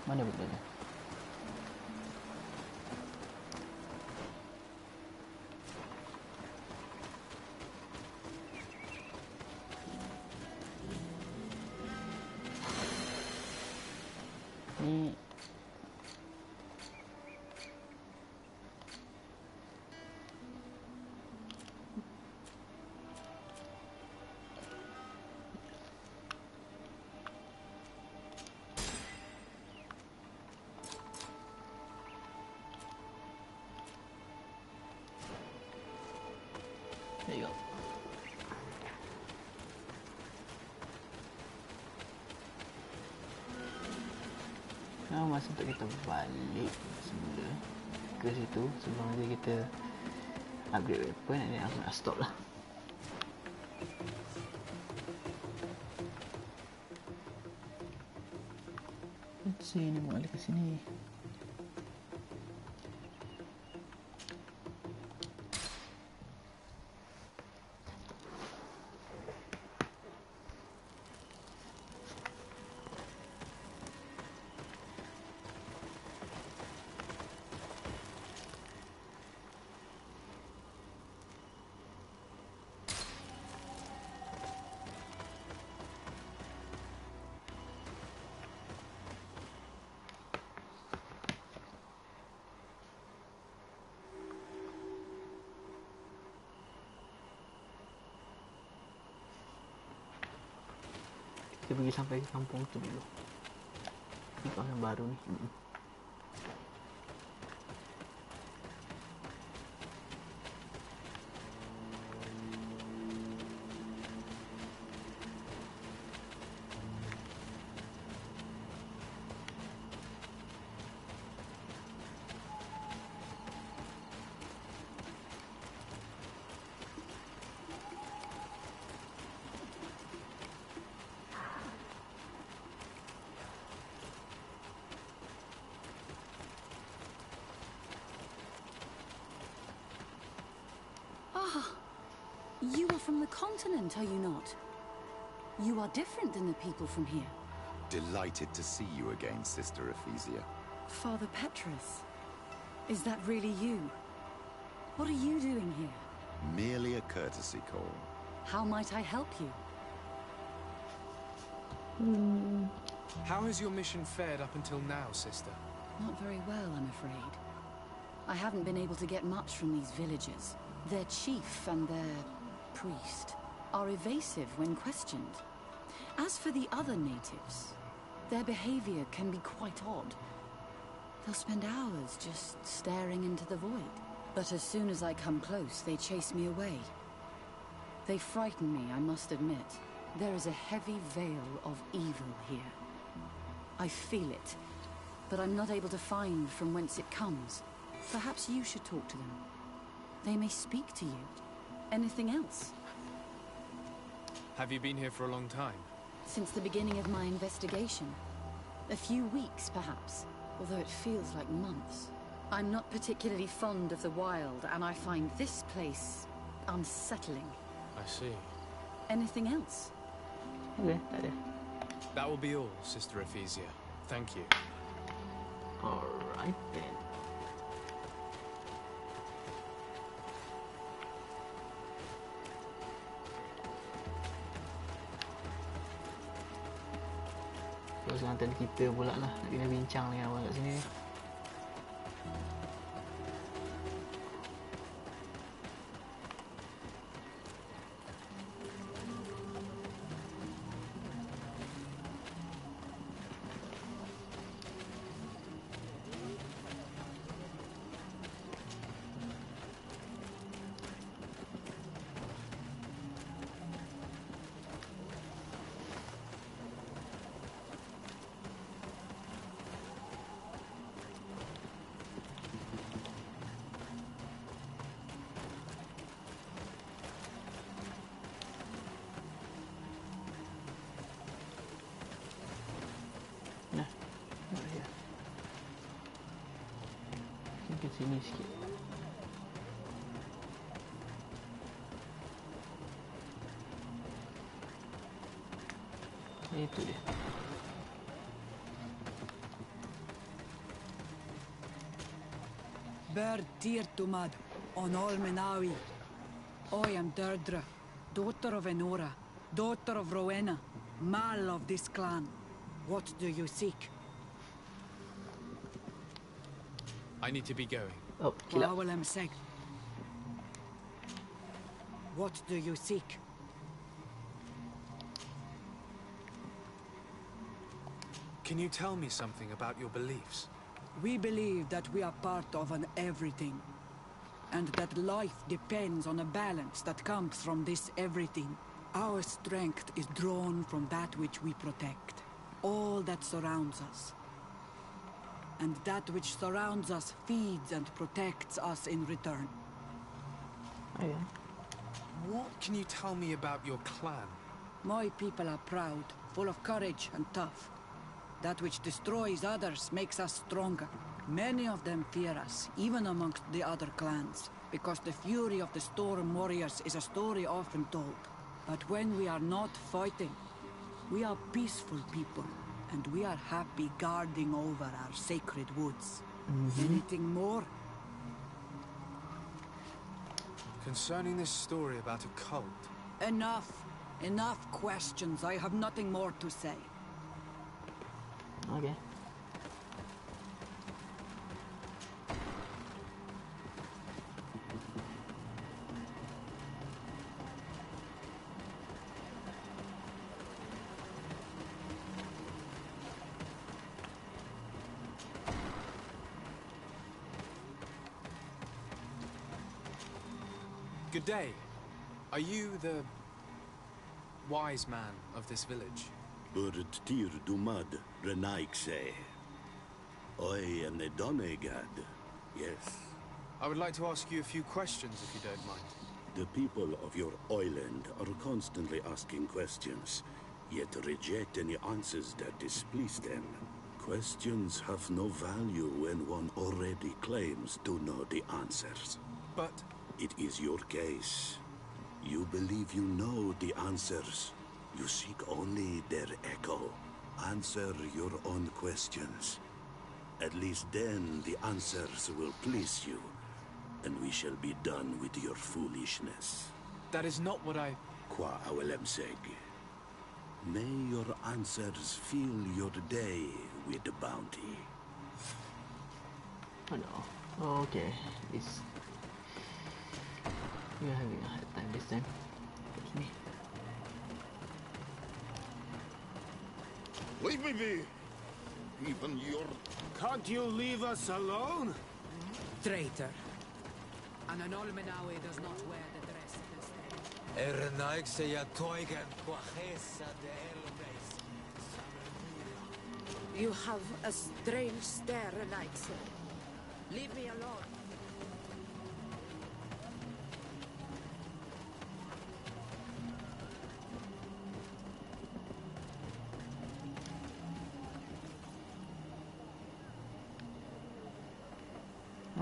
Mana benda ni? Ni there you go. Masa untuk kita balik semula ke situ sebelum nanti kita upgrade weapon, nanti langsung nak stop lah. Let's see, ni balik ke sini. Kita pergi sampai ke kampung tu dulu. Ini kawasan baru ni. You are from the continent, are you not? You are different than the people from here. Delighted to see you again, Sister Ephesia. Father Petrus, is that really you? What are you doing here? Merely a courtesy call. How might I help you? How has your mission fared up until now, sister? Not very well, I'm afraid. I haven't been able to get much from these villagers. Their chief and their priest are evasive when questioned. As for the other natives, their behavior can be quite odd. They'll spend hours just staring into the void. But as soon as I come close, they chase me away. They frighten me, I must admit. There is a heavy veil of evil here. I feel it, but I'm not able to find from whence it comes. Perhaps you should talk to them. They may speak to you. Anything else? Have you been here for a long time? Since the beginning of my investigation. A few weeks, perhaps, although it feels like months. I'm not particularly fond of the wild, and I find this place unsettling. I see. Anything else? Okay, tak ada. That will be all, Sister Ephesia. Thank you. Alright then. antara kita pula lah. Nak kena bincang dengan awak kat sini ni. Ke sini sikit. Itu dia. Bird dear to mud, on all Menawi. I am Deirdre, daughter of Enora, daughter of Rowena, Mal of this clan. What do you seek? I need to be going. Oh, what do you seek? Can you tell me something about your beliefs? We believe that we are part of an everything, and that life depends on a balance that comes from this everything. Our strength is drawn from that which we protect, all that surrounds us. And that which surrounds us feeds and protects us in return. Oh, yeah. What can you tell me about your clan? My people are proud, full of courage and tough. That which destroys others makes us stronger. Many of them fear us, even amongst the other clans, because the fury of the Storm Warriors is a story often told. But when we are not fighting, we are peaceful people. And we are happy guarding over our sacred woods. Anything more? Concerning this story about a cult. Enough. Enough questions. I have nothing more to say. Okay. Good day. Are you the wise man of this village? Burt tir dumad renaikse. I am the Donegad. Yes. I would like to ask you a few questions, if you don't mind. The people of your island are constantly asking questions, yet reject any answers that displease them. Questions have no value when one already claims to know the answers. But it is your case. You believe you know the answers. You seek only their echo. Answer your own questions. At least then the answers will please you, and we shall be done with your foolishness. That is not what I... Qua awelemseg. May your answers fill your day with bounty. Oh no. Okay. It's... We are having a hard time this time. Me. Leave me be! Even your... Can't you leave us alone? Traitor. And an Olmenawi does not wear the dress to stay. You have a strange stare, Alexa. Leave me alone.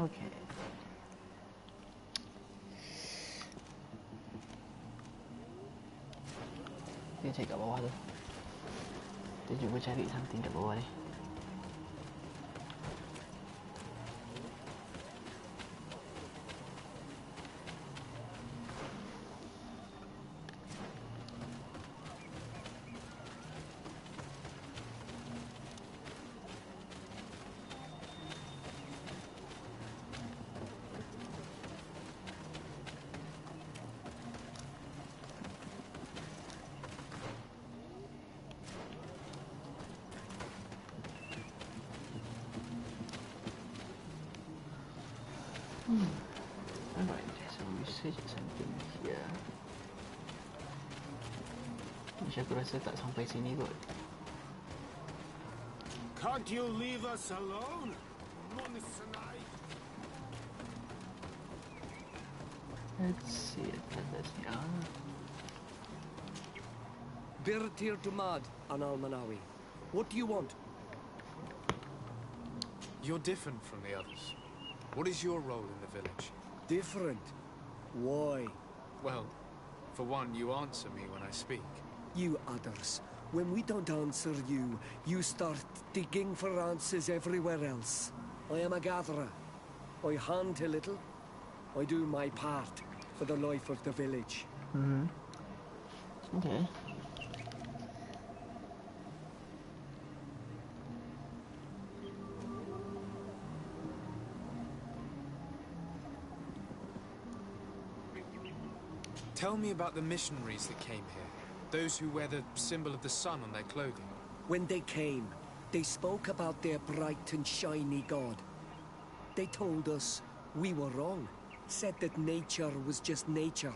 Okay. Dia cari kat bawah tu. Kita cuba cari something kat bawah ni. Alright, so research something here. Macam aku rasa tak sampai sini kot. Can't you leave us alone? Monisonai. Let's see if that's Birtir Dumad, Anal Manawi. What do you want? You're different from the others. What is your role in the village? Different? Why? Well, for one, you answer me when I speak. You others, when we don't answer you, you start digging for answers everywhere else. I am a gatherer. I hunt a little. I do my part for the life of the village. Okay. Tell me about the missionaries that came here. Those who wear the symbol of the sun on their clothing. When they came, they spoke about their bright and shiny god. They told us we were wrong. Said that nature was just nature,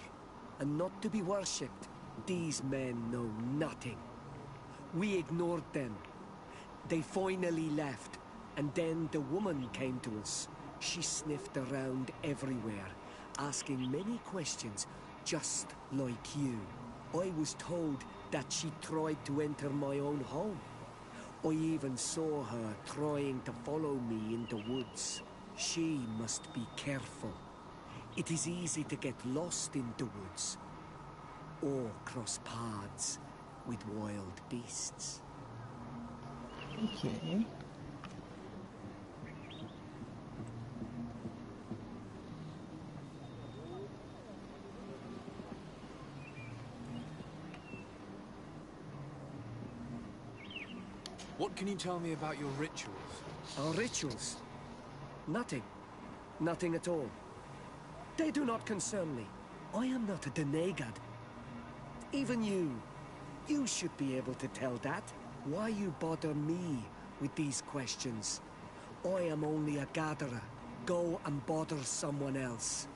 and not to be worshipped. These men know nothing. We ignored them. They finally left, and then the woman came to us. She sniffed around everywhere, asking many questions, just like you. I was told that she tried to enter my own home. I even saw her trying to follow me in the woods. She must be careful. It is easy to get lost in the woods, or cross paths with wild beasts. Okay. What can you tell me about your rituals? Our rituals? Nothing. Nothing at all. They do not concern me. I am not a Denegad. Even you should be able to tell that. Why you bother me with these questions? I am only a gatherer. Go and bother someone else.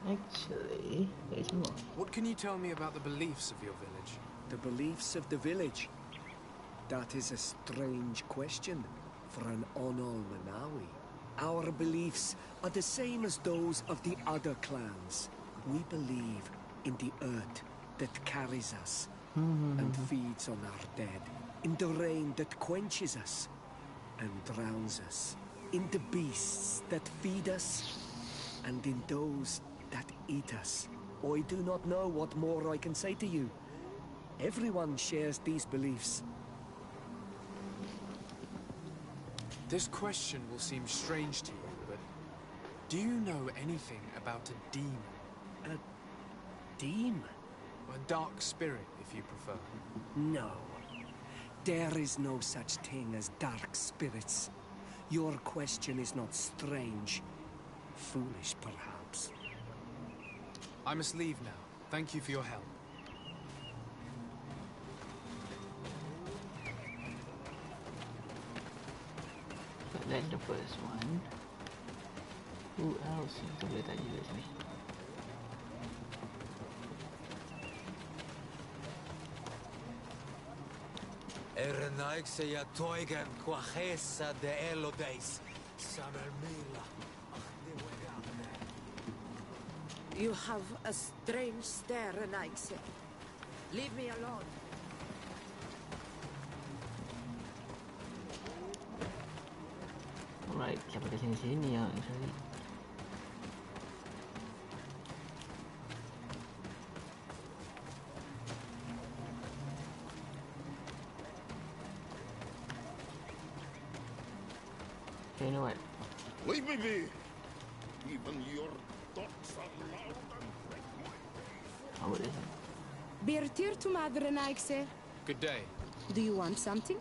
Actually, there's more. What can you tell me about the beliefs of your village? The beliefs of the village? That is a strange question for an Onol Manawi. Our beliefs are the same as those of the other clans. We believe in the earth that carries us and feeds on our dead, in the rain that quenches us and drowns us, in the beasts that feed us, and in those that eat us. I do not know what more I can say to you. Everyone shares these beliefs. This question will seem strange to you, but do you know anything about a demon? A demon? A dark spirit, if you prefer. No. There is no such thing as dark spirits. Your question is not strange. Foolish, perhaps. I must leave now. Thank you for your help. That's the first one. Who else kita boleh tanya kat sini? Ernaik saya toigan quachesa de elodeis. Samermila. You have a strange stare, Renaikse. Leave me alone. Alright, siapa kat sini yang cari? Okay, you know what? Leave me be! Even your thoughts are loud and How about this? Birtir to Madre Renaikse. Good day. Do you want something?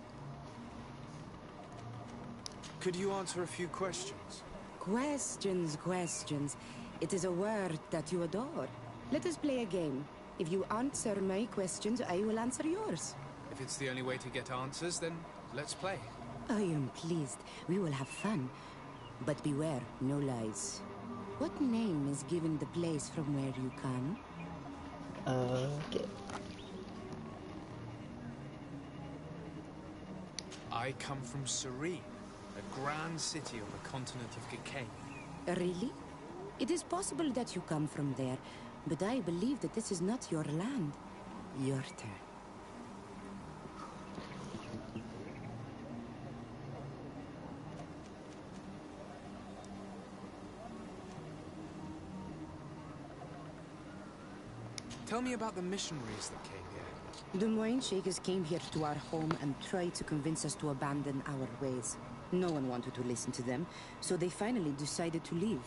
Could you answer a few questions? Questions. It is a word that you adore. Let us play a game. If you answer my questions, I will answer yours. If it's the only way to get answers, then let's play. I am pleased. We will have fun. But beware, no lies. What name is given the place from where you come? Okay. I come from Serene, a grand city on the continent of Gikane. Really? It is possible that you come from there, but I believe that this is not your land. Your turn. Tell me about the missionaries that came here. The Moine Shakers came here to our home and tried to convince us to abandon our ways. No one wanted to listen to them, so they finally decided to leave.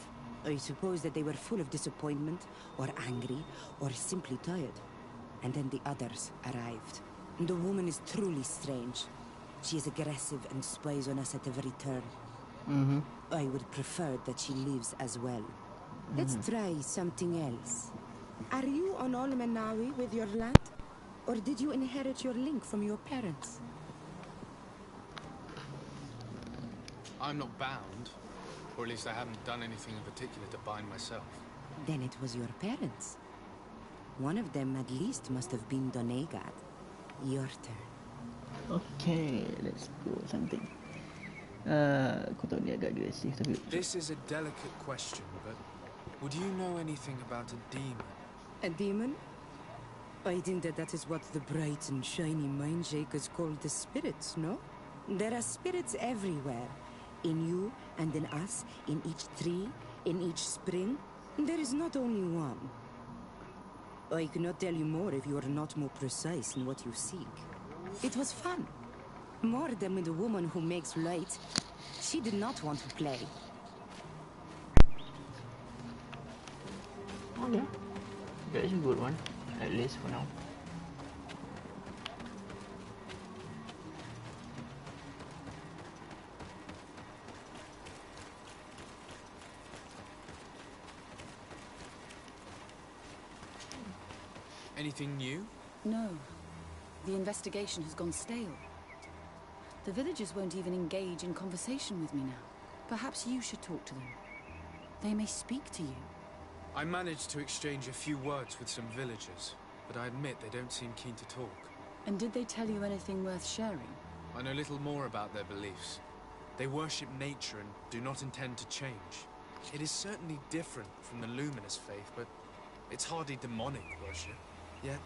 I suppose that they were full of disappointment, or angry, or simply tired. And then the others arrived. The woman is truly strange. She is aggressive and spies on us at every turn. I would prefer that she leaves as well. Let's try something else. Are you on Olmenawi with your land? Or did you inherit your link from your parents? I'm not bound. Or at least I haven't done anything in particular to bind myself. Then it was your parents. One of them at least must have been Donegad. Your turn. Okay, let's go something. Aku tahu ni agak agresif tapi. This is a delicate question, but would you know anything about a demon? A demon? I think that is what the bright and shiny mind shakers call the spirits, no? There are spirits everywhere. In you and in us, in each tree, in each spring. There is not only one. I cannot tell you more if you are not more precise in what you seek. It was fun. More than with the woman who makes light. She did not want to play. Okay. That is a good one, at least for now. Anything new? No. The investigation has gone stale. The villagers won't even engage in conversation with me now. Perhaps you should talk to them. They may speak to you. I managed to exchange a few words with some villagers, but I admit they don't seem keen to talk. And did they tell you anything worth sharing? I know little more about their beliefs. They worship nature and do not intend to change. It is certainly different from the luminous faith, but it's hardly demonic worship. Yet,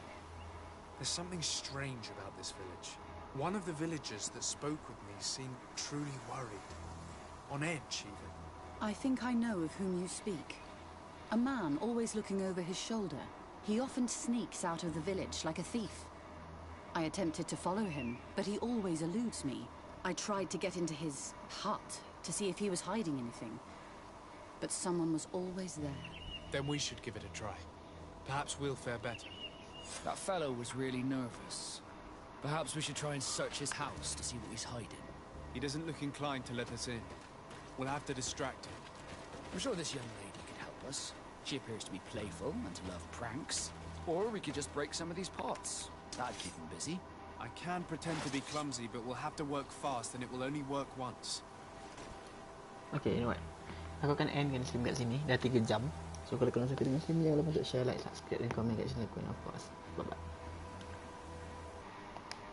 there's something strange about this village. One of the villagers that spoke with me seemed truly worried. On edge, even. I think I know of whom you speak. A man always looking over his shoulder. He often sneaks out of the village like a thief. I attempted to follow him, but he always eludes me. I tried to get into his hut to see if he was hiding anything. But someone was always there. Then we should give it a try. Perhaps we'll fare better. That fellow was really nervous. Perhaps we should try and search his house to see what he's hiding. He doesn't look inclined to let us in. We'll have to distract him. I'm sure this young lady could help us. She appears to be playful and to love pranks. Or we could just break some of these pots. That'd keep him busy. I can pretend to be clumsy, but we'll have to work fast and it will only work once. Okay, you know what? Aku akan end dengan stream kat sini. Dah 3 jam. So kalau kalian suka dengan stream, jangan lupa untuk share, like, subscribe dan komen kat channel aku. And of course, bye-bye.